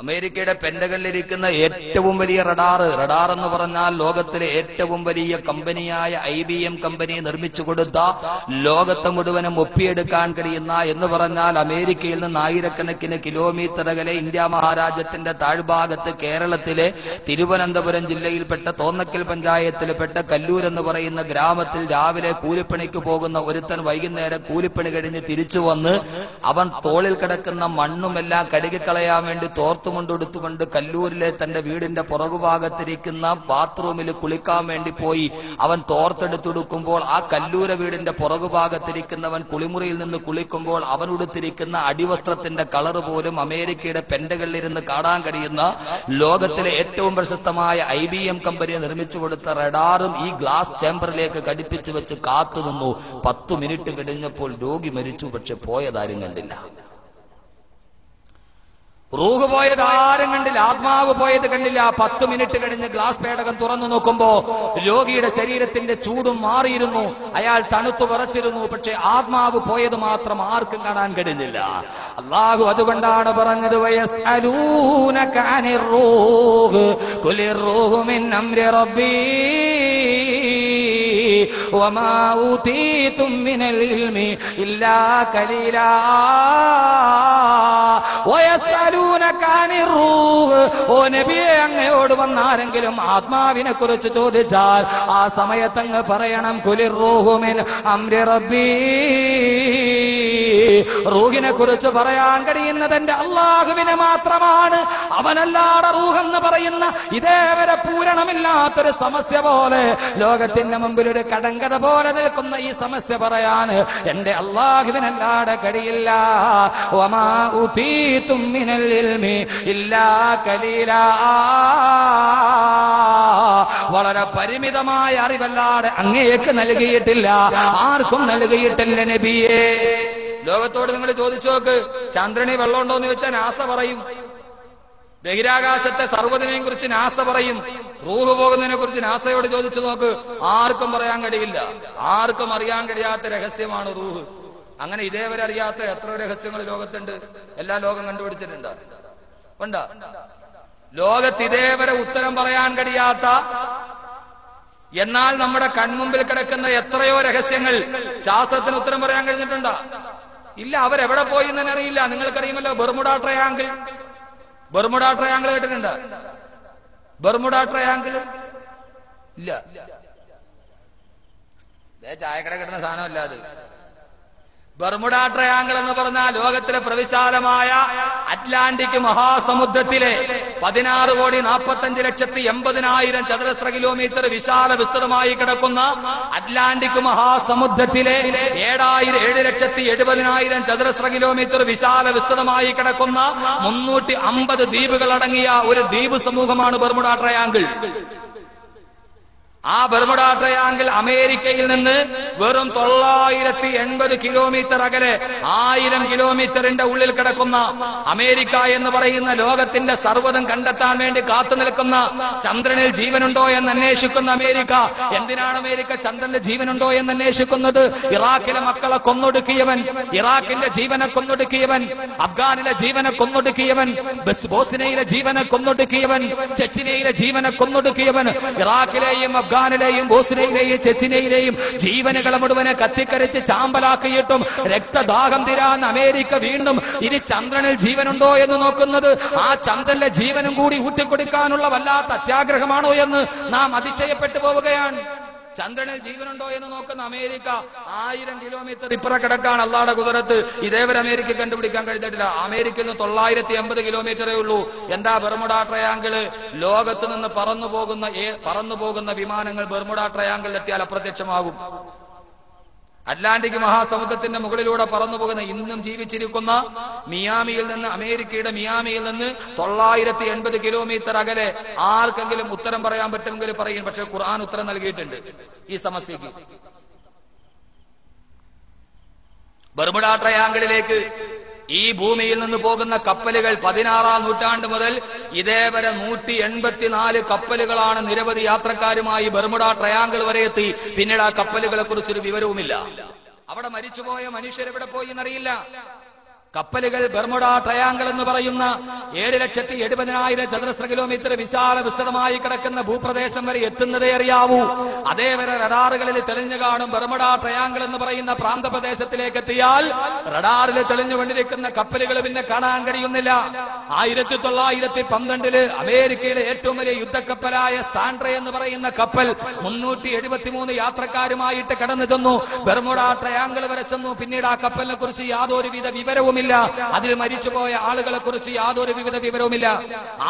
അമേരിക്കയുടെ പെന്റഗണിലിരിക്കുന്ന ഏറ്റവും വലിയ റഡാർ എന്ന് പറഞ്ഞാൽ ലോകത്തിലെ ഏറ്റവും വലിയ കമ്പനിയായ IBM കമ്പനി നിർമ്മിച്ചു കൊടുത്ത, ലോകത്തെ മുഴുവനും ഒപ്പിയെടുക്കാൻ കഴിയുന്ന, എന്ന് പറഞ്ഞാൽ അമേരിക്കയിൽ നിന്ന് 1000കണക്കിന് കിലോമീറ്റർ അകലെ ഇന്ത്യ മഹാരാജ്യത്തിന്റെ താഴ്ഭാഗത്ത് കേരളത്തിലെ തിരുവനന്തപുരം ജില്ലയിൽപ്പെട്ട തോന്നക്കൽ പഞ്ചായത്തിൽപ്പെട്ട കല്ലൂർ എന്ന് പറയുന്ന ഗ്രാമത്തിൽ രാവിലെ കൂലിപ്പണിക്ക് പോകുന്ന ഒരുത്തൻ വൈകുന്നേരം കൂലിപ്പണി കഴിഞ്ഞ് തിരിച്ചു വന്ന് അവൻ തോളിൽ കിടക്കുന്ന മണ്ണുമെല്ലാം കഴുകിക്കളയാൻ വേണ്ടി തോർത്തുകൊണ്ടെടുത്തുകൊണ്ട് കല്ലൂരിലെ തന്റെ വീടിന്റെ പുറകുഭാഗത്തിരിക്കുന്ന ബാത്റൂമിൽ കുളിക്കാൻ വേണ്ടി പോയി. അവൻ തോർത്തെടുത്തെടുക്കുമ്പോൾ ആ കല്ലൂര വീടിന്റെ പുറകുഭാഗത്തിരിക്കുന്നവൻ കുളിമുറിയിൽ നിന്ന് കുളിക്കുമ്പോൾ അവൻ ഉടുത്തിരിക്കുന്ന അടിവസ്ത്രത്തിന്റെ കളർ പോലും അമേരിക്കയുടെ പെന്റഗണിലിരുന്ന് കാണാൻ കഴിയുന്ന ലോകത്തിലെ ഏറ്റവും പ്രശസ്തമായ IBM കമ്പനി നിർമ്മിച്ചു കൊടുത്ത റഡാറും ഈ ഗ്ലാസ് ചേംബറിലേക്ക് ഘടിപ്പിച്ചു വെച്ച് കാത്തുനിന്നു. 10 മിനിറ്റ് കഴിഞ്ഞപ്പോൾ രോഗി മരിച്ചു. പക്ഷെ പോയതാരും കണ്ടില്ല. റൂഹ് പോയത് ആരും കണ്ടില്ല, ആത്മാവ് പോയത് കണ്ടില്ല. 10 മിനിറ്റ് കഴിഞ്ഞ് ഗ്ലാസ് പേടകം തുറന്നു നോക്കുമ്പോ രോഗിയുടെ ശരീരത്തിന്റെ ചൂടും മാറിയിരുന്നു, അയാൾ തണുത്തു വിറച്ചിരുന്നു. പക്ഷെ ആത്മാവ് പോയത് മാത്രം ആർക്കും കാണാൻ കഴിഞ്ഞില്ല. അല്ലാഹു അതുകൊണ്ടാണ് പറഞ്ഞത്, വയസ്അലൂനക അനിർ റൂഹ് ഖുലിർ റൂഹു മിൻ അംരി റബ്ബി വമാ ഊതീതും മിനൽ ഇൽമി ഇല്ലാ ഖലീലാ വയസ്അലൂനക അനിർ റൂഹ്. ഓ നബിയെ, അങ്ങയോട് വന്നാരെങ്കിലും ആത്മാവിനെ കുറിച്ച് ചോദിച്ചാൽ ആ സമയത്തങ്ങ് പറയണം, ഖുലിർ റൂഹു മിൻ അംരി റബ്ബി. റൂഹിനെ കുറിച്ച് പറയാൻ കഴിയുന്നത് എന്റെ അല്ലാഹുവിനെ മാത്രമാണ്. അവനല്ലാതെ റൂഹെന്ന് പറയുന്ന ഇതേവരെ പൂരണമില്ലാത്തൊരു സമസ്യ പോലെ, ലോകത്തിന്റെ മുമ്പിൽ ഒരു കടങ്കഥ പോലെ നിൽക്കുന്ന ഈ സമസ്യ പറയാൻ എന്റെ അല്ലാഹുവിനല്ലാതെ കഴിയില്ല. വമാ ഊതീതും മിനൽ ഇൽമി ഇല്ലാ ഖലീലാ. വളരെ പരിമിതമായ അറിവല്ലാതെ അങ്ങേക്ക് നൽകിയിട്ടില്ല, ആർക്കും നൽകിയിട്ടില്ല നബിയേ. ലോകത്തോട് നിങ്ങൾ ചോദിച്ചു നോക്ക്, ചന്ദ്രനെ വെള്ളമുണ്ടോ എന്ന് ചോദിച്ചാൽ നാസ പറയും. ബഹിരാകാശത്തെ സർവ്വതിനെയും കുറിച്ച് നാസ പറയും. റൂഹ് പോകുന്നതിനെ കുറിച്ച് നാസയോട് ചോദിച്ചു നോക്ക്, ആർക്കും പറയാൻ കഴിയില്ല. ആർക്കും അറിയാൻ കഴിയാത്ത രഹസ്യമാണ് റൂഹ്. അങ്ങനെ ഇതേവരെ അറിയാത്ത എത്ര രഹസ്യങ്ങൾ ലോകത്തുണ്ട്. എല്ലാ ലോകം കണ്ടുപിടിച്ചിട്ടുണ്ട്. ഉണ്ടോ? ലോകത്ത് ഇതേവരെ ഉത്തരം പറയാൻ കഴിയാത്ത, എന്നാൽ നമ്മുടെ കൺമുമ്പിൽ കിടക്കുന്ന എത്രയോ രഹസ്യങ്ങൾ ശാസ്ത്രത്തിന് ഉത്തരം പറയാൻ കഴിഞ്ഞിട്ടുണ്ടോ? ഇല്ല. അവരെവിടെ പോയി എന്ന് അറിയില്ല. നിങ്ങൾക്കറിയുമല്ലോ ബെർമുഡ ട്രയാങ്കിൾ. ബെർമുഡ ട്രയാങ്കിൾ കേട്ടിട്ടുണ്ട്? ബെർമുഡ ട്രയാങ്കിൾ ഇല്ല. ചായക്കട കിട്ടുന്ന സാധനമല്ല അത്. ബർമുഡ ട്രയാങ്കിൾ എന്ന് പറഞ്ഞാൽ ലോകത്തിലെ പ്രവിശാലമായ അറ്റ്ലാന്റിക് മഹാസമുദ്രത്തിലെ 16,45,80,000 ചതുരശ്ര കിലോമീറ്റർ വിശാല വിസ്തൃതമായി കിടക്കുന്ന അറ്റ്ലാന്റിക് മഹാസമുദ്രത്തിലെ 7,70,000 ചതുരശ്ര കിലോമീറ്റർ വിശാല വിസ്തൃതമായി കിടക്കുന്ന 350 ദ്വീപുകൾ അടങ്ങിയ ഒരു ദ്വീപ് സമൂഹമാണ് ബർമുഡ ട്രയാങ്കിൾ. ആ ബർമുഡ ട്രയാങ്കിൾ അമേരിക്കയിൽ നിന്ന് വെറും 980 കിലോമീറ്റർ അകലെ 1000 കിലോമീറ്ററിന്റെ ഉള്ളിൽ കിടക്കുന്ന അമേരിക്ക എന്ന് പറയുന്ന ലോകത്തിന്റെ സർവ്വതും കണ്ടെത്താൻ വേണ്ടി കാത്തു നിൽക്കുന്ന ചന്ദ്രനിൽ ജീവനുണ്ടോ എന്ന് അന്വേഷിക്കുന്ന അമേരിക്ക. എന്തിനാണ് അമേരിക്ക ചന്ദ്രനിൽ ജീവനുണ്ടോ എന്ന് അന്വേഷിക്കുന്നത്? ഇറാഖിലെ മക്കളെ കൊന്നൊടുക്കിയവൻ, ഇറാഖിന്റെ ജീവനെ കൊന്നൊടുക്കിയവൻ, അഫ്ഗാനിലെ ജീവനെ കൊന്നൊടുക്കിയവൻ, ബോസ്നിയയിലെ ജീവനെ കൊന്നൊടുക്കിയവൻ, ചെച്ചിനയിലെ ജീവനെ കൊന്നൊടുക്കിയവൻ, ഇറാഖിലെയും അഫ്ഗാനിലെയും ബോസ്നിയയിലെയും ചെച്ചിനയിലെയും ജീവനുകളെ മുഴുവനെ കത്തിക്കരിച്ച് ചാമ്പലാക്കിയിട്ടും രക്തദാഹം തീരാൻ അമേരിക്ക വീണ്ടും ഇനി ചന്ദ്രനിൽ ജീവനുണ്ടോ എന്ന് നോക്കുന്നത് ആ ചന്ദ്രന്റെ ജീവനും കൂടി ഊട്ടിക്കൊടുക്കാനുള്ള വല്ലാത്ത അത്യാഗ്രഹമാണോ എന്ന് നാം അതിശയപ്പെട്ടു പോവുകയാണ്. ചന്ദ്രനിൽ ജീവനുണ്ടോ എന്ന് നോക്കുന്ന അമേരിക്ക 1000 കിലോമീറ്റർ ഇപ്പുറ കിടക്കാണ് അള്ളാഹുവിന്റെ കുദറത്ത്. ഇതേവരെ അമേരിക്ക കണ്ടുപിടിക്കാൻ കഴിഞ്ഞിട്ടില്ല. അമേരിക്കയിൽ നിന്ന് 980 കിലോമീറ്ററേ ഉള്ളൂ. എന്താ ബർമുഡ ട്രയാങ്കിള്? ലോകത്ത് നിന്ന് പറന്നു പോകുന്ന വിമാനങ്ങൾ ബർമുഡ ട്രയാങ്കിളിൽ എത്തിയാൽ അപ്രത്യക്ഷമാകും. അറ്റ്ലാന്റിക് മഹാസമുദ്രത്തിന്റെ മുകളിലൂടെ പറന്നു പോകുന്ന ഇന്നും ജീവിച്ചിരിക്കുന്ന മിയാമിയിൽ നിന്ന്, അമേരിക്കയുടെ മിയാമിയിൽ നിന്ന് 980 കിലോമീറ്റർ അകലെ ആർക്കെങ്കിലും ഉത്തരം പറയാൻ പറ്റുമെങ്കിൽ പറയും. പക്ഷെ ഖുർആൻ ഉത്തരം നൽകിയിട്ടുണ്ട് ഈ സമസ്യക്ക്. ബർമുഡ ട്രയാങ്കിളിലേക്ക് ഈ ഭൂമിയിൽ നിന്ന് പോകുന്ന കപ്പലുകൾ 16-ാം നൂറ്റാണ്ട് മുതൽ ഇതേവരെ 184 കപ്പലുകളാണ് നിരവധി യാത്രക്കാരുമായി ബർമുഡ ട്രയാങ്കിൾ വരെ എത്തി. പിന്നീട് ആ കപ്പലുകളെ കുറിച്ചൊരു വിവരവുമില്ല. അവിടെ മരിച്ചുപോയ മനുഷ്യരെവിടെ പോയി എന്നറിയില്ല. കപ്പലുകൾ ബർമുഡ ട്രയാങ്കിൾ എന്ന് പറയുന്ന 7,70,000 ചതുരശ്ര കിലോമീറ്റർ വിശാല വിസ്തൃതമായി കിടക്കുന്ന ഭൂപ്രദേശം വരെ എത്തുന്നതേ അറിയാവൂ. അതേവരെ റഡാറുകളിൽ തെളിഞ്ഞു കാണും. ബർമുഡ ട്രയാങ്കിൾ എന്ന് പറയുന്ന പ്രാന്തപ്രദേശത്തിലേക്ക് എത്തിയാൽ റഡാറിൽ തെളിഞ്ഞുകൊണ്ടിരിക്കുന്ന കപ്പലുകൾ പിന്നെ കാണാൻ കഴിയുന്നില്ല. 1912 അമേരിക്കയിലെ ഏറ്റവും വലിയ യുദ്ധക്കപ്പലായ സാൻഡ്ര എന്ന് പറയുന്ന കപ്പൽ 373 യാത്രക്കാരുമായിട്ട് കടന്നു ചെന്നു. ബർമുഡ ട്രയാങ്കിൾ വരെ ചെന്നു. പിന്നീട് ആ കപ്പലിനെ കുറിച്ച് യാതൊരുവിധ വിവരവും അതിൽ മരിച്ചുപോയ ആളുകളെ കുറിച്ച് യാതൊരു വിവരവുമില്ല.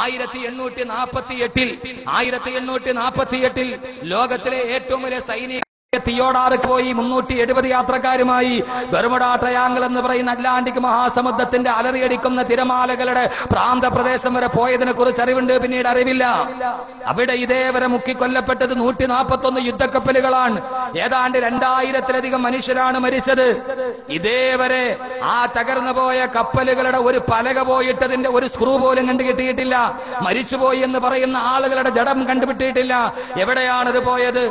1848 ലോകത്തിലെ ഏറ്റവും വലിയ സൈനിക തിയോഡാർക്ക് പോയി 370 യാത്രക്കാരുമായി ബർമുഡ ട്രയാങ്കിൾ എന്ന് പറയുന്ന അറ്റ്ലാന്റിക് മഹാസമുദ്രത്തിന്റെ അലറിയടിക്കുന്ന തിരമാലകളുടെ പ്രാന്തപ്രദേശം വരെ പോയതിനെ കുറിച്ച് അറിവുണ്ട്. പിന്നീട് അറിവില്ല. അവിടെ ഇതേവരെ മുക്കിക്കൊല്ലപ്പെട്ടത് 141 യുദ്ധക്കപ്പലുകളാണ്. ഏതാണ്ട് 2000-ത്തിലധികം മനുഷ്യരാണ് മരിച്ചത്. ഇതേവരെ ആ തകർന്നു പോയ കപ്പലുകളുടെ ഒരു പലക പോയിട്ടതിന്റെ ഒരു സ്ക്രൂ പോലും കണ്ടുകിട്ടിയിട്ടില്ല. മരിച്ചുപോയി എന്ന് പറയുന്ന ആളുകളുടെ ജഡം കണ്ടുപിട്ടിട്ടില്ല. എവിടെയാണത് പോയത്?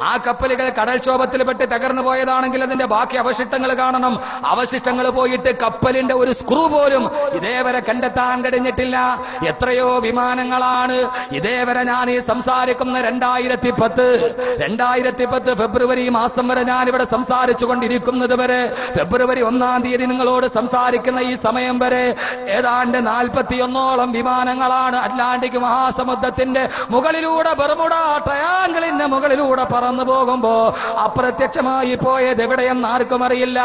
ആ കപ്പലുകൾ കടൽക്ഷോഭത്തിൽപ്പെട്ട് തകർന്നു പോയതാണെങ്കിൽ അതിന്റെ ബാക്കി അവശിഷ്ടങ്ങൾ കാണണം. അവശിഷ്ടങ്ങൾ പോയിട്ട് കപ്പലിന്റെ ഒരു സ്ക്രൂ പോലും ഇതേവരെ കണ്ടെത്താൻ കഴിഞ്ഞിട്ടില്ല. എത്രയോ വിമാനങ്ങളാണ് ഇതേവരെ ഞാൻ ഈ സംസാരിക്കുന്ന 2010 ഫെബ്രുവരി മാസം വരെ ഞാൻ ഇവിടെ സംസാരിച്ചു കൊണ്ടിരിക്കുന്നത് വരെ, ഫെബ്രുവരി 1-ാം തീയതി നിങ്ങളോട് സംസാരിക്കുന്ന ഈ സമയം വരെ ഏതാണ്ട് 41ഓളം വിമാനങ്ങളാണ് അറ്റ്ലാന്റിക് മഹാസമുദ്രത്തിന്റെ മുകളിലൂടെ ബർമുഡ ട്രയാങ്കിളിന്റെ മുകളിലൂടെ പറന്നു പോകുമ്പോ അപ്രത്യക്ഷമായി പോയത് എവിടെയെന്ന് ആർക്കും അറിയില്ല.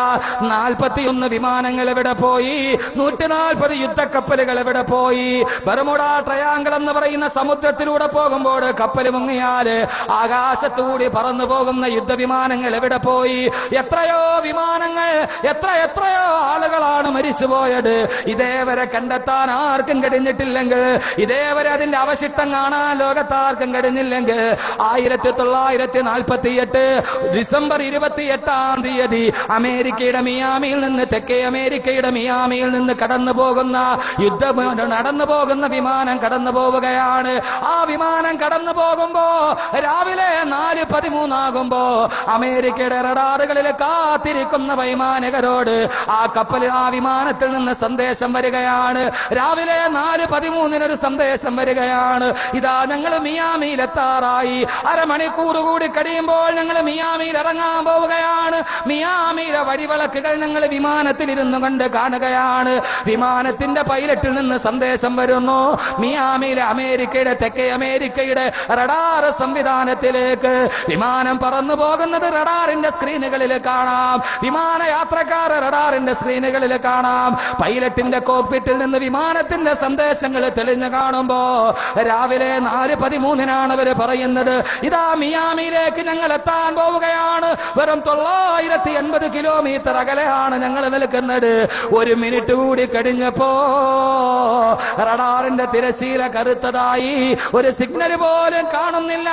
41 വിമാനങ്ങൾ എവിടെ പോയി? 140 യുദ്ധക്കപ്പലുകൾ എവിടെ പോയി? ബർമുഡ ട്രയാങ്കിൾ എന്ന് പറയുന്ന സമുദ്രത്തിലൂടെ പോകുമ്പോൾ കപ്പൽ മുങ്ങിയാല് ആകാശത്തൂടി പറന്നു പോകുന്ന യുദ്ധവിമാനങ്ങൾ എവിടെ പോയി? എത്രയോ വിമാനങ്ങൾ, എത്രയോ ആളുകളാണ് മരിച്ചുപോയത്. ഇതേവരെ കണ്ടെത്താൻ ആർക്കും കഴിഞ്ഞിട്ടില്ലെങ്കിൽ, ഇതേവരെ അതിന്റെ അവശിഷ്ടം കാണാൻ ലോകത്താർക്കും കഴിഞ്ഞില്ലെങ്കിൽ 1948 ഡിസംബർ 28-ാം തീയതി അമേരിക്കയുടെ മിയാമിയിൽ നിന്ന്, തെക്കേ അമേരിക്കയുടെ മിയാമിയിൽ നിന്ന് കടന്നു പോകുന്ന നടന്നു പോകുന്ന വിമാനം കടന്നു പോവുകയാണ്. ആ വിമാനം കടന്നു പോകുമ്പോ രാവിലെ 4:13 ആകുമ്പോ അമേരിക്കയുടെ റഡാറുകളിൽ കാത്തിരിക്കുന്ന വൈമാനികരോട് ആ വിമാനത്തിൽ നിന്ന് സന്ദേശം വരികയാണ്. രാവിലെ 4:13 ഒരു സന്ദേശം വരികയാണ്. ഇതാ ഞങ്ങൾ മിയാമിയിൽ എത്താറായി. അരമണിക്കൂർ കൂടി കഴിയുമ്പോൾ ഞങ്ങൾ മിയാമിയിൽ ഇറങ്ങാൻ പോവുകയാണ്. മിയാമിയിലെ വഴിവിളക്കുകൾ ഞങ്ങൾ വിമാനത്തിൽ ഇരുന്നു കൊണ്ട് കാണുകയാണ്. വിമാനത്തിന്റെ പൈലറ്റിൽ നിന്ന് സന്ദേശം വരുന്നു. മിയാമിയിലെ അമേരിക്കയുടെ തെക്കേ അമേരിക്കയുടെ റഡാർ സംവിധാനത്തിലേക്ക് വിമാനം പറന്നു പോകുന്നത് റഡാറിന്റെ സ്ക്രീനുകളിൽ കാണാം. വിമാനയാത്രക്കാർ റഡാറിന്റെ സ്ക്രീനുകളിൽ കാണാം. പൈലറ്റിന്റെ കോക്പിറ്റിൽ നിന്ന് വിമാനത്തിന്റെ സന്ദേശങ്ങൾ തെളിഞ്ഞു കാണുമ്പോ രാവിലെ 4:13 അവർ പറയുന്നത്, ഇതാ മിയാമിയിലേക്ക് ഞങ്ങൾ എത്താൻ പോവുകയാണ്. വെറും 980 കിലോമീറ്റർ അകലെയാണ് ഞങ്ങൾ നിൽക്കുന്നത്. 1 മിനിറ്റ് കൂടി കഴിഞ്ഞപ്പോ റഡാറിന്റെ തിരശീല കറുത്തതായി, ഒരു സിഗ്നൽ പോലും കാണുന്നില്ല.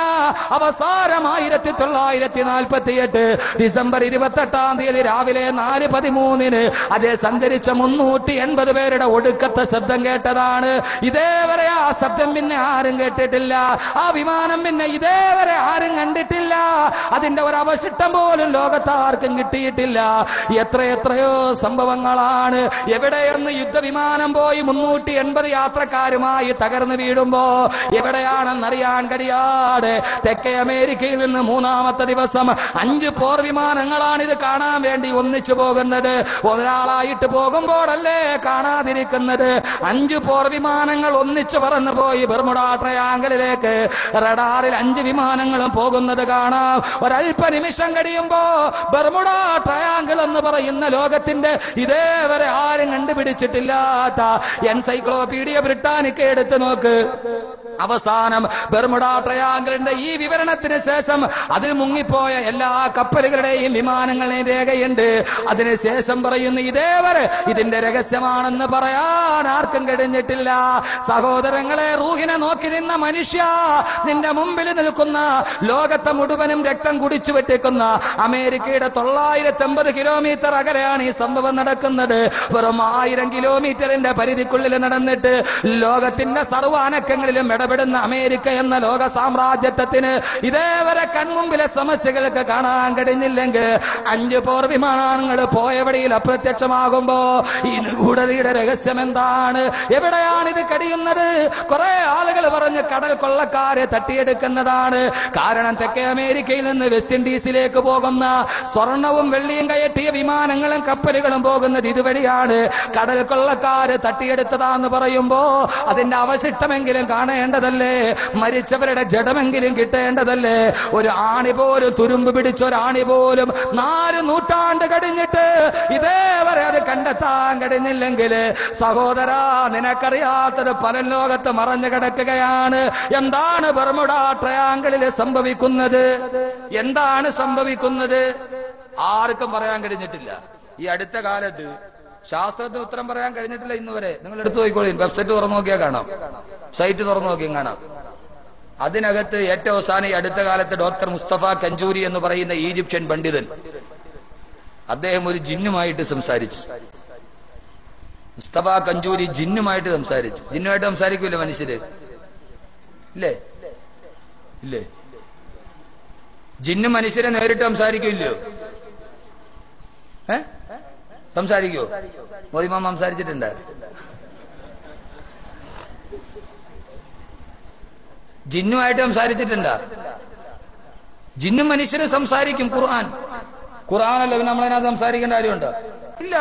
അവസാനം 1948 ഡിസംബർ 28 രാവിലെ 4:13 അതേ സഞ്ചരിച്ച 380 പേരുടെ ഒടുക്കത്തെ ശബ്ദം കേട്ടതാണ്. ഇതേവരെ ആ ശബ്ദം പിന്നെ ആരും കേട്ടിട്ടില്ല. ആ വിമാനം പിന്നെ ഇതേവരെ ആരും കണ്ടിട്ടില്ല. അതിന്റെ ഒരു അവശിഷ്ടം പോലും ലോകത്താർക്കും കിട്ടിയിട്ടില്ല. എത്രയെത്രയോ സംഭവങ്ങളാണ്. എവിടെയെന്ന് യുദ്ധവിമാനം പോയി 380 യാത്രക്കാരുമായി തകർന്നു വീഴുമ്പോ എവിടെയാണെന്നറിയാൻ കഴിയാതെ തെക്കേ അമേരിക്കയിൽ നിന്ന് 3-ാമത്തെ ദിവസം 5 പോർ വിമാനങ്ങളാണ് ഇത് കാണാൻ വേണ്ടി ഒന്നിച്ചു പോകുന്നത്. ഒരാളായിട്ട് പോകുമ്പോഴല്ലേ കാണാതിരിക്കുന്നത്. 5 പോർ വിമാനങ്ങൾ ഒന്നിച്ചു പറന്നു പോയി ബർമുഡ ട്രയാങ്കിളിലേക്ക്. റഡാറിൽ 5 വിമാനങ്ങളും പോകുന്നത് കാണാം. ഒരല്പ നിമിഷം കഴിയുമ്പോ ബർമുഡ ട്രയാങ്കിൾ എന്ന് പറയുന്ന ലോകത്തിന്റെ ഇതേവരെ ആരും കണ്ടുപിടിച്ചിട്ടില്ലാത്ത എൻസൈക്ലോപീഡിയ ബ്രിട്ടാനിക്ക എടുത്ത് നോക്ക്. അവസാനം ബർമുഡ ട്രയാങ്കിളിന്റെ ഈ വിവരണത്തിന് ശേഷം അതിൽ മുങ്ങിപ്പോയ എല്ലാ കപ്പലുകളുടെയും വിമാനങ്ങളുടെയും രേഖയുണ്ട്. അതിനുശേഷം പറയുന്നു, ഇതേവരെ ഇതിന്റെ രഹസ്യമാണെന്ന് പറയാൻ ആർക്കും കഴിഞ്ഞിട്ടില്ല. സഹോദരങ്ങളെ, റൂഹിനെ നോക്കി നിന്ന മനുഷ്യ, നിന്റെ മുമ്പിൽ നിൽക്കുന്ന ലോകത്തെ മുഴുവനും രക്തം കുടിച്ചു വെട്ടിക്കുന്ന അമേരിക്കയുടെ 980 കിലോമീറ്റർ അകലെയാണ് ഈ സംഭവം നടക്കുന്നത്. വെറും 1000 കിലോമീറ്ററിന്റെ പരിധിക്കുള്ളിൽ നടന്നിട്ട് ലോകത്തിന്റെ സർവ്വ അനക്കങ്ങളിലും ഇടപെടുന്ന അമേരിക്ക എന്ന ലോക സാമ്രാജ്യത്വത്തിന് ഇതേവരെ കൺമുമ്പിലെ സമസ്യകൾക്ക് കാണാൻ കഴിഞ്ഞില്ലെങ്കിൽ 5 പോർ വിമാനങ്ങൾ പോയ വഴിയിൽ അപ്രത്യക്ഷമാകുമ്പോ ഈ നിഗൂഢതയുടെ രഹസ്യം എന്താണ്? എവിടെയാണ് ഇത് കഴിയുന്നത്? കുറെ ആളുകൾ പറഞ്ഞ് കടൽ കൊള്ളക്കാരെ തട്ടിയെടുക്കുന്നതാണ്. കാരണം തെക്കേ അമേരിക്കയിൽ നിന്ന് വെസ്റ്റ് ഇൻഡീസിലേക്ക് പോകുന്ന സ്വർണവും വെള്ളിയും കയറ്റിയ വിമാനങ്ങളും കപ്പലുകളും പോകുന്നത് ഇതുവഴിയാണ്. കടൽ കൊള്ളക്കാര് തട്ടിയെടുത്തതാന്ന് പറയുമ്പോ അതിന്റെ അവശിഷ്ടമെങ്കിലും കാണേണ്ടതല്ലേ? മരിച്ചവരുടെ ജഡമെങ്കിലും കിട്ടേണ്ടതല്ലേ? ഒരു ആണി പോലും, തുരുമ്പ് പിടിച്ച ഒരാണി പോലും 4 നൂറ്റാണ്ട് കഴിഞ്ഞിട്ട് ഇതേവരെ അത് കണ്ടെത്താൻ കഴിഞ്ഞില്ലെങ്കിൽ സഹോദരാ, നിനക്കറിയാത്തത് പല ലോകത്ത് മറഞ്ഞു കിടക്കുകയാണ്. എന്താണ് ബർമുഡ ട്രയാങ്കിളിൽ സംഭവിക്കുന്നത്? എന്താണ് സംഭവിക്കുന്നത്? ആർക്കും പറയാൻ കഴിഞ്ഞിട്ടില്ല. ഈ അടുത്ത കാലത്ത് ശാസ്ത്രത്തിന് ഉത്തരം പറയാൻ കഴിഞ്ഞിട്ടില്ല ഇന്നുവരെ. നിങ്ങൾ എടുത്തു നോക്കിക്കോളി, വെബ്സൈറ്റ് തുറന്നു നോക്കിയാൽ കാണാം, സൈറ്റ് തുറന്നു നോക്കിയും കാണാം. അതിനകത്ത് ഏറ്റവും അവസാനം ഈ അടുത്ത കാലത്ത് ഡോക്ടർ മുസ്തഫ കഞ്ചൂരി എന്ന് പറയുന്ന ഈജിപ്ഷ്യൻ പണ്ഡിതൻ, അദ്ദേഹം ഒരു ജിന്നുമായിട്ട് സംസാരിച്ചു. മുസ്തഫ കഞ്ചൂരി ജിന്നുമായിട്ട് സംസാരിച്ചു. ജിന്നുമായിട്ട് സംസാരിക്കൂല്ലേ മനുഷ്യര്? ഇല്ലേ? ഇല്ലേ? ജിന്നു മനുഷ്യരെ നേരിട്ട് സംസാരിക്കില്ലയോ? സംസാരിക്കോ? മോദിമാമ സംസാരിച്ചിട്ടുണ്ട്. ജിന്നുമായിട്ട് സംസാരിച്ചിട്ടുണ്ട്. ജിന്നും മനുഷ്യരെ സംസാരിക്കും. ഖുർആനല്ല പിന്നെ നമ്മളതിനകത്ത് സംസാരിക്കേണ്ട കാര്യമുണ്ടോ? ഇല്ല.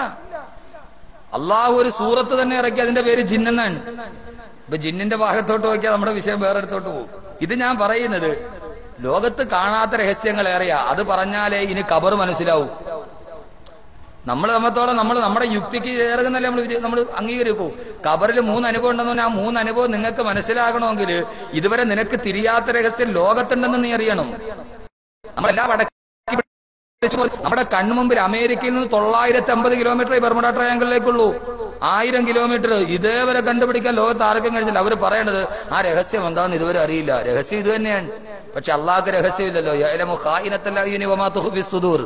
അള്ളാഹു ഒരു സൂറത്ത് തന്നെ ഇറക്കി, അതിന്റെ പേര് ജിന്നെന്നാണ്. ഇപ്പൊ ജിന്നിന്റെ ഭാഗത്തോട്ട് നോക്കിയാൽ നമ്മുടെ വിഷയം വേറെ അടുത്തോട്ട് പോകും. ഇത് ഞാൻ പറയുന്നത് ലോകത്ത് കാണാത്ത രഹസ്യങ്ങൾ ഏറെയാ. അത് പറഞ്ഞാലേ ഇനി ഖബർ മനസ്സിലാവും. നമ്മൾ നമ്മത്തോളം നമ്മൾ നമ്മുടെ യുക്തിക്ക് ചേർന്നല്ലേ നമ്മൾ അംഗീകരിക്കൂ. ഖബറിൽ 3 അനുഭവം ഉണ്ടെന്ന് പറഞ്ഞാൽ ആ 3 അനുഭവം നിങ്ങൾക്ക് മനസ്സിലാകണമെങ്കിൽ ഇതുവരെ നിനക്ക് തിരിയാത്ത രഹസ്യം ലോകത്തുണ്ടെന്ന് നീ അറിയണം. നമ്മളെല്ലാം നമ്മുടെ കണ്ണുമുമ്പിൽ അമേരിക്കയിൽ നിന്ന് 980 കിലോമീറ്റർ ബർമുഡ ട്രയാങ്കിളിലേക്കുള്ളൂ. 1000 കിലോമീറ്റർ ഇതേവരെ കണ്ടുപിടിക്കാൻ ലോകത്ത് ആർക്കും കഴിഞ്ഞില്ല. അവർ പറയണത് ആ രഹസ്യം എന്താണെന്ന് ഇതുവരെ അറിയില്ല. രഹസ്യം ഇത് തന്നെയാണ്. പക്ഷെ അള്ളാഹ്ക്ക് രഹസ്യമില്ലല്ലോ. യഅലമു ഖായിനത്തൽ അയ്യുനി വമാ തുഖ്ഫിസ് സുദൂർ.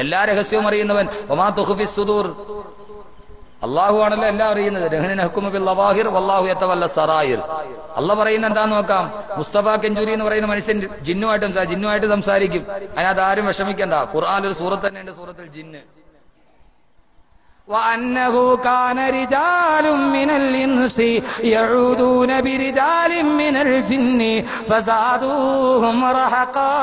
എല്ലാ രഹസ്യവും അറിയുന്നവൻ. വമാ തുഖ്ഫിസ് സുദൂർ, അള്ളാഹു ആണല്ലോ എല്ലാം അറിയുന്നത്. അള്ളാഹ് പറയുന്ന എന്താന്ന് നോക്കാം. മുസ്തഫ കെഞ്ചൂരി എന്ന് പറയുന്ന മനുഷ്യൻ ജിന്നുമായിട്ട് സംസാരിക്കും. അതിനകത്ത് ആരും വിഷമിക്കണ്ട. ഖുർആൻ ഒരു സൂറത്ത് തന്നെ ഉണ്ട്, സൂറത്തുൽ ജിന്ന്. وأنه كان رجال من الإنس يعوذون برجال من الجن فزادوهم رهقا.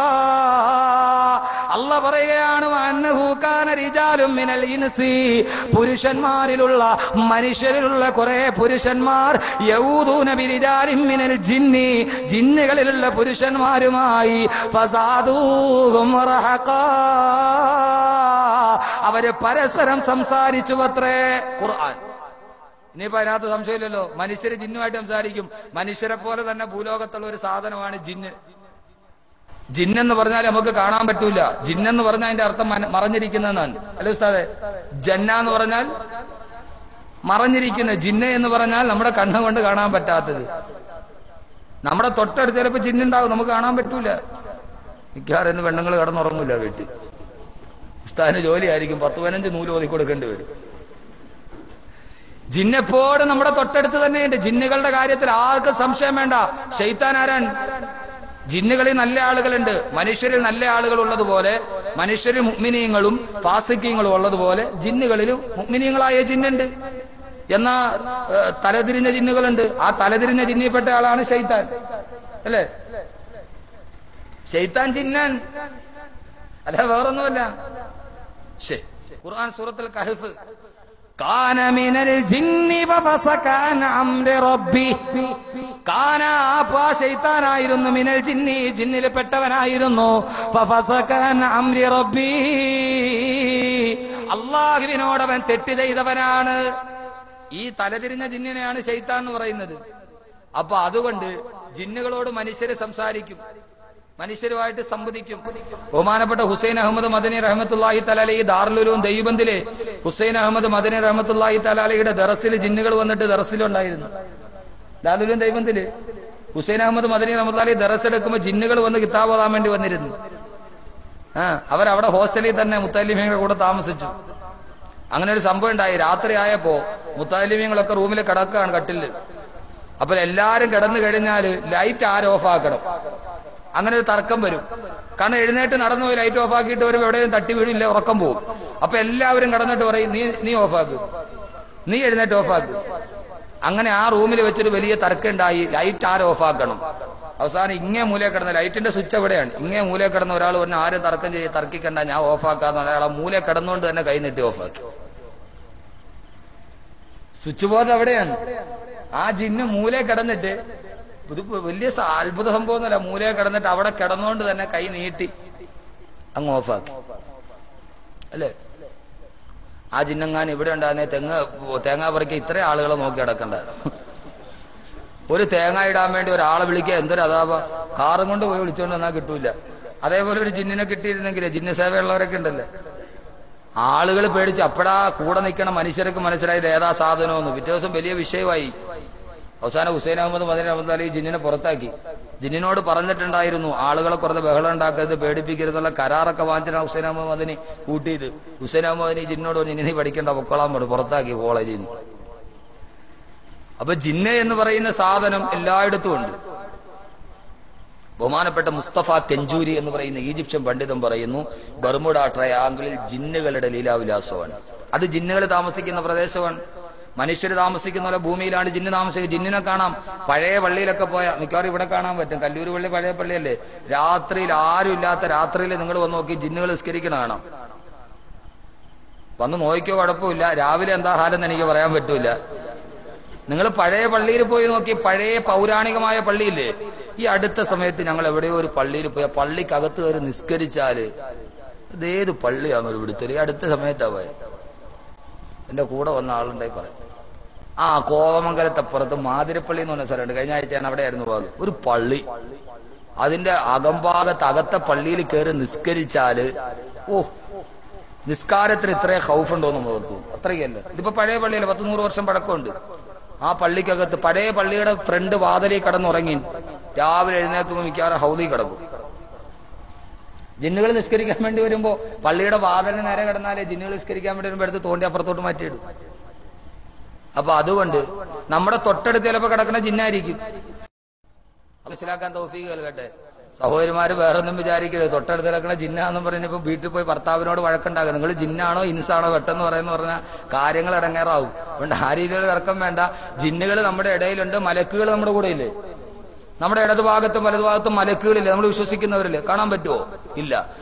അല്ല പറയുകയാണ് അന്നഹു കാന റിജാലും മിനൽ ഇൻസി, പുരുഷന്മാരിലുള്ള മനുഷ്യരിലുള്ള കുറെ പുരുഷന്മാർ യഊദൂന ബിരിജാലിൻ മിനൽ ജിന്നി, ജിന്നുകളിലുള്ള പുരുഷന്മാരുമായി ഫസാദൂഹും റഹഖാ, അവര് പരസ്പരം സംസാരിച്ചു അത്രേ. ഖുർആൻ. ഇനിയിപ്പോ അതിനകത്ത് സംശയമില്ലല്ലോ, മനുഷ്യര് ജിന്നുമായിട്ട് സംസാരിക്കും. മനുഷ്യരെ പോലെ തന്നെ ഭൂലോകത്തുള്ള ഒരു സാധനമാണ് ജിന്ന്. ജിന്നെന്ന് പറഞ്ഞാൽ നമുക്ക് കാണാൻ പറ്റൂല. ജിന്നെന്ന് പറഞ്ഞാൽ അതിന്റെ അർത്ഥം മറഞ്ഞിരിക്കുന്നതാണ് അല്ലേ ഉസ്താദെ? ജന്ന എന്ന് പറഞ്ഞാൽ മറഞ്ഞിരിക്കുന്ന, ജിന്ന എന്ന് പറഞ്ഞാൽ നമ്മുടെ കണ്ണുകൊണ്ട് കാണാൻ പറ്റാത്തത്. നമ്മുടെ തൊട്ടടുത്ത് ചിലപ്പോ ജിന്നുണ്ടാവും, നമുക്ക് കാണാൻ പറ്റൂല. മിക്കവാറും പെണ്ണുങ്ങൾ കടന്നുറങ്ങൂല വീട്ടിൽ. ഉസ്താദിന് ജോലിയായിരിക്കും, 10-15 നൂല് ഓതി കൊടുക്കേണ്ടി വരും. ജിന്നെപ്പോഴും നമ്മുടെ തൊട്ടടുത്ത് തന്നെയുണ്ട്. ജിന്നുകളുടെ കാര്യത്തിൽ ആർക്കും സംശയം വേണ്ട. ശൈത്താൻ ആരാണ്? ജിന്നുകളിൽ നല്ല ആളുകളുണ്ട്, മനുഷ്യരിൽ നല്ല ആളുകൾ ഉള്ളതുപോലെ, മനുഷ്യരിൽ മുഅ്മിനീങ്ങളും ഫാസിഖീങ്ങളും ഉള്ളതുപോലെ ജിന്നുകളിലും മുഅ്മിനീങ്ങളായ ജിന്നുണ്ട്. എന്നാ തലതിരിഞ്ഞ ജിന്നുകളുണ്ട്. ആ തലതിരിഞ്ഞ ജിന്നിൽപ്പെട്ട ആളാണ് ശൈത്താൻ, അല്ലേ? ശൈത്താൻ ജിന്നാൻ, അല്ല വേറൊന്നുമല്ല. ഖുർആൻ സൂറത്തുൽ കഹ്ഫ്, കാന മിനൽ ജിന്നി ഫഫസക അൻ അംരി റബ്ബി, കാന ആ ശൈത്താനായിരുന്നു, മിനൽ ജിന്നി ജിന്നിൽ പെട്ടവനായിരുന്നു, ഫഫസക അൻ അംരി റബ്ബി, അല്ലാഹുവിനോട് അവൻ തെറ്റ് ചെയ്തവനാണ്. ഈ തലതിരിഞ്ഞ ജിന്നിനെയാണ് ശൈത്താൻ എന്ന് പറയുന്നത്. അപ്പൊ അതുകൊണ്ട് ജിന്നുകളോട് മനുഷ്യര് സംസാരിക്കും, മനുഷ്യരുമായിട്ട് സംവദിക്കും. ബഹുമാനപ്പെട്ട ഹുസൈൻ അഹമ്മദ് മദനി റഹ്മത്തുള്ളാഹി തആല അലൈഹി ദാറുൽ ഉലൂം ദൈവബന്ദിലെ ഹുസൈൻ അഹമ്മദ് മദനി റഹ്മത്തുള്ളാഹി തആല അലൈഹിയുടെ ദറസിൽ ജിന്നുകൾ വന്നിട്ട് ദറസിലുണ്ടായിരുന്നു. ദാറുൽ ഉലൂം ദൈവബന്ദില് ഹുസൈൻ അഹമ്മദ് മദനി റഹ്മത്തുള്ളാഹി ദറസ് എടുക്കുമ്പോൾ ജിന്നുകൾ വന്ന് കിതാബ് ഓതാൻ വേണ്ടി വന്നിരുന്നു. അവരവിടെ ഹോസ്റ്റലിൽ തന്നെ മുത്തല്ലിമീങ്ങളുടെ കൂടെ താമസിച്ചു. അങ്ങനെ ഒരു സംഭവം ഉണ്ടായി. രാത്രി ആയപ്പോ മുത്തല്ലിമീങ്ങളൊക്കെ റൂമിൽ കിടക്കുകയാണ് കട്ടില്. അപ്പൊ എല്ലാരും കിടന്നു കഴിഞ്ഞാല് ലൈറ്റ് ആര് ഓഫ് ആക്കണം, അങ്ങനെ ഒരു തർക്കം വരും. കാരണം എഴുന്നേറ്റ് നടന്നു പോയി ലൈറ്റ് ഓഫ് ആക്കിയിട്ട് വരും, എവിടെയും തട്ടി വീണില്ല, ഉറക്കം പോകും. അപ്പൊ എല്ലാവരും കിടന്നിട്ട് പറയും, നീ ഓഫാക്ക്, നീ എഴുന്നേറ്റ് ഓഫാക്ക്. അങ്ങനെ ആ റൂമിൽ വെച്ചൊരു വലിയ തർക്കം ഉണ്ടായി, ലൈറ്റ് ആര് ഓഫാക്കണം. അവസാനം ഇങ്ങേ മൂലേ കിടന്ന, ലൈറ്റിന്റെ സ്വിച്ച് എവിടെയാണ്, ഇങ്ങേ മൂലേ കിടന്ന ഒരാൾ പറഞ്ഞു ആരും തർക്കിക്കണ്ട, ഞാൻ ഓഫാക്കാന്ന്. അയാൾ ആ മൂലേ കിടന്നുകൊണ്ട് തന്നെ കൈ നീട്ടി ഓഫാക്കി. സ്വിച്ച് ബോർഡ് എവിടെയാണ്? ആ ജിന്ന് മൂലേ കിടന്നിട്ട്, ഇത് വലിയ അത്ഭുത സംഭവം ഒന്നുമല്ല, മൂലയെ കിടന്നിട്ട് അവിടെ കിടന്നുകൊണ്ട് തന്നെ കൈ നീട്ടി അങ്ങ് ഓഫാക്കി, അല്ലേ? ആ ജിന്നങ്ങാൻ ഇവിടെ ഉണ്ടാകുന്ന തേങ്ങ പറിക്കുക ഇത്ര ആളുകളെ നോക്കി കിടക്കണ്ട. ഒരു തേങ്ങ ഇടാൻ വേണ്ടി ഒരാളെ വിളിക്കുക എന്തൊരു അതാപ, കാറും കൊണ്ട് പോയി വിളിച്ചോണ്ട് വന്നാൽ കിട്ടൂല. അതേപോലെ ഒരു ജിന്നിനെ കിട്ടിയിരുന്നെങ്കിൽ, ജിന്ന സേവയുള്ളവരൊക്കെ ഉണ്ടല്ലേ, ആളുകൾ പേടിച്ച് അപ്പടാ കൂടെ നിൽക്കണ മനുഷ്യർക്ക് മനസ്സിലായത് ഏതാ സാധനമെന്ന്. പിറ്റേ ദിവസം വലിയ വിഷയമായി. അവസാനം ഹുസൈൻ അഹമ്മദ് മദനി റഹ്മത്തുള്ളാഹി ജിന്നിനെ പുറത്താക്കി. ജിന്നിനോട് പറഞ്ഞിട്ടുണ്ടായിരുന്നു ആളുകളെ കുറച്ച് ബഹളം ഉണ്ടാക്കരുത്, പേടിപ്പിക്കരുതുള്ള കരാറൊക്കെ വാങ്ങിച്ചിട്ടാണ് ഹുസൈൻ അഹമ്മദ് മദനി കൂട്ടിയത്. ഹുസൈൻ അഹമ്മദ് മദനി ജിന്നോട് പറഞ്ഞു ഇനി നീ പഠിക്കേണ്ട, പൊക്കോളാൻ പറഞ്ഞു, പുറത്താക്കി കോളേജിൽ നിന്ന്. അപ്പൊ ജിന്ന് എന്ന് പറയുന്ന സാധനം എല്ലായിടത്തും ഉണ്ട്. ബഹുമാനപ്പെട്ട മുസ്തഫ കെഞ്ചൂരി എന്ന് പറയുന്ന ഈജിപ്ഷ്യൻ പണ്ഡിതൻ പറയുന്നു, ബർമുഡ ട്രയാങ്കിളിൽ ജിന്നുകളുടെ ലീലാവിലാസമാണ്. അത് ജിന്നുകൾ താമസിക്കുന്ന പ്രദേശമാണ്. മനുഷ്യർ താമസിക്കുന്ന പോലെ ഭൂമിയിലാണ് ജിന്ന് താമസിക്കുന്നത്. ജിന്നിനെ കാണാം. പഴയ പള്ളിയിലൊക്കെ പോയാൽ മിക്കവാറും ഇവിടെ കാണാൻ പറ്റും. കല്ലൂർ പള്ളി പഴയ പള്ളിയല്ലേ, രാത്രിയിൽ ആരും ഇല്ലാത്ത രാത്രിയിൽ നിങ്ങൾ വന്ന് നോക്കി ജിന്നുകൾ നിസ്കരിക്കണ കാണാം. വന്ന് നോക്കിയോ കുഴപ്പമില്ല. രാവിലെ എന്താ ഹാലെന്ന് എനിക്ക് പറയാൻ പറ്റൂല. നിങ്ങൾ പഴയ പള്ളിയിൽ പോയി നോക്കി, പഴയ പൗരാണികമായ പള്ളിയില്ലേ, ഈ അടുത്ത സമയത്ത് ഞങ്ങൾ എവിടെയോ ഒരു പള്ളിയിൽ പോയ പള്ളിക്കകത്ത് കയറി നിസ്കരിച്ചാല് ഇതേത് പള്ളിയാണെന്നൊരു വിടുത്തല്. അടുത്ത സമയത്താ പോയത്. എന്റെ കൂടെ വന്ന ആളുണ്ടായി പറയും, കോവമംഗലത്തപ്പുറത്ത് മാതിരപ്പള്ളി എന്ന് പറഞ്ഞ സ്ഥലമുണ്ട്, കഴിഞ്ഞ ആഴ്ച ഞാൻ അവിടെ ആയിരുന്നു പോയത്. ഒരു പള്ളി, അതിന്റെ അകംഭാഗത്ത് അകത്തെ പള്ളിയിൽ കയറി നിസ്കരിച്ചാല് നിസ്കാരത്തിന് ഇത്രേ ഹൗഫുണ്ടോന്ന് നമ്മൾ ഓർത്തു. അത്രയ്ക്കല്ല. ഇതിപ്പോ പഴയ പള്ളിയല്ല, 100 വർഷം പഴക്കമുണ്ട്. ആ പള്ളിക്കകത്ത് പഴയ പള്ളിയുടെ ഫ്രണ്ട് വാതിലിൽ കിടന്നുറങ്ങി രാവിലെ എഴുന്നേൽക്കുമ്പോൾ മിക്കവാറും ഹൗദി കിടക്കും. ജിന്നുകൾ നിസ്കരിക്കാൻ വേണ്ടി വരുമ്പോ പള്ളിയുടെ വാതിലിന് നേരെ കിടന്നാലേ ജിന്നുകൾ നിസ്കരിക്കാൻ വേണ്ടി വരുമ്പോ എടുത്ത് തോണ്ടി അപ്പുറത്തോട്ട് മാറ്റിയിടും. അപ്പൊ അതുകൊണ്ട് നമ്മുടെ തൊട്ടടുത്ത് ചിലപ്പോ കിടക്കുന്ന ജിന്നായിരിക്കും. മനസ്സിലാക്കാൻ തൗഫീഖ് നൽകട്ടെ. സഹോദരിമാര് വേറൊന്നും വിചാരിക്കരുത്, തൊട്ടടുത്ത് കിടക്കുന്ന ജിന്നാന്നും പറഞ്ഞപ്പോ വീട്ടിൽ പോയി ഭർത്താവിനോട് വഴക്കുണ്ടാകും. നിങ്ങൾ ജിന്നാണോ ഇൻസാണോ വെട്ടെന്ന് പറഞ്ഞാൽ കാര്യങ്ങൾ ഇടങ്ങേറാവും. അതുകൊണ്ട് ആ രീതിയിൽ തർക്കം വേണ്ട. ജിന്നുകൾ നമ്മുടെ ഇടയിലുണ്ട്, മലക്കുകൾ നമ്മുടെ കൂടെ ഇല്ലേ? നമ്മുടെ ഇടതുഭാഗത്തും വലതുഭാഗത്തും മലക്കുകളില്ലേ? നമ്മൾ വിശ്വസിക്കുന്നവരില്ലേ? കാണാൻ പറ്റുമോ? ഇല്ല.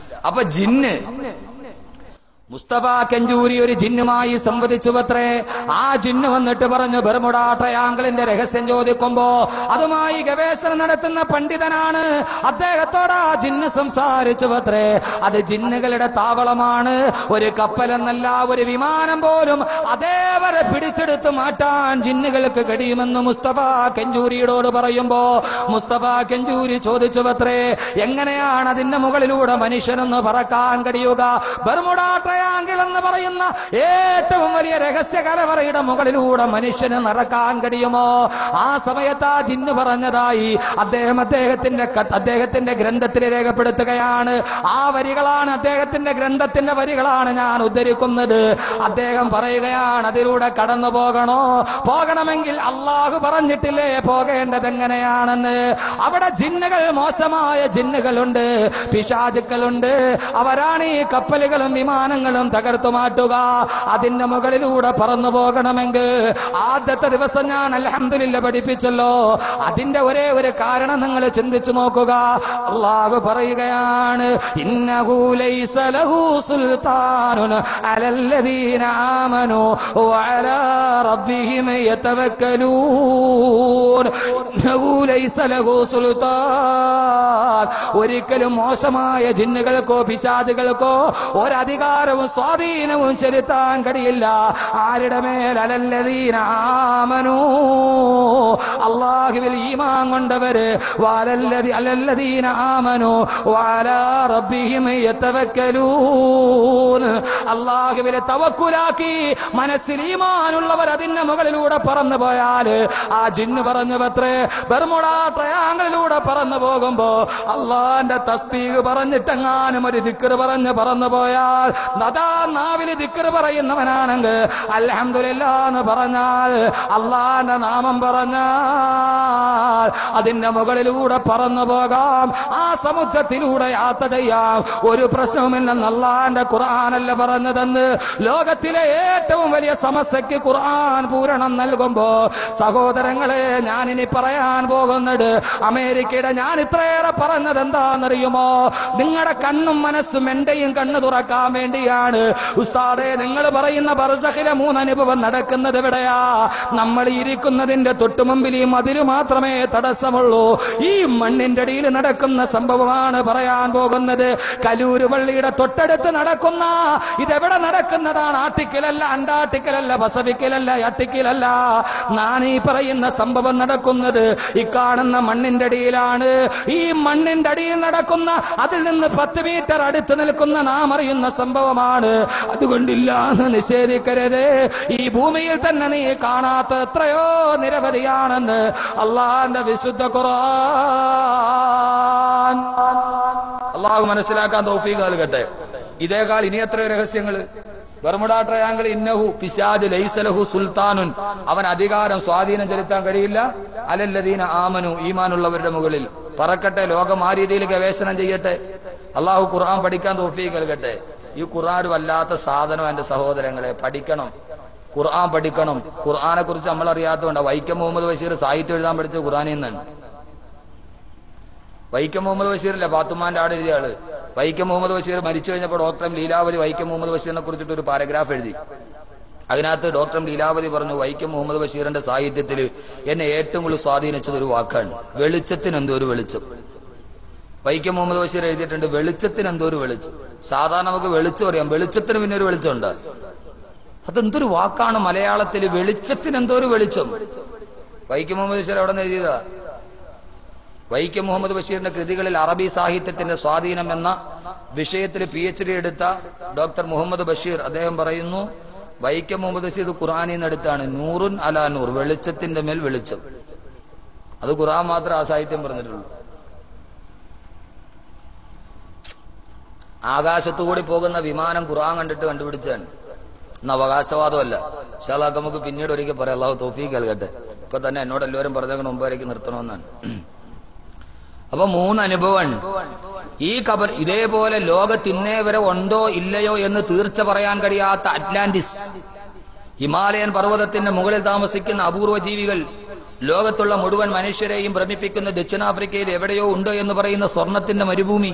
അപ്പൊ ജിന്ന് മുസ്തഫ കെഞ്ചൂരി ഒരു ജിന്നുമായി സംവദിച്ചുവത്രേ. ആ ജിന്ന് വന്നിട്ട് പറഞ്ഞു, ബർമുഡ ട്രയാങ്കിളിന്റെ രഹസ്യം ചോദിക്കുമ്പോ അതുമായി ഗവേഷണം നടത്തുന്ന പണ്ഡിതനാണ്. അദ്ദേഹത്തോട് ആ ജിന്ന് സംസാരിച്ചുവത്രേ. അത് ജിന്നുകളുടെ താവളമാണ്. ഒരു കപ്പലെന്നല്ല, ഒരു വിമാനം പോലും അതേവരെ പിടിച്ചെടുത്ത് മാറ്റാൻ ജിന്നുകൾക്ക് കഴിയുമെന്ന് മുസ്തഫ കെഞ്ചൂരിയോട് പറയുമ്പോ മുസ്തഫ കെഞ്ചൂരി ചോദിച്ചുവത്രേ, എങ്ങനെയാണ് അതിന്റെ മുകളിലൂടെ മനുഷ്യനൊന്ന് പറക്കാൻ കഴിയുക? ബർമുഡ ട്രയാങ്കിൾ എന്ന് പറയുന്ന ഏറ്റവും വലിയ രഹസ്യ കലവറയുടെ മുകളിലൂടെ മനുഷ്യന് നടക്കാൻ കഴിയുമോ? ആ സമയത്ത് ആ ജിന്ന് പറഞ്ഞതായി അദ്ദേഹത്തിന്റെ ഗ്രന്ഥത്തിൽ രേഖപ്പെടുത്തുകയാണ്. ആ വരികളാണ് അദ്ദേഹത്തിന്റെ ഗ്രന്ഥത്തിന്റെ വരികളാണ് ഞാൻ ഉദ്ധരിക്കുന്നത്. അദ്ദേഹം പറയുകയാണ്, അതിലൂടെ കടന്നു പോകണമെങ്കിൽ അള്ളാഹു പറഞ്ഞിട്ടില്ലേ പോകേണ്ടത് എങ്ങനെയാണെന്ന്. അവിടെ ജിന്നുകൾ, മോശമായ ജിന്നുകളുണ്ട്, പിശാചുക്കളുണ്ട്. അവരാണ് ഈ കപ്പലുകളും വിമാനങ്ങളും തകർത്തു മാറ്റുക. അതിന്റെ മുകളിലൂടെ പറന്നു പോകണമെങ്കിൽ ആദ്യത്തെ ദിവസം ഞാൻ അൽഹംദുലില്ലാഹ് പഠിപ്പിച്ചല്ലോ. അതിന്റെ ഒരേ ഒരു കാരണം നിങ്ങൾ ചിന്തിച്ചു നോക്കുക. അല്ലാഹു പറയുകയാണ്, ഇന്നഹു ലൈസ ലഹു സുൽത്താനുൻ അലല്ലദീന ആമനൂ വഅലാ റബ്ബിഹിം യതവക്കലൂൻ. ഇന്നഹു ലൈസ ലഹു സുൽത്താൻ. ഒരിക്കലും മോശമായ ജിന്നുകൾക്കോ പിശാചുകൾക്കോ ഒരധികാരവും സ്വാധീനവും ചെലുത്താൻ കഴിയില്ല. ആരുടെ മേൽ? അലല്ലദീന ആമനൂ, അല്ലാഹുവിൽ ഈമാൻ കൊണ്ടവര്. അലല്ലദീന ആമനൂ വഅലാ റബ്ബിഹിം യതവക്കലൂൻ. അല്ലാഹുവിലെ തവക്കുലാക്കി മനസ്സിൽ ഈമാനുള്ളവർ അതിന്റെ മുകളിലൂടെ പറന്നു പോയാൽ, ആ ജിന്ന് പറഞ്ഞവത്രേ, ബർമുഡ ട്രയാങ്കിളിലൂടെ പറന്നു പോകുമ്പോ അള്ളാന്റെ തസ്ബീഹ് പറഞ്ഞിട്ടെങ്ങാനും ഒരു ദിക്ർ പറഞ്ഞ് പറന്നു പോയാൽ, അതാ നാവില് ദിക്ർ പറയുന്നവനാണെങ്കിൽ അൽഹംദുലില്ലാഹ് എന്ന് പറഞ്ഞാൽ, അള്ളാന്റെ നാമം പറഞ്ഞാൽ അതിന്റെ മുകളിലൂടെ പറന്നു പോകാം. ആ സമുദ്രത്തിലൂടെ യാത്ര ചെയ്യാം. ഒരു പ്രശ്നവുമില്ലെന്ന് അള്ളാന്റെ ഖുർആനല്ല പറഞ്ഞതെന്ന്. ലോകത്തിലെ ഏറ്റവും വലിയ സമസ്യക്ക് ഖുർആൻ പൂരണം നൽകുമ്പോ സഹോദരങ്ങളെ, ഞാനിനി പറയാൻ പോകുന്നത് അമേരിക്കയുടെ, ഞാൻ ഇത്രയേറെ പറഞ്ഞത് എന്താണെന്നറിയുമോ? നിങ്ങളുടെ കണ്ണും മനസ്സും എന്റെയും കണ്ണ് തുറക്കാൻ വേണ്ടിയാണ്. ഉസ്താദേ, നിങ്ങൾ പറയുന്ന ബർസഖിലെ 3 അനുഭവം നടക്കുന്നത് എവിടെയാ? നമ്മൾ ഇരിക്കുന്നതിന്റെ തൊട്ടുമുമ്പിൽ ഈ മതില് മാത്രമേ തടസ്സമുള്ളൂ. ഈ മണ്ണിന്റെ അടിയിൽ നടക്കുന്ന സംഭവമാണ് പറയാൻ പോകുന്നത്. കലൂര് പള്ളിയുടെ തൊട്ടടുത്ത് നടക്കുന്ന, ഇതെവിടെ നടക്കുന്നതാണ്? ആർട്ടിക്കലല്ല, അന്റാർട്ടിക്കലല്ല, പസഫിക്കിലല്ല, അട്ടിക്കിലല്ല. ഞാൻ ഈ പറയുന്ന സംഭവം നടക്കുന്നത് ഈ കാണുന്ന മണ്ണിന്റെ അടിയിലാണ്. ഈ മണ്ണിന്റെ അടിയിൽ നടക്കുന്ന, അതിൽ നിന്ന് 10 മീറ്റർ അടുത്ത് നിൽക്കുന്ന നാം അറിയുന്ന സംഭവമാണ്. അതുകൊണ്ടില്ലാന്ന് നിഷേധിക്കരുത്. ഈ ഭൂമിയിൽ തന്നെ നീ കാണാത്ത എത്രയോ നിരവധിയാണെന്ന് അള്ളാന്റെ വിശുദ്ധ ഖുർആൻ. അള്ളാഹു മനസ്സിലാക്കാൻ തൗഫീഖ് നൽകട്ടെ. ഇതേക്കാൾ ഇനി എത്രയോ രഹസ്യങ്ങൾ. ബർമുഡ ട്രയാങ്കിൾ, ഇന്നഹു പിശാച് ലൈസ ലഹു സുൽത്താനുൻ, അവൻ അധികാരം സ്വാധീനം ചെലുത്താൻ കഴിയില്ല. അലല്ലദീന ആമനു, ഈമാനുള്ളവരുടെ മുകളിൽ പറക്കട്ടെ. ലോകം ആ രീതിയിൽ ഗവേഷണം ചെയ്യട്ടെ. അള്ളാഹു ഖുർആൻ പഠിക്കാൻ തൗഫീഖ് നൽകട്ടെ. ഈ ഖുർആൻ വല്ലാത്ത സാധനം എന്റെ സഹോദരങ്ങളെ. പഠിക്കണം, ഖുർആൻ പഠിക്കണം. ഖുർആനെ കുറിച്ച് നമ്മൾ അറിയാത്തതുകൊണ്ട് വൈക്കം മുഹമ്മദ് ബഷീർ സാഹിത്യം എഴുതാൻ പഠിച്ചത് ഖുർആനിൽ നിന്നാണ്. വൈക്കം മുഹമ്മദ് ബഷീറില്ല, പാത്തുമാന്റെ ആട് എഴുതിയ ആള്. വൈക്കം മുഹമ്മദ് ബഷീർ മരിച്ചു കഴിഞ്ഞപ്പോൾ ഡോക്ടർ ലീലാവതി വൈക്കം മുഹമ്മദ് ബഷീറിനെ കുറിച്ചിട്ട് ഒരു പാരഗ്രാഫ് എഴുതി. അതിനകത്ത് ഡോക്ടർ ലീലാവതി പറഞ്ഞു, വൈക്കം മുഹമ്മദ് ബഷീറിന്റെ സാഹിത്യത്തിൽ എന്നെ ഏറ്റവും കൂടുതൽ സ്വാധീനിച്ചത് ഒരു വാക്കാണ്, വെളിച്ചത്തിന് എന്തോ ഒരു വെളിച്ചം. വൈക്കം മുഹമ്മദ് ബഷീർ എഴുതിയിട്ടുണ്ട്, വെളിച്ചത്തിന് എന്തോ ഒരു വെളിച്ചം. സാധാരണ നമുക്ക് വെളിച്ചം അറിയാം, വെളിച്ചത്തിന് പിന്നെ ഒരു വെളിച്ചമുണ്ട്. അതെന്തൊരു വാക്കാണ് മലയാളത്തിൽ, വെളിച്ചത്തിന് എന്തോ ഒരു വെളിച്ചം. വൈക്കം മുഹമ്മദ് ബഷീർ എവിടെ നിന്ന് എഴുതിയതാ? വൈക്കം മുഹമ്മദ് ബഷീറിന്റെ കൃതികളിൽ അറബി സാഹിത്യത്തിന്റെ സ്വാധീനം എന്ന വിഷയത്തിൽ PhD എടുത്ത ഡോക്ടർ മുഹമ്മദ് ബഷീർ അദ്ദേഹം പറയുന്നു, വൈക്കം മുഹമ്മദ് ബഷീർ ഖുർആനിൽ നിന്ന് എടുത്താണ്. നൂറുൻ അലാ നൂർ, വെളിച്ചത്തിന്റെ മേൽ വെളിച്ചം. അത് ഖുർആൻ മാത്രം ആ സാഹിത്യം പറഞ്ഞിട്ടുള്ളൂ. ആകാശത്തുകൂടി പോകുന്ന വിമാനം ഖുർആൻ കണ്ടിട്ട് കണ്ടുപിടിച്ചാണ്. ഇന്ന് അവകാശവാദമല്ല. ഇൻഷാ അല്ലാഹ് നമുക്ക് പിന്നീട് ഒരിക്കൽ പറയാം. അല്ലാഹു തൗഫീഖ് നൽകട്ടെ. ഇപ്പൊ തന്നെ എന്നോട് എല്ലാവരും പറഞ്ഞ മുമ്പായിരിക്കും നിർത്തണമെന്നാണ്. അപ്പൊ 3 അനുഭവം ഈ ഖബർ. ഇതേപോലെ ലോകത്തിന്നേ വരെ ഉണ്ടോ ഇല്ലയോ എന്ന് തീർച്ച പറയാൻ കഴിയാത്ത അറ്റ്ലാന്റിസ്, ഹിമാലയൻ പർവ്വതത്തിന്റെ മുകളിൽ താമസിക്കുന്ന അപൂർവ ജീവികൾ, ലോകത്തുള്ള മുഴുവൻ മനുഷ്യരെയും ഭ്രമിപ്പിക്കുന്ന ദക്ഷിണാഫ്രിക്കയിൽ എവിടെയോ ഉണ്ട് എന്ന് പറയുന്ന സ്വർണത്തിന്റെ മരുഭൂമി.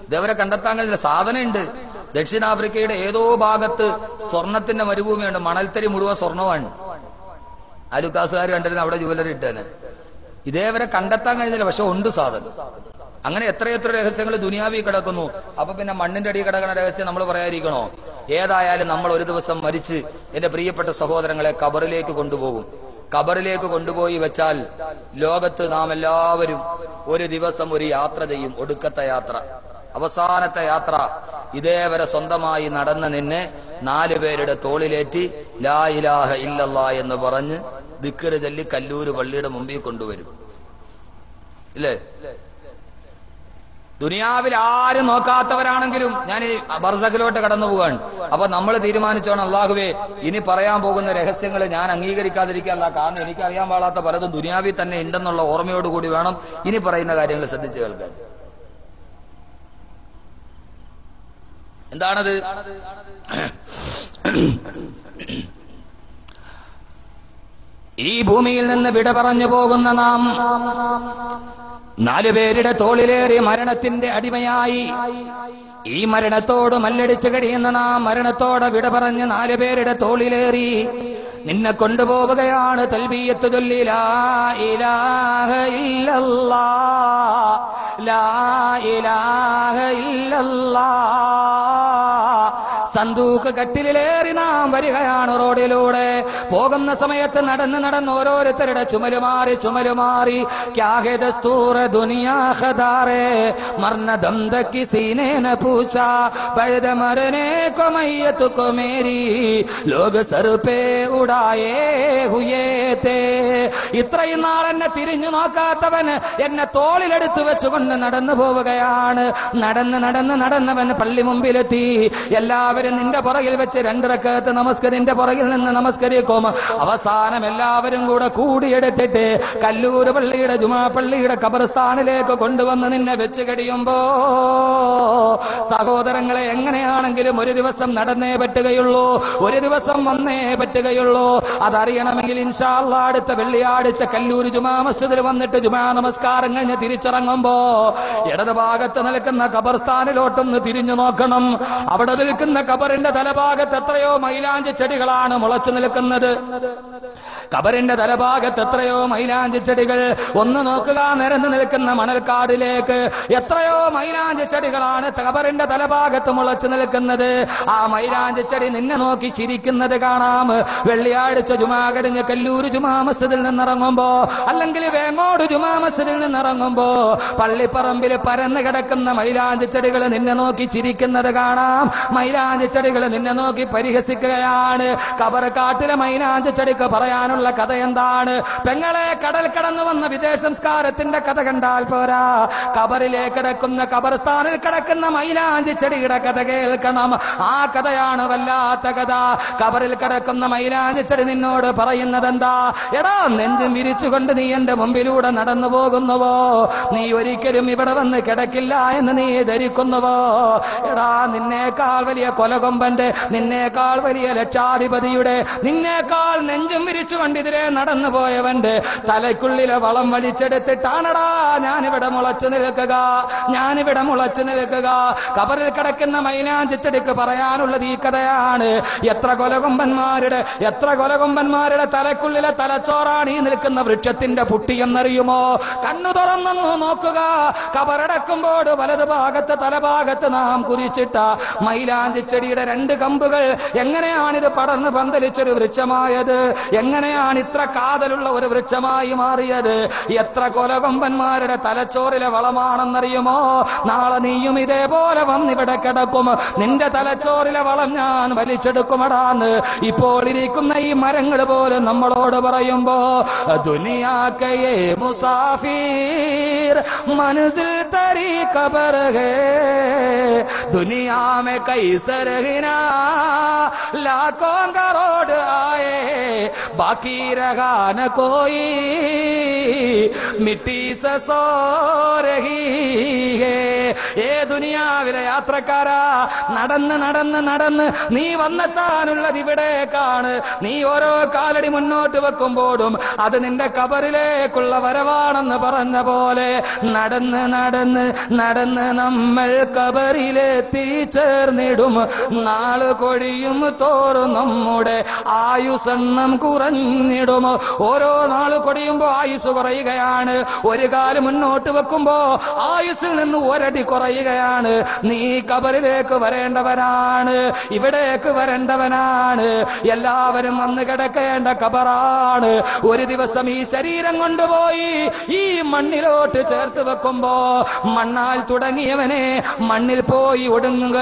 ഇതേവരെ കണ്ടെത്താൻ കഴിയുന്ന സാധനമുണ്ട്. ദക്ഷിണാഫ്രിക്കയുടെ ഏതോ ഭാഗത്ത് സ്വർണത്തിന്റെ മരുഭൂമിയുണ്ട്. മണൽത്തരി മുഴുവൻ സ്വർണമാണ്. അലുക്കാസുകാർ കണ്ടിരുന്ന അവിടെ ജുവലറി ഇട്ടേനെ. ഇതേവരെ കണ്ടെത്താൻ കഴിഞ്ഞില്ല, പക്ഷെ ഉണ്ട് സാധനം. അങ്ങനെ എത്രയെത്ര രഹസ്യങ്ങൾ ദുനിയാവി കിടക്കുന്നു. അപ്പൊ പിന്നെ മണ്ണിന്റെ അടി കിടക്കുന്ന രഹസ്യം നമ്മൾ പറയാതിരിക്കണോ? ഏതായാലും നമ്മൾ ഒരു ദിവസം മരിച്ച് എന്റെ പ്രിയപ്പെട്ട സഹോദരങ്ങളെ ഖബറിലേക്ക് കൊണ്ടുപോകും. ഖബറിലേക്ക് കൊണ്ടുപോയി വെച്ചാൽ ലോകത്ത് നാം എല്ലാവരും ഒരു ദിവസം ഒരു യാത്ര ചെയ്യും. ഒടുക്കത്തെ യാത്ര, അവസാനത്തെ യാത്ര. ഇതേവരെ സ്വന്തമായി നടന്ന നിന്നെ 4 പേരുടെ തോളിലേറ്റി ലാ ഇലാഹ ഇല്ലല്ലാ എന്ന് പറഞ്ഞ് ദിക്ർ ചൊല്ലി കല്ലൂര് പള്ളിയുടെ മുമ്പിൽ കൊണ്ടുവരും. ഇല്ലേ? ദുനിയാവിൽ ആരും നോക്കാത്തവരാണെങ്കിലും ഞാൻ ബർസഖിലോട്ട് കടന്നു പോവാണ്. അപ്പൊ നമ്മൾ തീരുമാനിച്ചോണം, അല്ലാഹുവേ ഇനി പറയാൻ പോകുന്ന രഹസ്യങ്ങൾ ഞാൻ അംഗീകരിക്കാതിരിക്കാനുള്ള. കാരണം എനിക്കറിയാൻ പാടാത്ത പലതും ദുനിയാവിൽ തന്നെ ഉണ്ടെന്നുള്ള ഓർമ്മയോടുകൂടി വേണം ഇനി പറയുന്ന കാര്യങ്ങൾ ശ്രദ്ധിച്ചു കേൾക്കാൻ. എന്താണത്? ഈ ഭൂമിയിൽ നിന്ന് വിട പറഞ്ഞു പോകുന്ന നാം 4 പേരുടെ തോളിലേറി മരണത്തിന്റെ അടിമയായി ഈ മരണത്തോട് മല്ലടിച്ചു കഴിയുന്ന നാം മരണത്തോടെ വിട പറഞ്ഞ് 4 പേരുടെ തോളിലേറി നിന്നെ കൊണ്ടുപോവുകയാണ്. തൽബിയത്ത് ചൊല്ലി ലാ ഇലാഹ ഇല്ലല്ലാഹ്, ലാ ഇലാഹ ഇല്ലല്ലാഹ്. സന്തൂക്ക് കട്ടിലേറി നാം വരികയാണ്. റോഡിലൂടെ പോകുന്ന സമയത്ത് നടന്ന് നടന്ന് ഓരോരുത്തരുടെ ചുമലുമാറി ചുമലുമാറി ക്യാഹെ ദസ്തൂർ ദുനിയാ ഖദാറെ മർന ദംദക്കി സീനെ ന പൂച്ചാ ബഅദ മരനെ കോ മയ്യത്ത് കോ മേരി ലോക സർ പേ ഉഡായേ ഹുയേ തേ. ഇത്രയും നാൾ എന്നെ തിരിഞ്ഞു നോക്കാത്തവന് എന്നെ തോളിലെടുത്ത് വെച്ചുകൊണ്ട് നടന്നു പോവുകയാണ്. നടന്ന് നടന്ന് നടന്നവൻ പള്ളി മുമ്പിലെത്തി. എല്ലാവരും നിന്റെ പുറകിൽ വെച്ച് 2 റക്അത്ത് നിന്റെ പുറകിൽ നിന്ന് നമസ്കരിക്കും. അവസാനം എല്ലാവരും കൂടെ കൂടിയെടുത്തിട്ട് കല്ലൂർ പള്ളിയുടെ ജുമാ പള്ളിയുടെ ഖബർസ്ഥാനിലേക്ക് കൊണ്ടുവന്ന് നിന്നെ വെച്ച് കഴിയുമ്പോ സഹോദരങ്ങളെ, എങ്ങനെയാണെങ്കിലും ഒരു ദിവസം നടന്നേ പറ്റുകയുള്ളൂ, ഒരു ദിവസം വന്നേ പറ്റുകയുള്ളൂ. അതറിയണമെങ്കിൽ ഇൻഷാ അല്ലാഹ് അടുത്ത വെള്ളിയാഴ്ച കല്ലൂർ ജുമാ മസ്ജിദിൽ വന്നിട്ട് ജുമാ നമസ്കാരം കഴിഞ്ഞ് തിരിച്ചിറങ്ങുമ്പോ ഇടതുഭാഗത്ത് നിൽക്കുന്ന ഖബർസ്ഥാനിലോട്ടൊന്ന് തിരിഞ്ഞു നോക്കണം. അവിടെ നിൽക്കുന്ന ഖബറിന്റെ തലഭാഗത്ത് എത്രയോ മൈലാഞ്ചി ചെടികളാണ് മുളച്ചു നിൽക്കുന്നത്. ഖബറിന്റെ തലഭാഗത്ത് എത്രയോ മൈലാഞ്ചി ചെടികൾ. ഒന്ന് നോക്കുക, നിരന്നു നിൽക്കുന്ന മണൽക്കാടിലേക്ക് എത്രയോ മൈലാഞ്ചി ചെടികളാണ് ഖബറിന്റെ തലഭാഗത്ത് മുളച്ചു നിൽക്കുന്നത്. ആ മൈലാഞ്ചി ചെടി നിന്നെ നോക്കി ചിരിക്കുന്നത് കാണാം. വെള്ളിയാഴ്ച ജുമാ കഴിഞ്ഞ് കല്ലൂർ ജുമാ മസ്ജിദിൽ നിന്നിറങ്ങുമ്പോ, അല്ലെങ്കിൽ വേങ്ങോട് ജുമാ മസ്ജിദിൽ നിന്നിറങ്ങുമ്പോ പള്ളിപ്പറമ്പിൽ പരന്നു കിടക്കുന്ന മൈലാഞ്ചി ചെടികൾ നിന്നെ നോക്കി ചിരിക്കുന്നത് കാണാം. മൈലാഞ്ചി ചെടികൾ നിന്നെ നോക്കി പരിഹസിക്കുകയാണ്. ഖബർക്കാട്ടിലെ മൈലാഞ്ചി ചെടിക്ക് പറയാനുള്ള കഥ എന്താണ്? പെങ്ങളെ, കടൽ കടന്നു വന്ന വിദേശ സംസ്കാരത്തിന്റെ കഥ കണ്ടാൽ പോരാ, ഖബറിലേക്ക് കിടക്കുന്ന ഖബർസ്ഥാനിൽ കിടക്കുന്ന മൈലാഞ്ചി ചെടിയുടെ കഥ കേൾക്കണം. ആ കഥയാണ് വല്ലാത്ത കഥ. ഖബറിൽ കിടക്കുന്ന മൈലാഞ്ചി ചെടി നിന്നോട് പറയുന്നത് എന്താ? എടാ, നെഞ്ചും വിരിച്ചുകൊണ്ട് നീ എന്റെ മുമ്പിലൂടെ നടന്നു പോകുന്നുവോ? നീ ഒരിക്കലും ഇവിടെ വന്ന് കിടക്കില്ല എന്ന് നീ ധരിക്കുന്നുവോ? എടാ, നിന്നേക്കാൾ വലിയ കൊലകൊമ്പന്റെ, നിന്നേക്കാൾ വലിയ ലക്ഷാധിപതിയുടെ, നിന്നേക്കാൾ നെഞ്ചും വിരിച്ചുകൊണ്ട് ഇതിലെ നടന്നു പോയവന്റെ തലയ്ക്കുള്ളിലെ വളം വലിച്ചെടുത്തിട്ടാണടാ ഞാനിവിടെ മുളച്ചു നിൽക്കുക, ഞാനിവിടെ മുളച്ചു നിൽക്കുക. ഖബറിൽ കിടക്കുന്ന മൈലാഞ്ചി ചെടിക്ക് പറയാനുള്ളത് ഈ കഥയാണ്. എത്ര കൊലകൊമ്പന്മാരുടെ തലയ്ക്കുള്ളിലെ തലച്ചോറാണ് ഈ നിൽക്കുന്ന വൃക്ഷത്തിന്റെ പുട്ടി എന്നറിയുമോ? കണ്ണു തുറന്നു നോക്കുക. ഖബറടക്കുമ്പോൾ വലതു ഭാഗത്ത് തലഭാഗത്ത് നാം കുരിച്ചിട്ട മൈലാഞ്ചി ചെടിയുടെ 2 കമ്പുകൾ എങ്ങനെയാണിത് പടർന്ന് പന്തലിച്ചൊരു വൃക്ഷമായത്? എങ്ങനെയാണ് ഇത്ര കാതലുള്ള ഒരു വൃക്ഷമായി മാറിയത്? എത്ര കൊലകൊമ്പന്മാരുടെ തലച്ചോറിലെ വളമാണെന്നറിയുമോ? നാളെ നീയും ഇതേപോലെ വന്നിവിടെ കിടക്കും. നിന്റെ തലച്ചോറിലെ വളം ഞാൻ വലിച്ചെടുക്കുമടാന്ന് ഇപ്പോൾ ഇരിക്കുന്ന ഈ മരങ്ങൾ പോലും നമ്മളോട് പറയുമ്പോ, ദുനിയാക്കേ മുസാഫിർ മനസിൽ തരി ഖബർ ഹേ, ദുനിയാ में कैसर हिना लाखों करोड़ आए बाकी रहा न कोई मिट्टी से सो रही है ഏ ദുനിയാവിലെ യാത്രക്കാരാ നടന്ന് നടന്ന് നടന്ന് നീ വന്നെത്താനുള്ളത് ഇവിടേക്കാണ് നീ ഓരോ കാലടി മുന്നോട്ട് വെക്കുമ്പോഴും അത് നിന്റെ കബറിലേക്കുള്ള വരവാണെന്ന് പറഞ്ഞ പോലെ നടന്ന് നടന്ന് നടന്ന് നമ്മൾ കബറിലെത്തിച്ചേർന്നിടും നാള് കൊഴിയും തോറും നമ്മുടെ ആയുസെണ്ണം കുറഞ്ഞിടും ഓരോ നാള് കൊടിയുമ്പോ ആയുസ് കുറയുകയാണ് ഒരു കാലം മുന്നോട്ട് വെക്കുമ്പോ ആയുസ്സിൽ നിന്ന് ഒരടി കുറയുകയാണ് നീ കബറിലേക്ക് വരേണ്ടവനാണ് ഇവിടേക്ക് വരേണ്ടവനാണ് എല്ലാവരും വന്ന് കിടക്കേണ്ട കബറാണ് ഒരു ദിവസം ഈ ശരീരം കൊണ്ടുപോയി ഈ മണ്ണിലോട്ട് ചേർത്ത് വെക്കുമ്പോ മണ്ണാൽ തുടങ്ങിയവനെ മണ്ണിൽ പോയി ഒടുങ്ങുക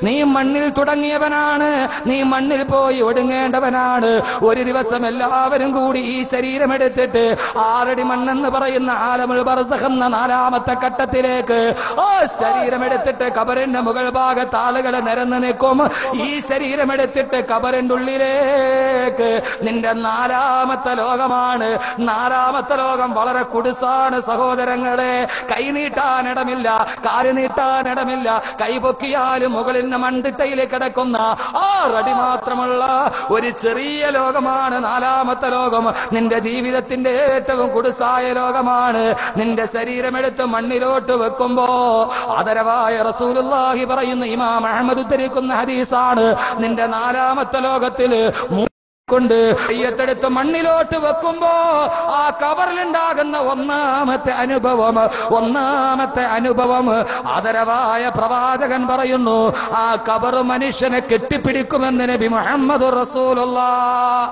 നീ മണ്ണിൽ തുടങ്ങിയവനാണ് നീ മണ്ണിൽ പോയി ഒടുങ്ങേണ്ടവനാണ് ഒരു ദിവസം എല്ലാവരും കൂടി ഈ ശരീരം എടുത്തിട്ട് 6 അടി മണ്ണെന്ന് പറയുന്ന ആലമുൽ ബർസഖ് എന്ന 4ാമത്തെ ഘട്ടത്തിലേക്ക് ആ ശരീരമെടുത്തിട്ട് കബറിന്റെ മുകൾ ഭാഗത്ത് ആളുകൾ നിരന്ന് നിൽക്കും ഈ ശരീരമെടുത്തിട്ട് കബറിന്റെ ഉള്ളിലേക്ക് നിന്റെ 4ാമത്തെ ലോകമാണ് 4ാമത്തെ ലോകം വളരെ കുടുസാണ് സഹോദരങ്ങളെ കൈ നീട്ടാനിടമില്ല കാല് നീട്ടാനിടമില്ല കൈ പൊക്കിയാലും മുകളിൽ മണ്ടിട്ടയിൽ കിടക്കുന്ന 6 അടി മാത്രമുള്ള ഒരു ചെറിയ ലോകമാണ് 4ാമത്തെ ലോകം നിന്റെ ജീവിതത്തിന്റെ ഏറ്റവും കുടുസായ ലോകമാണ് നിന്റെ ശരീരമെടുത്ത് മണ്ണിലോട്ട് വെക്കുമ്പോ ആദരവായ റസൂലുള്ളാഹി പറയുന്ന ഇമാം അഹ്മദ് ഉദ്ധരിക്കുന്ന ഹദീസാണ് നിന്റെ 4ാമത്തെ ലോകത്തില് കൊണ്ട് കയ്യത്തെടുത്ത് മണ്ണിലോട്ട് വെക്കുമ്പോ ആ കബറിലുണ്ടാകുന്ന ഒന്നാമത്തെ അനുഭവം ആദരവായ പ്രവാചകൻ പറയുന്നു ആ കബർ മനുഷ്യനെ കെട്ടിപ്പിടിക്കുമെന്ന് നബി മുഹമ്മദ് റസൂലുള്ളാഹ്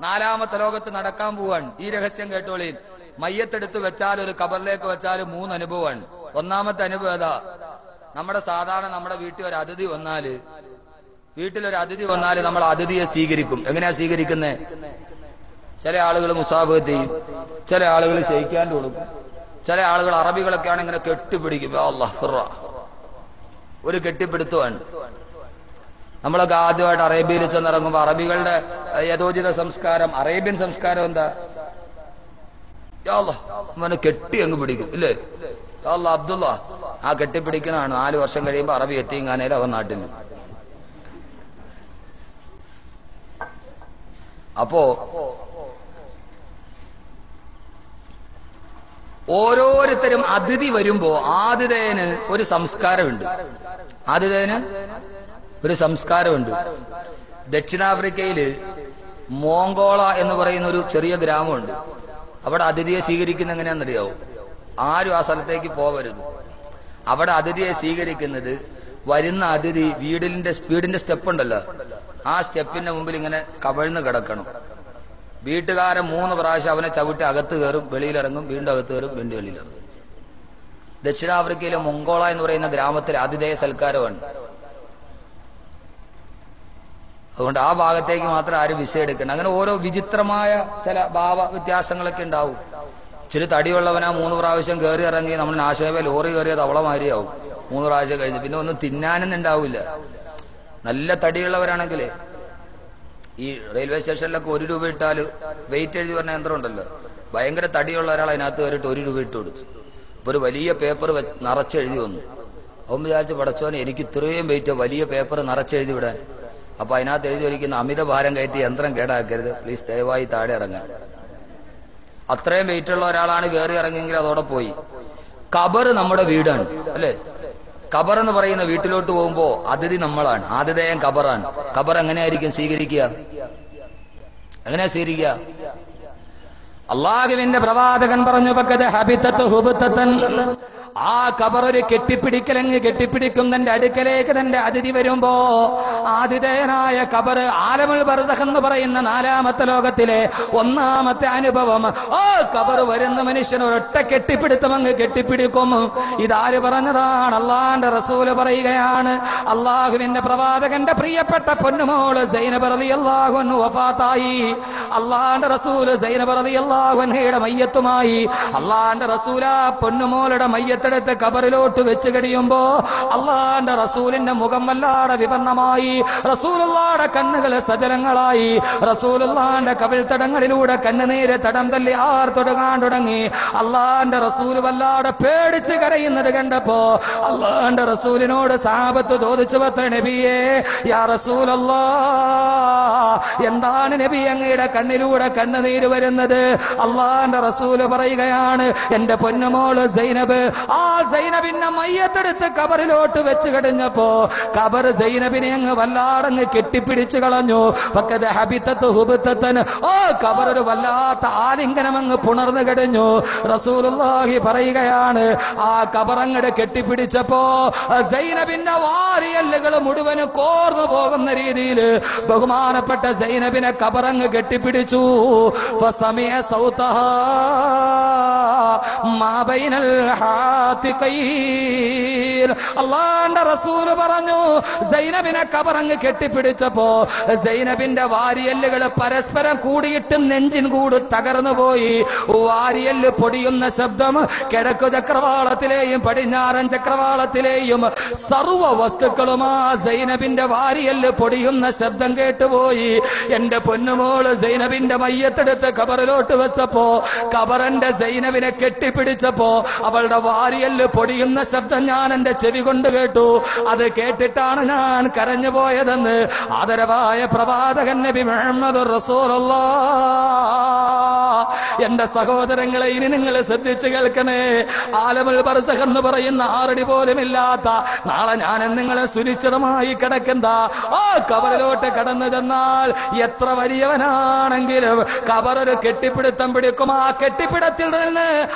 4ാമത്തെ ലോകത്ത് നടക്കാൻ പോവാൻ ഈ രഹസ്യം കേട്ടോളീൻ മയ്യത്തെടുത്ത് വെച്ചാൽ ഒരു കബറിലേക്ക് വെച്ചാൽ 3 അനുഭവമാണ് ഒന്നാമത്തെ അനുഭവം ഏതാ നമ്മുടെ സാധാരണ നമ്മുടെ വീട്ടിൽ ഒരു അതിഥി വന്നാല് നമ്മൾ അതിഥിയെ സ്വീകരിക്കും എങ്ങനെയാ സ്വീകരിക്കുന്നേ ചില ആളുകൾ മുസാഫഹത്ത് ചെയ്യും ചില ആളുകൾ ക്ഷയിക്കാണ്ട് കൊടുക്കും ചില ആളുകൾ അറബികളൊക്കെയാണ് ഇങ്ങനെ കെട്ടിപ്പിടിക്കും ഒരു കെട്ടിപ്പിടുത്തമാണ് നമ്മളൊക്കെ ആദ്യമായിട്ട് അറേബ്യയിൽ ചെന്നിറങ്ങുമ്പോ അറബികളുടെ യഥോചിത സംസ്കാരം അറേബ്യൻ സംസ്കാരം എന്താ അവനെ കെട്ടി അങ്ങ് പിടിക്കും ഇല്ലേ അബ്ദുള്ള ആ കെട്ടിപ്പിടിക്കണാണ് 4 വർഷം കഴിയുമ്പോ അറബി എത്തിങ്ങാനേലും അവൻ നാട്ടിൽ അപ്പോ ഓരോരുത്തരും അതിഥി വരുമ്പോ ആതിഥേയന് ഒരു സംസ്കാരമുണ്ട് ദക്ഷിണാഫ്രിക്കയില് മോങ്കോള എന്ന് പറയുന്ന ഒരു ചെറിയ ഗ്രാമമുണ്ട് അവിടെ അതിഥിയെ സ്വീകരിക്കുന്ന എങ്ങനെയാണെന്നറിയാവോ ആരും ആ സ്ഥലത്തേക്ക് പോവരുത് അവിടെ അതിഥിയെ സ്വീകരിക്കുന്നത് വരുന്ന അതിഥി വീടിന്റെ സ്റ്റെപ്പ് ഉണ്ടല്ലോ ആ സ്റ്റെപ്പിന്റെ മുമ്പിൽ ഇങ്ങനെ കവിഴ്ന്ന് കിടക്കണം വീട്ടുകാരൻ 3 പ്രാവശ്യം അവനെ ചവിട്ടി അകത്ത് കയറും വെളിയിലിറങ്ങും വീണ്ടും അകത്ത് കയറും വീണ്ടും വെളിയിലിറങ്ങും ദക്ഷിണാഫ്രിക്കയിലെ മൊങ്കോള എന്ന് പറയുന്ന ഗ്രാമത്തിൽ ആതിഥേയ സൽക്കാരമാണ് അതുകൊണ്ട് ആ ഭാഗത്തേക്ക് മാത്രം ആരും വിസ എടുക്കണം അങ്ങനെ ഓരോ വിചിത്രമായ ചില ഭാവ വ്യത്യാസങ്ങളൊക്കെ ഉണ്ടാവും ഇച്ചിരി തടിയുള്ളവനാ 3 പ്രാവശ്യം കയറി ഇറങ്ങി നമ്മൾ നാശമേ ലോറി കയറിയത് അവളമാരിയാവും 3 പ്രാവശ്യം കഴിഞ്ഞ് പിന്നെ ഒന്നും തിന്നാനൊന്നും ഉണ്ടാവില്ല നല്ല തടിയുള്ളവരാണെങ്കിലേ ഈ റെയിൽവേ സ്റ്റേഷനിലൊക്കെ 1 രൂപ ഇട്ടാല് വെയിറ്റ് എഴുതി പറഞ്ഞ യന്ത്രം ഉണ്ടല്ലോ ഭയങ്കര തടിയുള്ള ഒരാൾ അതിനകത്ത് കയറിയിട്ട് 1 രൂപ ഇട്ട് കൊടുത്തു അപ്പൊ ഒരു വലിയ പേപ്പർ നിറച്ചെഴുതി വന്നു അവൻ വിചാരിച്ച് പടച്ചോനെ എനിക്ക് ഇത്രയും വെയിറ്റ് വലിയ പേപ്പർ നിറച്ചെഴുതി വിടാൻ അപ്പൊ അതിനകത്ത് എഴുതി വരിക്കുന്ന അമിത ഭാരം കയറ്റി യന്ത്രം കേടാക്കരുത് പ്ലീസ് ദയവായി താഴെ ഇറങ്ങാൻ അത്രയും വെയിറ്റ് ഉള്ള ഒരാളാണ് കയറി ഇറങ്ങിയെങ്കിൽ അതോടെ പോയി ഖബർ നമ്മുടെ വീടാണ് അല്ലെ ഖബർ എന്ന് പറയുന്ന വീട്ടിലോട്ട് പോകുമ്പോ അതിഥി നമ്മളാണ് ആതിഥേയൻ ഖബറാണ് ഖബർ എങ്ങനെയായിരിക്കും സ്വീകരിക്കുക അള്ളാഹുവിന്റെ പ്രവാചകൻ പറഞ്ഞു ആ ഖബർ ഒരു കെട്ടിപ്പിടിക്കലങ്ങ് കെട്ടിപ്പിടിക്കും തന്റെ അടുക്കലേക്ക് തന്റെ അതിഥി വരുമ്പോ ആതിഥേയനായ ഖബർ ആലമുൽ ബർസഖ് എന്ന് പറയുന്ന 4ാമത്തെ ലോകത്തിലെ 1ാമത്തെ അനുഭവം ആ ഖബർ വരുന്ന മനുഷ്യൻ ഒരൊറ്റ കെട്ടിപ്പിടുത്തം അങ്ങ് കെട്ടിപ്പിടിക്കും ഇതാര് പറഞ്ഞതാണ് അള്ളാന്റെ റസൂല് പറയുകയാണ് അള്ളാഹുവിന്റെ പ്രവാചകന്റെ പ്രിയപ്പെട്ട പൊന്നുമോള് സൈനബ് റളിയല്ലാഹു അൻഹ വഫാത്തായി അള്ളാന്റെ റസൂല് സൈനബ് റളിയല്ലാഹു അൻഹയുടെ മയ്യത്തുമായി അള്ളാന്റെ റസൂല പൊന്നുമോളുടെ മയ്യത്ത് മയ്യത്തെടുത്ത് കബറിലോട്ട് വെച്ച് കഴിയുമ്പോ അള്ളാന്റെ റസൂലിന്റെ മുഖം വല്ലാതെ വിവർണമായി, റസൂലുള്ളാന്റെ കണ്ണുകൾ സജലങ്ങളായി, റസൂലുള്ളാന്റെ കവിൾത്തടങ്ങളിലൂടെ കണ്ണുനീര് തടം തല്ലി ആർത്തൊടുങ്ങാൻ തുടങ്ങി. അള്ളാന്റെ റസൂൽ വല്ലാതെ പേടിച്ച് കരയുന്നത് കണ്ടപ്പോ അള്ളാന്റെ റസൂലിനോട് സഹാബത്ത് ചോദിച്ചു, പത്ര നബിയേ യാ റസൂലല്ലാഹ്, എന്താണ് നബി അങ്ങയുടെ കണ്ണിലൂടെ കണ്ണുനീര് വരുന്നത്? അള്ളാന്റെ റസൂല് പറയുകയാണ്, എന്റെ പൊന്നുമോള് സൈനബ്, ആ സൈനബിന്റെ മയ്യത്തെടുത്ത് കബറിലോട്ട് വെച്ച് കഴിഞ്ഞപ്പോ കബർ സൈനബിനെ അങ്ങ് വല്ലാടങ്ങ് കെട്ടിപ്പിടിച്ചു കളഞ്ഞു. ഫഖദ് ഹബിതത് ഹുബതൻ, ഓ കബർ ഒരു വല്ലാത്ത ആലിംഗനം അങ്ങ് പുണർന്നു കഴിഞ്ഞു. റസൂലുള്ളാഹി പറയുകയാണ്, ആ കബറങ്ങട് കെട്ടിപ്പിടിച്ചപ്പോ സൈനബിന്റെ വാരിയല്ലുകൾ മുഴുവനും കോർന്നു പോകുന്ന രീതിയിൽ ബഹുമാനപ്പെട്ട സൈനബിനെ കബറങ്ങ് കെട്ടിപ്പിടിച്ചു. ഫസമിഅ സൗതഹാ മാ ബൈനൽ ഹാതിഖൈൻ. അല്ലാഹുവിന്റെ റസൂൽ പറഞ്ഞു, സൈനബിനെ കബറങ്ങ് കെട്ടിപ്പിടിച്ചപ്പോ സൈനബിന്റെ വാരിയല്ലുകൾ പരസ്പരം കൂടിയിട്ട് നെഞ്ചിൻ കൂട് തകർന്നു പോയി. വാരിയല്ല് പൊടിയുന്ന ശബ്ദം കിഴക്കു ചക്രവാളത്തിലെയും പടിഞ്ഞാറൻ ചക്രവാളത്തിലെയും സർവ്വ വസ്തുക്കളും ആ സൈനബിന്റെ വാരിയല്ല് പൊടിയുന്ന ശബ്ദം കേട്ടുപോയി. എന്റെ പൊന്നുമോള് സൈനബിന്റെ മയ്യത്തെടുത്ത് കബറിലോട്ട് വെച്ചപ്പോ കബറന്റെ സൈനബിനെ കെട്ടിപ്പിടിച്ചപ്പോ അവളുടെ വാരിയല്ല് പൊടിയുന്ന ശബ്ദം ഞാൻ എന്റെ ചെവി കൊണ്ട് കേട്ടു. അത് കേട്ടിട്ടാണ് ഞാൻ കരഞ്ഞു പോയതെന്ന് ആദരവായ പ്രവാചകൻ നബി മുഹമ്മദ് റസൂലുള്ളാഹ്. എന്റെ സഹോദരങ്ങളെ, ഇനി നിങ്ങൾ ശ്രദ്ധിച്ചു കേൾക്കണേ. ആലമുൽ ബർസഖ് എന്ന് പറയുന്ന 6 അടി പോലും ഇല്ലാത്ത നാളെ ഞാൻ നിങ്ങളെ സുനിശ്ചിതമായി കിടക്കുന്ന ആ കബറിലോട്ട് കടന്നു ചെന്നാൽ എത്ര വലിയവനാണെങ്കിലും കബറൊരു കെട്ടിപ്പിടുത്തം പിടിക്കും. ആ കെട്ടിപ്പിടത്തിൽ നിന്ന്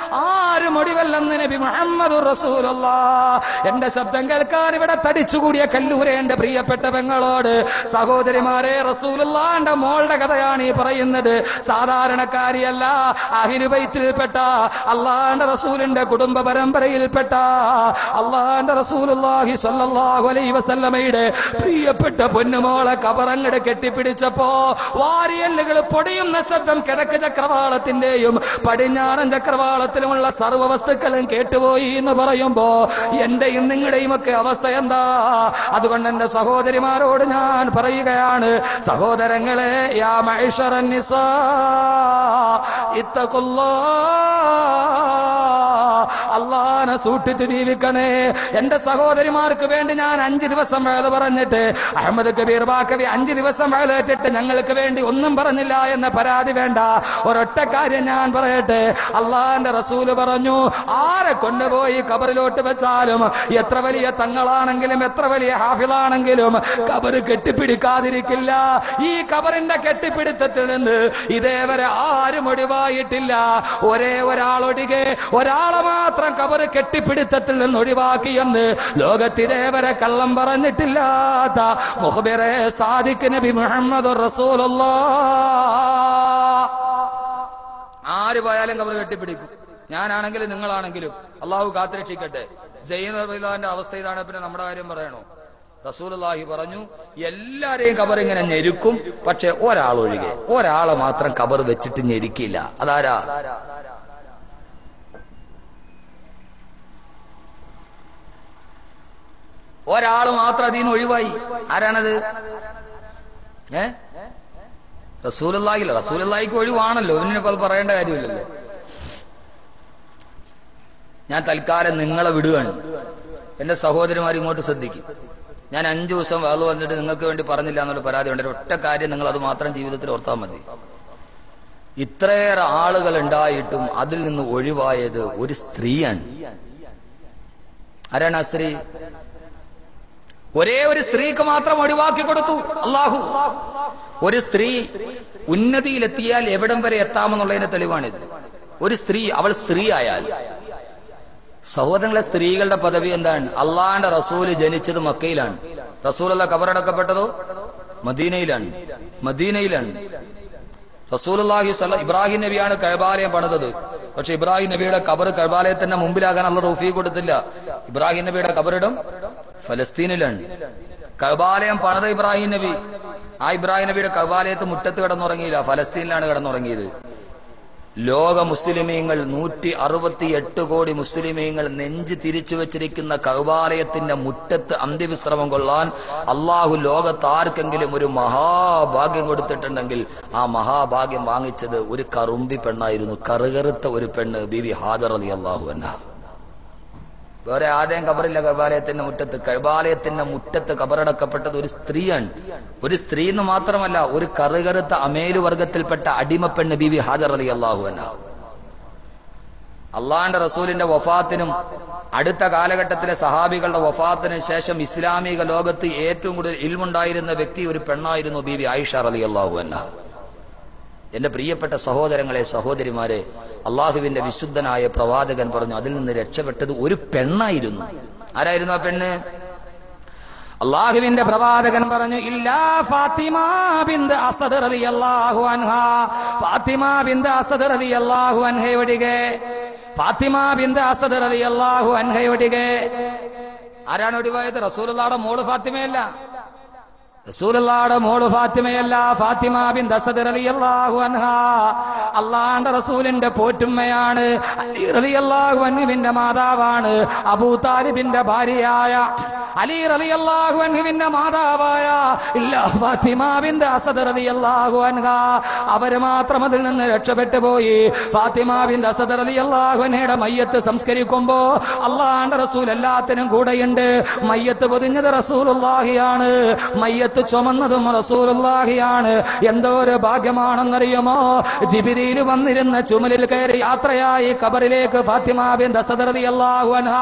ആരും ഒടിവല്ലെന്ന് നബി മുഹമ്മദ് റസൂലുള്ളാഹ്. എന്റെ ശബ്ദം കേൾക്കാൻ ഇവിടെ തടിച്ചുകൂടിയ കല്ലൂരെ എന്റെ പ്രിയപ്പെട്ട പെങ്ങളോട്, സഹോദരിമാരെ, റസൂലുള്ളാഹിന്റെ മോളുടെ കഥയാണ് ഈ പറയുന്നത്. സാധാരണക്കാരിയല്ല, അഹ്ലു ബൈത്തിൽപ്പെട്ട അള്ളാഹുവിന്റെ റസൂലിന്റെ കുടുംബ പരമ്പരയിൽപ്പെട്ട അള്ളാഹുവിന്റെ റസൂലുള്ളാഹി സ്വല്ലല്ലാഹു അലൈഹി വസല്ലമയുടെ പ്രിയപ്പെട്ട പൊന്നുമോളെ കബറങ്ങട് കെട്ടിപ്പിടിച്ചപ്പോ വാരിയല്ലുകൾ പൊടിയുന്ന ശബ്ദം കിഴക്ക് ചക്രവാളത്തിന്റെയും പടിഞ്ഞാറൻ ചക്രവാളത്തിലുമുള്ള സർവ്വ വസ്തുക്കളും കേട്ടുപോയി എന്ന് പറയുമ്പോ എന്റെയും നിങ്ങളുടെയും ഒക്കെ അവസ്ഥ എന്താ? അതുകൊണ്ട് എന്റെ സഹോദരിമാരോട് ഞാൻ പറയുകയാണ്, സഹോദരങ്ങളെ, യാ മഅ്ശറൻ നിസാ അള്ളാനെ സൂക്ഷിച്ച് ജീവിക്കണേ. എന്റെ സഹോദരിമാർക്ക് വേണ്ടി ഞാൻ 5 ദിവസം വയത് പറഞ്ഞിട്ട് അഹമ്മദ് കബീർ ബാക്കവി 5 ദിവസം വയലേറ്റിട്ട് ഞങ്ങൾക്ക് വേണ്ടി ഒന്നും പറഞ്ഞില്ല എന്ന പരാതി വേണ്ട. ഒരൊറ്റ കാര്യം ഞാൻ പറയട്ടെ. അള്ളാന്റെ റസൂല് പറഞ്ഞു, ആരെ കൊണ്ടുപോയി കബറിലോട്ട് വെച്ചാലും, എത്ര വലിയ തങ്ങളാണെങ്കിലും എത്ര വലിയ ഹാഫിളാണെങ്കിലും കബറ് കെട്ടിപ്പിടിക്കാതിരിക്കില്ല. ഈ കബറിന്റെ കെട്ടിപ്പിടുത്തത്തിൽ നിന്ന് ഇതേവരെ ആരും ഒഴിവായിട്ടില്ല. ഒരേ ഒരാളൊഴികെ ഒരാളെ മാത്രം കബറ് കെട്ടിപ്പിടുത്തത്തിൽ നിന്ന് ഒഴിവാക്കിയെന്ന് ലോകത്തിതേവരെ കള്ളം പറഞ്ഞിട്ടില്ലാത്ത മുഖ്ബിറെ സാദിഖ് നബി മുഹമ്മദ് റസൂലുള്ളാഹ്. ആര് പോയാലും കബറ് കെട്ടിപ്പിടിക്കും. ഞാനാണെങ്കിലും നിങ്ങളാണെങ്കിലും. അള്ളാഹു കാത്തുരക്ഷിക്കട്ടെ. സൈനബിന്റെ അവസ്ഥ ഇതാണ്. പിന്നെ നമ്മുടെ കാര്യം പറയണോ? റസൂലുള്ളാഹി പറഞ്ഞു, എല്ലാരെയും കബർ ഇങ്ങനെ ഞെരുക്കും, പക്ഷെ ഒരാളൊഴികെ ഒരാളെ മാത്രം കബർ വെച്ചിട്ട് ഞെരുക്കില്ല. അതാരാ? ഒരാള് മാത്രം അതിന് ഒഴിവായി. ആരാണത്? റസൂലുള്ളാഹില്ല. റസൂലുള്ളാഹിക്ക് ഒഴിവാണല്ലോ, ഇന്നിപ്പോ അത് പറയേണ്ട കാര്യമില്ലല്ലോ. ഞാൻ തൽക്കാലം നിങ്ങളെ വിടുകയാണ്. എന്റെ സഹോദരിമാർ ഇങ്ങോട്ട് ശ്രദ്ധിക്കും. ഞാൻ 5 ദിവസം വാള് വന്നിട്ട് നിങ്ങൾക്ക് വേണ്ടി പറഞ്ഞില്ല എന്നുള്ള പരാതി ഉണ്ട്. ഒറ്റ കാര്യം നിങ്ങൾ അത് മാത്രം ജീവിതത്തിൽ ഓർത്താൽ മതി. ഇത്രയേറെ ആളുകൾ ഉണ്ടായിട്ടും അതിൽ നിന്ന് ഒഴിവായത് ഒരു സ്ത്രീയാണ്. ആരാണ് ആ സ്ത്രീ? ഒരേ ഒരു സ്ത്രീക്ക് മാത്രം ഒഴിവാക്കി കൊടുത്തു അള്ളാഹു. ഒരു സ്ത്രീ ഉന്നതിയിലെത്തിയാൽ എവിടം വരെ എത്താമെന്നുള്ളതിന്റെ തെളിവാണിത്. ഒരു സ്ത്രീ, അവൾ സ്ത്രീ ആയാൽ, സഹോദരങ്ങളെ, സ്ത്രീകളുടെ പദവി എന്താണ്? അള്ളാന്റെ റസൂല് ജനിച്ചത് മക്കയിലാണ്. റസൂലുള്ള കബറടക്കപ്പെട്ടതോ മദീനയിലാണ്. റസൂലുള്ളാഹി ഇബ്രാഹിം നബിയാണ് കഅബാലയം പണിതത്. പക്ഷെ ഇബ്രാഹിം നബിയുടെ കബർ കഅബാലയത്തിന്റെ മുമ്പിലാകാൻ അല്ലാഹു തൗഫീഖ് കൊടുത്തില്ല. ഇബ്രാഹിം നബിയുടെ കബറിടം ഫലസ്തീനിലാണ്. കഅബാലയം പണിത ഇബ്രാഹിം നബി. ആ ഇബ്രാഹിം നബിയുടെ കഅബാലയത്ത് മുറ്റത്ത് കിടന്നുറങ്ങിയില്ല, ഫലസ്തീനിലാണ് കിടന്നുറങ്ങിയത്. ലോക മുസ്ലിമീങ്ങൾ 168 കോടി മുസ്ലിമീങ്ങൾ നെഞ്ച് തിരിച്ചു വച്ചിരിക്കുന്ന കഅബാലയത്തിന്റെ മുറ്റത്ത് അന്ത്യവിശ്രമം കൊള്ളാൻ അള്ളാഹു ലോകത്താർക്കെങ്കിലും ഒരു മഹാഭാഗ്യം കൊടുത്തിട്ടുണ്ടെങ്കിൽ ആ മഹാഭാഗ്യം വാങ്ങിച്ചത് ഒരു കറുമ്പി പെണ്ണായിരുന്നു. കറുകറുത്ത ഒരു പെണ്ണ്, ബീവി ഹാജർ റളിയല്ലാഹു അൻഹ. വേറെ ആരെയും കബറില്ല കഅബാലയത്തിന്റെ മുറ്റത്ത്. കഅബാലയത്തിന്റെ മുറ്റത്ത് കബറടക്കപ്പെട്ടത് ഒരു സ്ത്രീയാണ്. ഒരു സ്ത്രീ എന്ന് മാത്രമല്ല, ഒരു കറുകറുത്ത അമേലു വർഗത്തിൽപ്പെട്ട അടിമപ്പെണ്ണ് ബീവി ഹാജർ റളിയല്ലാഹു അൻഹ. അള്ളാന്റെ റസൂലിന്റെ വഫാത്തിനും അടുത്ത കാലഘട്ടത്തിലെ സഹാബികളുടെ വഫാത്തിനും ശേഷം ഇസ്ലാമിക ലോകത്ത് ഏറ്റവും കൂടുതൽ ഇൽമുണ്ടായിരുന്ന വ്യക്തി ഒരു പെണ്ണായിരുന്നു ബീവി ആയിഷ റളിയല്ലാഹു അൻഹ. എന്റെ പ്രിയപ്പെട്ട സഹോദരങ്ങളെ, സഹോദരിമാരെ, അള്ളാഹുവിന്റെ വിശുദ്ധനായ പ്രവാചകൻ പറഞ്ഞു അതിൽ നിന്ന് രക്ഷപ്പെട്ടത് ഒരു പെണ്ണായിരുന്നു. ആരായിരുന്നു ആ പെണ്ണ്? അള്ളാഹുവിന്റെ പ്രവാചകൻ പറഞ്ഞു, ഇല്ലാ ഫാത്തിമ ബിൻത് അസദ് റളിയല്ലാഹു അൻഹ. ഫാത്തിമ ബിൻത് അസദ് റളിയല്ലാഹു അൻഹയൊഴികെ, ഫാത്തിമ ബിൻത് അസദ് റളിയല്ലാഹു അൻഹയൊഴികെ. ആരാണ് ഒഴിവായത്? റസൂലുള്ളാഹിയുടെ മോള് ഫാത്തിമയല്ല. റസൂലുള്ളാഹിയുടെ മോള് ഫാത്തിമയല്ല, ഫാത്തിമ ബിൻത് അസദ് റളിയല്ലാഹു അൻഹ അള്ളാഹുവിന്റെ റസൂലിന്റെ പോറ്റുമ്മയാണ്. അലി റളിയല്ലാഹു അൻഹുവിന്റെ മാതാവാണ്. അബൂ താലിബിന്റെ ഭാര്യയായ അലി റളിയല്ലാഹു അൻഹുവിന്റെ മാതാവായ ഇല്ലാ ഫാത്തിമ ബിൻത് അസദ് റളിയല്ലാഹു അൻഹ. അവര് മാത്രം അതിൽ നിന്ന് രക്ഷപ്പെട്ടു പോയി. ഫാത്തിമ ബിൻത് അസദ് റളിയല്ലാഹു അൻഹയുടെ മയ്യത്ത് സംസ്കരിക്കുമ്പോ അള്ളാഹുവിന്റെ റസൂൽ എല്ലാത്തിനും കൂടെയുണ്ട്. മയ്യത്ത് പൊതിഞ്ഞത് റസൂലുള്ളാഹിയാണ്, മയ്യത്ത് ചുമന്നതും റസൂലുള്ളാഹിയാണ്. എന്തോ ഒരു ഭാഗ്യമാണെന്നറിയുമോ? ജിബ്രീൽ വന്നിരുന്ന ചുമലിൽ കയറി യാത്രയായി ഖബറിലേക്ക് ഫാത്തിമ ബിൻത് അസദ് റളിയല്ലാഹു അൻഹ.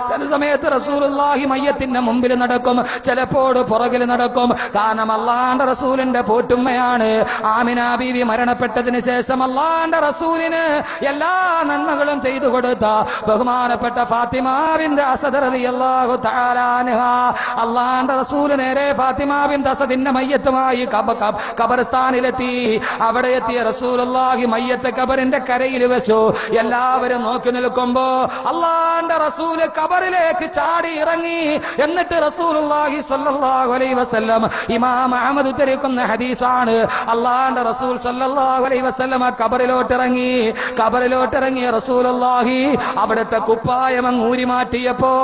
ചില സമയത്ത് റസൂലുള്ളാഹി മയ്യത്തിന്റെ മുമ്പിൽ നടക്കും, ചിലപ്പോൾ പുറകിൽ നടക്കും. കാരണം അള്ളാഹുവിന്റെ റസൂലിന്റെ പോറ്റുമ്മയാണ്. ആമിന ബീവി മരണപ്പെട്ടതിന് ശേഷം അള്ളാഹുവിന്റെ റസൂലിന് എല്ലാ നന്മകളും ചെയ്തു കൊടുത്ത ബഹുമാനപ്പെട്ട ഫാത്തിമ ബിൻത് അസദ് റളിയല്ലാഹു തആല അൻഹ അള്ളാഹുവിന്റെ റസൂൽ നേരെ ഫാത്തിമ ബിൻത് അസദിന്റെ മയ്യത്തുമായി ഖബർസ്ഥാനിലെത്തി. അവിടെ എത്തിയ റസൂലുള്ളാഹി മയ്യത്ത് ഖബറിന്റെ കരയിൽ വെച്ചു. എല്ലാവരും നോക്കി നിൽക്കുമ്പോ അള്ളാഹുവിന്റെ റസൂല് ഖബറിലേക്ക് ചാടി ഇറങ്ങി. എന്നിട്ട് റസൂലുള്ളാഹി സ്വല്ലല്ലാഹു അലൈഹി വസല്ലം, ഇമാം അഹ്മദ് ഉദ്ധരിക്കുന്ന ഹദീസാണ്, അള്ളാഹുവിന്റെ റസൂൽ സ്വല്ലല്ലാഹു അലൈഹി വസല്ലം ഖബറിലോട്ടിറങ്ങിയ റസൂലുള്ളാഹി അവിടുത്തെ കുപ്പായം അങ്ങ് ഊരി മാറ്റിയപ്പോ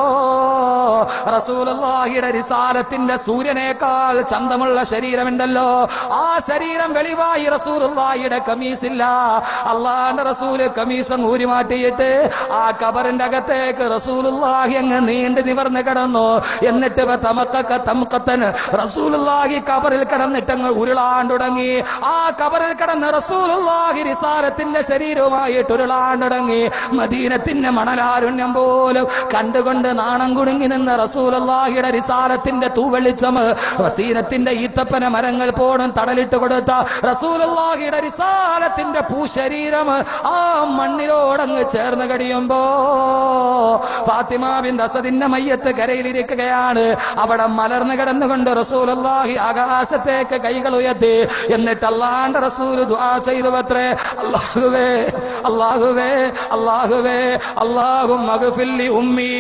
റസൂലുള്ളാഹിയുടെ റിസാലത്തിന്റെ സൂര്യനേക്കാൾ ചന്തമുള്ള ശരീരമുണ്ടല്ലോ, ആ ശരീരം വെളിവായി റസൂലുള്ളാഹിയുടെ കമീസില്ല. അള്ളാഹുവിന്റെ റസൂല് കമീസ് അങ്ങ് ഊരി മാറ്റിയിട്ട് ആ ഖബറിന്റെ അകത്തേക്ക് റസൂലുള്ളാഹി അങ്ങ് നീണ്ടു നിവർന്ന് കിടന്നു. എന്നിട്ട് റസൂലുള്ളാഹി ഖബറിൽ കിടന്നിട്ടങ്ങ് ഉരുളാൻ തുടങ്ങി. ആ ഖബറിൽ കിടന്ന് റസൂലുള്ളാഹി റിസാലത്തിന്റെ ശരീരവുമായിട്ട് ഉരുളാൻ തുടങ്ങി. മദീനത്തിന്റെ മണലാരുണ്യം പോലും കണ്ടുകൊണ്ട് നാണം കുടുങ്ങി നിന്ന റസൂലുള്ളാഹിയുടെ റിസാലത്തിന്റെ തൂവെളിച്ചം, മദീനത്തിന്റെ ഈത്തപ്പന മരങ്ങൾ പോലും തടലിട്ട് കൊടുത്ത റസൂലുള്ളാഹിയുടെ റിസാലത്തിന്റെ പൂശരീരം ആ മണ്ണിലോടങ്ങ് ചേർന്ന് കഴിയുമ്പോ ഫാത്തിമ ബിൻത് അസദിന്റെ മയ്യത്ത് കരയിലിരിക്കുകയാണ്. അവിടെ മലർന്നു കിടന്നുകൊണ്ട് റസൂലുള്ളാഹി ആകാശത്തേക്ക് കൈകൾ ഉയർത്തി. എന്നിട്ട് അല്ലാഹുവിന്റെ റസൂൽ ദുആ ചെയ്തു അത്രേ, അല്ലാഹുവേ അല്ലാഹുവേ അല്ലാഹുവേ അല്ലാഹുമ്മ ഗ്ഫിർ ലി ഉമ്മീ